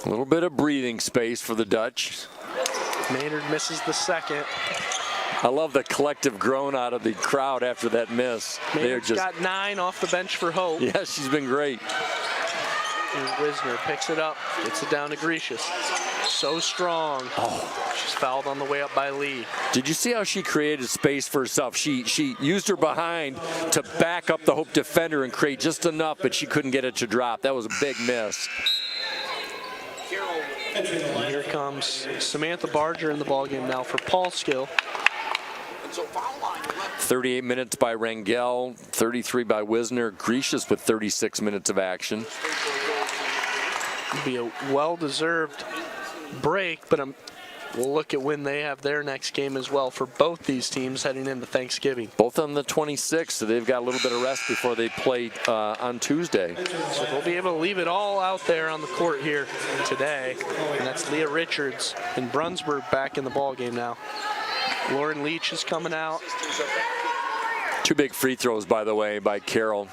A little bit of breathing space for the Dutch. Maynard misses the second. I love the collective groan out of the crowd after that miss. Maynard's got 9 off the bench for Hope. Yeah, she's been great. And Wisner picks it up, gets it down to Grecius. So strong. Oh, she's fouled on the way up by Lee. Did you see how she created space for herself? She used her behind to back up the Hope defender and create just enough, but she couldn't get it to drop. That was a big miss. And here comes Samantha Barger in the ballgame now for Paulskill. 38 minutes by Rangel, 33 by Wisner. Grecius with 36 minutes of action. It'll be a well-deserved break, but we'll look at when they have their next game as well for both these teams heading into Thanksgiving. Both on the 26th, so they've got a little bit of rest before they play on Tuesday. So they'll be able to leave it all out there on the court here today, and that's Leah Richards and Brunsburg back in the ballgame now. Lauren Leach is coming out. 2 big free throws, by the way, by Carroll.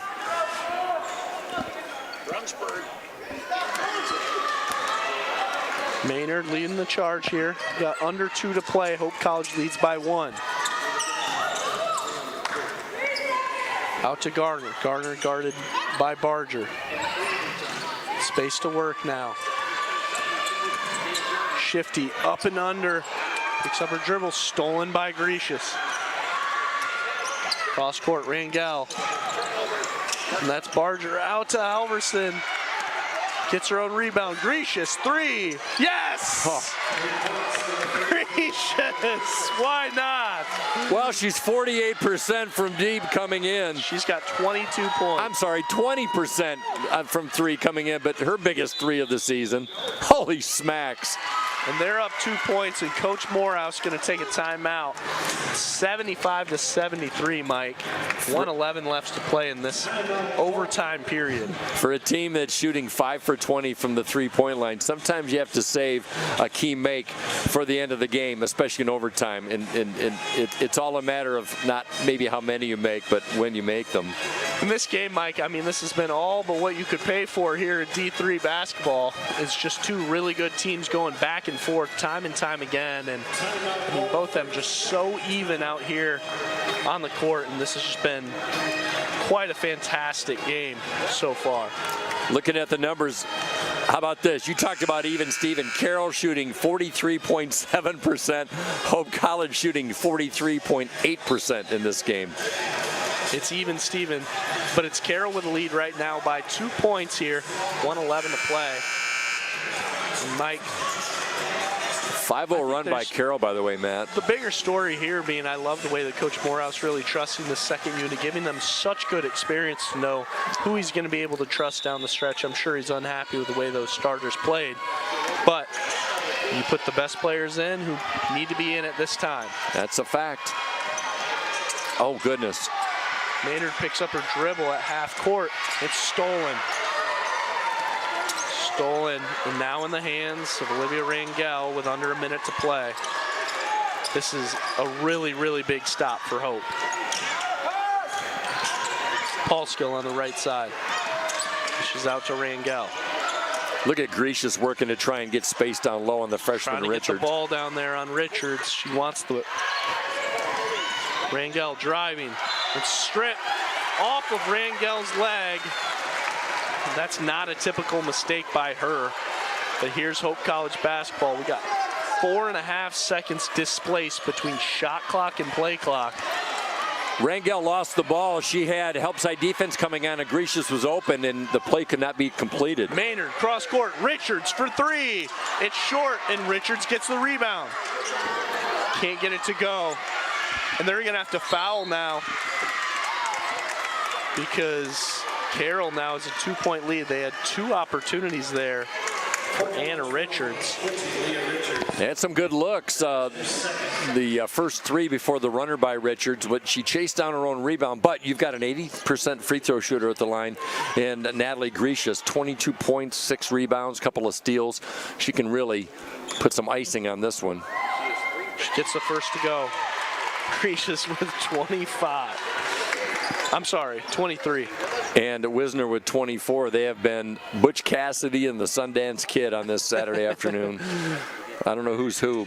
Maynard leading the charge here. Got under 2 to play. Hope College leads by 1. Out to Garner. Garner guarded by Barger. Space to work now. Shifty up and under. Picks up her dribble, stolen by Grecius. Cross court, Rangel. And that's Barger out to Halverson. Gets her own rebound. Grecius, 3. Yes! Oh. Grecius, why not? Well, she's 48% from deep coming in. She's got 22 points. I'm sorry, 20% from 3 coming in, but her biggest 3 of the season. Holy smacks. And they're up 2 points, and Coach Morehouse going to take a timeout. 75-73, Mike. 1:11 left to play in this overtime period. For a team that's shooting 5 for 20 from the 3-point line, sometimes you have to save a key make for the end of the game, especially in overtime. And it's all a matter of not maybe how many you make, but when you make them. In this game, Mike, I mean, this has been all but what you could pay for here at D3 basketball. It's just 2 really good teams going back and forth time and time again. And I mean, both of them just so even out here on the court. And this has just been quite a fantastic game so far. Looking at the numbers, how about this? You talked about even Steven. Carroll shooting 43.7%. Hope College shooting 43.8% in this game. It's even Steven, but it's Carroll with the lead right now by 2 points here. 1:11 to play. And Mike. 5-0 run by Carroll, by the way, Matt. The bigger story here being I love the way that Coach Morehouse really trusting the second unit, giving them such good experience to know who he's going to be able to trust down the stretch. I'm sure he's unhappy with the way those starters played, but you put the best players in who need to be in at this time. That's a fact. Oh, goodness. Maynard picks up her dribble at half court. It's stolen. Stolen, and now in the hands of Olivia Rangel with under a minute to play. This is a really, really big stop for Hope. Paulskill on the right side. She's out to Rangel. Look at Grecius working to try and get space down low on the freshman Trying to Richards. get the ball down there on Richards. She wants the Rangel driving. It's stripped off of Rangel's leg. That's not a typical mistake by her. But here's Hope College basketball. We got 4.5 seconds displaced between shot clock and play clock. Rangel lost the ball. She had help side defense coming on, and Grecius was open, and the play could not be completed. Maynard, cross court, Richards for 3. It's short, and Richards gets the rebound. Can't get it to go. And they're going to have to foul now because Carroll now has a 2-point lead. They had 2 opportunities there for Anna Richards. They had some good looks. The first 3 before the runner by Richards, but she chased down her own rebound. But you've got an 80% free throw shooter at the line, and Natalie Grecius, 22 points, 6 rebounds, couple of steals. She can really put some icing on this one. She gets the first to go. Grecius with 25. I'm sorry, 23. And Wisner with 24. They have been Butch Cassidy and the Sundance Kid on this Saturday afternoon. I don't know who's who.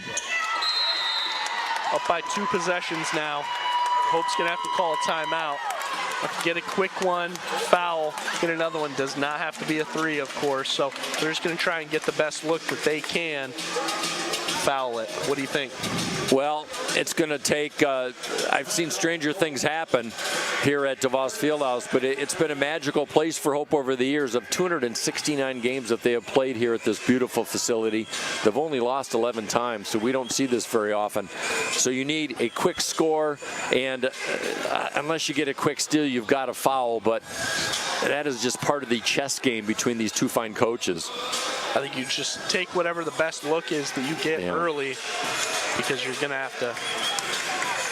Up by 2 possessions now. Hope's going to have to call a timeout. Get a quick one, foul, get another one. Does not have to be a 3, of course. So they're just going to try and get the best look that they can. Foul it. What do you think? Well, it's going to take, I've seen stranger things happen here at DeVos Fieldhouse, but it's been a magical place for Hope over the years. Of 269 games that they have played here at this beautiful facility, they've only lost 11 times, so we don't see this very often. So you need a quick score, and unless you get a quick steal, you've got a foul, but that is just part of the chess game between these two fine coaches. I think you just take whatever the best look is that you get early, because you're going to have to.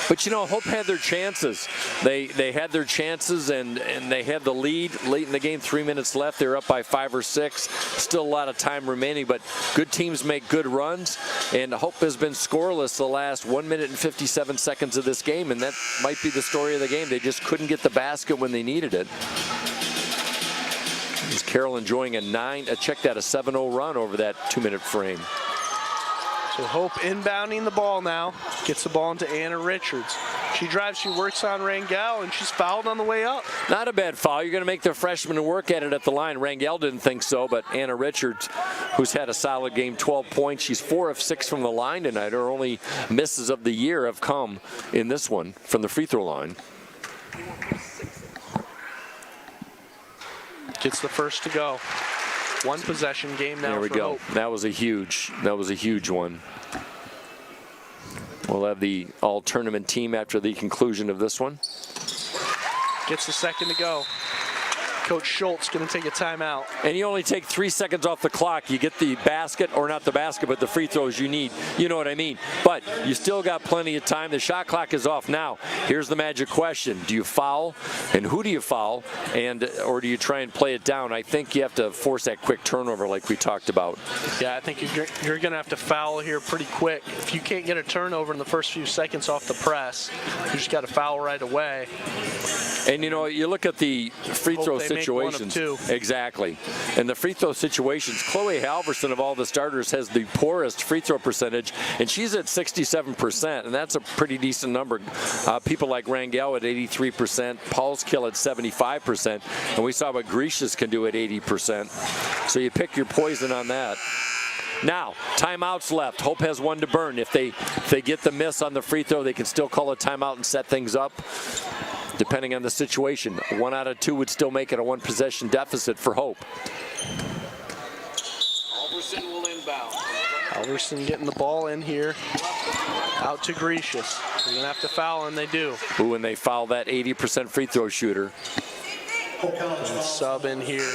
But, you know, Hope had their chances. They had their chances, and they had the lead late in the game, 3 minutes left. They were up by 5 or 6. Still a lot of time remaining, but good teams make good runs, and Hope has been scoreless the last 1 minute and 57 seconds of this game, and that might be the story of the game. They just couldn't get the basket when they needed it. Is Carroll enjoying a 7-0 run over that 2-minute frame. So Hope inbounding the ball now. Gets the ball into Anna Richards. She drives, she works on Rangel, and she's fouled on the way up. Not a bad foul. You're going to make the freshman work at it at the line. Rangel didn't think so, but Anna Richards, who's had a solid game, 12 points. She's 4 of 6 from the line tonight. Her only misses of the year have come in this one from the free throw line. Gets the first to go. 1 possession game now. There we go. Hope. That was a huge one. We'll have the all-tournament team after the conclusion of this one. Gets the second to go. Coach Schultz going to take a timeout. And you only take 3 seconds off the clock. You get the basket, or not the basket, but the free throws you need. You know what I mean. But you still got plenty of time. The shot clock is off now. Here's the magic question. Do you foul? And who do you foul? Or do you try and play it down? I think you have to force that quick turnover like we talked about. Yeah, I think you're going to have to foul here pretty quick. If you can't get a turnover in the first few seconds off the press, you just got to foul right away. And, you know, you look at the free throw situations. Exactly. And the free throw situations, Chloe Halverson of all the starters has the poorest free throw percentage, and she's at 67%, and that's a pretty decent number. People like Rangel at 83%, Paulskill at 75%, and we saw what Grecius can do at 80%. So you pick your poison on that. Now, timeouts left. Hope has 1 to burn. If they get the miss on the free throw, they can still call a timeout and set things up. Depending on the situation, 1 out of 2 would still make it a 1-possession deficit for Hope. Halverson will inbound. Halverson getting the ball in here. Out to Grecius. They're going to have to foul, and they do. Ooh, and they foul that 80% free throw shooter. And sub in here.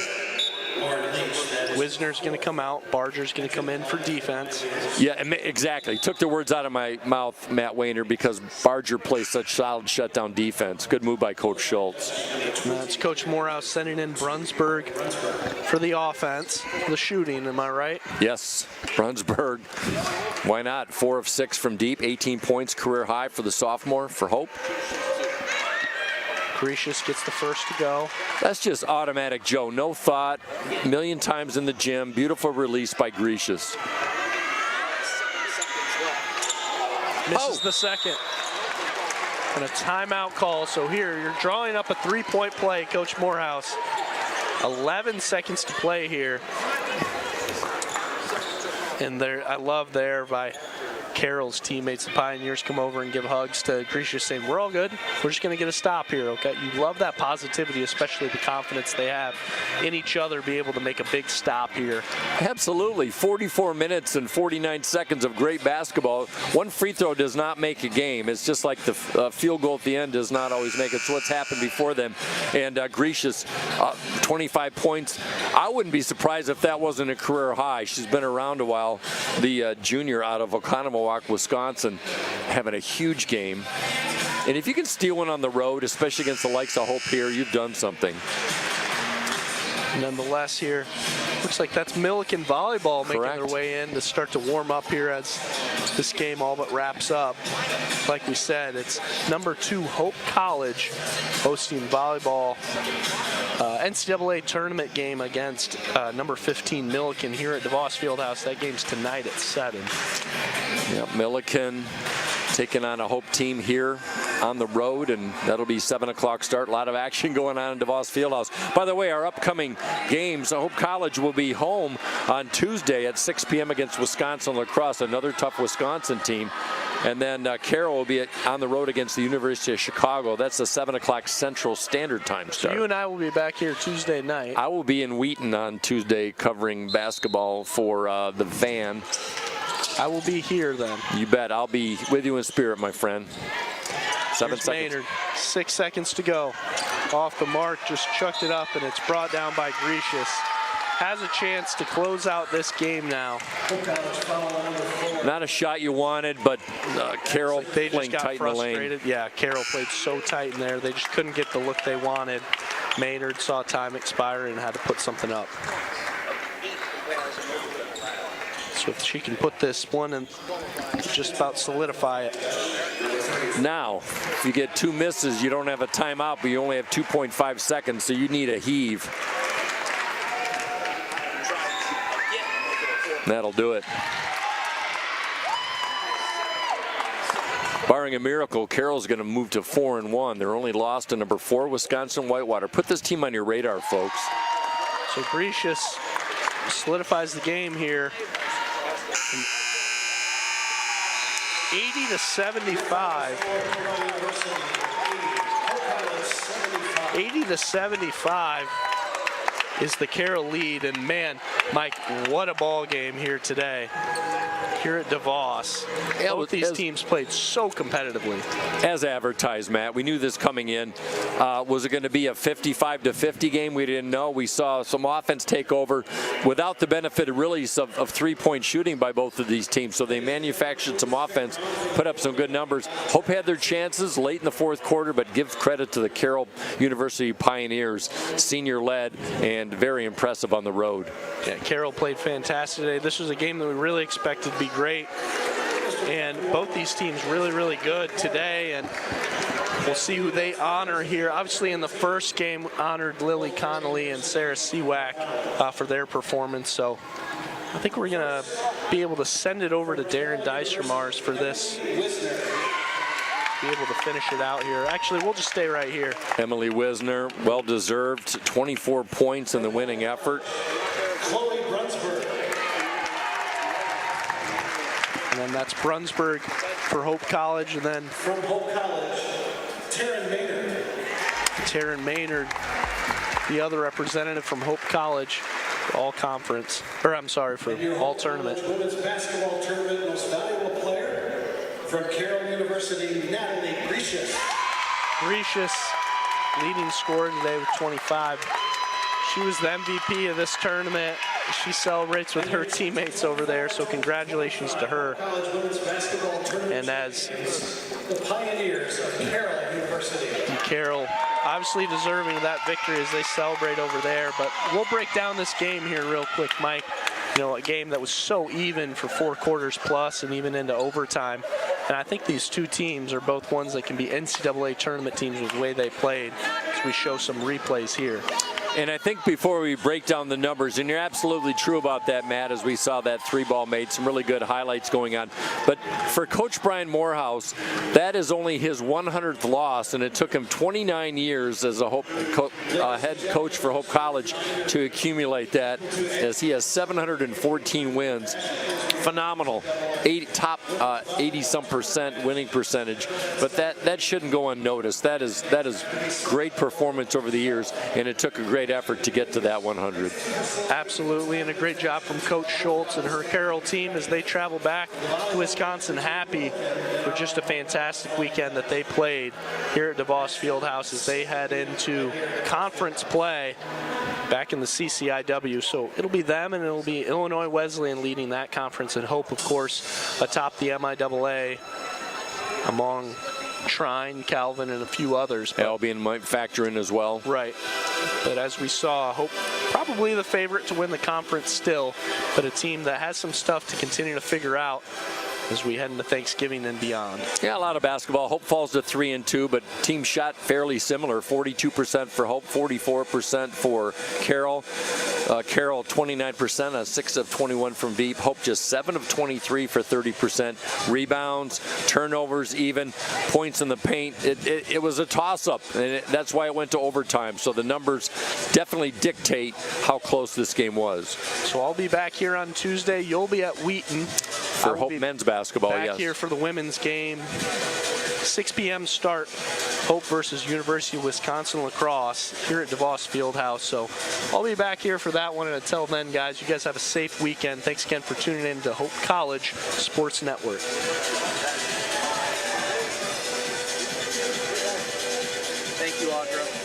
Wisner's going to come out. Barger's going to come in for defense. Yeah, exactly. Took the words out of my mouth, Matt Wayner, because Barger plays such solid shutdown defense. Good move by Coach Schultz. That's Coach Morehouse sending in Brunsberg for the offense. The shooting, am I right? Yes, Brunsberg. Why not? 4 of 6 from deep, 18 points, career high for the sophomore for Hope. Grecius gets the first to go. That's just automatic, Joe. No thought. A million times in the gym. Beautiful release by Grecius. Misses the second. And a timeout call. So here, you're drawing up a 3-point play, Coach Morehouse. 11 seconds to play here. And there, I love there by Carroll's teammates, the Pioneers, come over and give hugs to Grecius, saying, we're all good. We're just going to get a stop here, okay? You love that positivity, especially the confidence they have in each other, be able to make a big stop here. Absolutely. 44 minutes and 49 seconds of great basketball. 1 free throw does not make a game. It's just like the field goal at the end does not always make it. It's what's happened before them. And Grecius, 25 points. I wouldn't be surprised if that wasn't a career high. She's been around a while. The junior out of Oconomowoc, Wisconsin, having a huge game. And if you can steal one on the road, especially against the likes of Hope here, you've done something. Nonetheless here, looks like that's Milliken volleyball making Correct. their way in to start to warm up here as this game all but wraps up. Like we said, it's number 2 Hope College hosting volleyball NCAA tournament game against number 15 Milliken here at DeVos Fieldhouse. That game's tonight at 7. Yep, Milliken taking on a Hope team here on the road, and that'll be 7 o'clock start. A lot of action going on in DeVos Fieldhouse. By the way, our upcoming games, Hope College will be home on Tuesday at 6 p.m. against Wisconsin Lacrosse, another tough Wisconsin team. And then Carroll will be on the road against the University of Chicago. That's a 7 o'clock Central Standard Time start. You and I will be back here Tuesday night. I will be in Wheaton on Tuesday covering basketball for the Van. I will be here then. You bet. I'll be with you in spirit, my friend. 7 Here's seconds. Maynard, 6 seconds to go. Off the mark, just chucked it up, and it's brought down by Gracious. Has a chance to close out this game now. Not a shot you wanted, but Carroll They playing just got tight in the lane. frustrated. Yeah, Carroll played so tight in there. They just couldn't get the look they wanted. Maynard saw time expire and had to put something up. So if she can put this one and just about solidify it. Now, if you get 2 misses, you don't have a timeout, but you only have 2.5 seconds, so you need a heave. That'll do it. Barring a miracle, Carroll's going to move to 4-1. They're only lost to number 4, Wisconsin Whitewater. Put this team on your radar, folks. So Gracious solidifies the game here. 80-75. 80-75 is the Carroll lead, and man, Mike, what a ball game here today. Here at DeVos. Both these teams played so competitively. As advertised, Matt, we knew this coming in. Was it going to be a 55-50 game? We didn't know. We saw some offense take over without the benefit really of three-point shooting by both of these teams. So they manufactured some offense, put up some good numbers. Hope had their chances late in the 4th quarter, but give credit to the Carroll University Pioneers, senior-led and very impressive on the road. Yeah, Carroll played fantastic today. This was a game that we really expected to be great. And both these teams really, really good today. And we'll see who they honor here. Obviously, in the first game, honored Lily Connolly and Sarah Seawack for their performance. So I think we're going to be able to send it over to Darren Dijsselmars for this. Be able to finish it out here. Actually, we'll just stay right here. Emily Wisner, well-deserved, 24 points in the winning effort. Chloe Brunsberg. And then that's Brunsberg for Hope College. And then from Hope College, Taryn Maynard. Taryn Maynard, the other representative from Hope College, all conference, or I'm sorry, for all tournament. Women's basketball tournament most valuable player from Carroll University, Natalie Gracious. Gracious, leading scorer today with 25. She was the MVP of this tournament. She celebrates with her teammates over there, so congratulations to her. And as the Pioneers of Carroll University. Carroll obviously deserving of that victory as they celebrate over there, but we'll break down this game here real quick, Mike. You know, a game that was so even for 4 quarters plus and even into overtime. And I think these two teams are both ones that can be NCAA tournament teams with the way they played. So we show some replays here. And I think before we break down the numbers, and you're absolutely true about that, Matt, as we saw that 3-ball made some really good highlights going on. But for Coach Brian Morehouse, that is only his 100th loss, and it took him 29 years as a head coach for Hope College to accumulate that, as he has 714 wins. Phenomenal, top 80-some% winning percentage, but that shouldn't go unnoticed. That is great performance over the years, and it took a great effort to get to that 100. Absolutely, and a great job from Coach Schultz and her Carroll team as they travel back to Wisconsin happy for just a fantastic weekend that they played here at DeVos Fieldhouse as they head into conference play back in the CCIW. So it'll be them, and it'll be Illinois Wesleyan leading that conference, and Hope, of course, atop the MIAA among Trine, Calvin, and a few others. Albion might factor in as well. Right. But as we saw, Hope probably the favorite to win the conference still, but a team that has some stuff to continue to figure out as we head into Thanksgiving and beyond. Yeah, a lot of basketball. Hope falls to 3-2, but team shot fairly similar. 42% for Hope, 44% for Carroll. Carroll 29%, a 6 of 21 from deep. Hope just 7 of 23 for 30%. Rebounds, turnovers, even points in the paint. It was a toss-up, and that's why it went to overtime. So the numbers definitely dictate how close this game was. So I'll be back here on Tuesday. You'll be at Wheaton. For Hope men's basketball, back yes. Here for the women's game. 6 p.m. start. Hope versus University of Wisconsin lacrosse here at DeVos Fieldhouse. So I'll be back here for that one. And until then, guys, you guys have a safe weekend. Thanks again for tuning in to Hope College Sports Network. Thank you, Audra.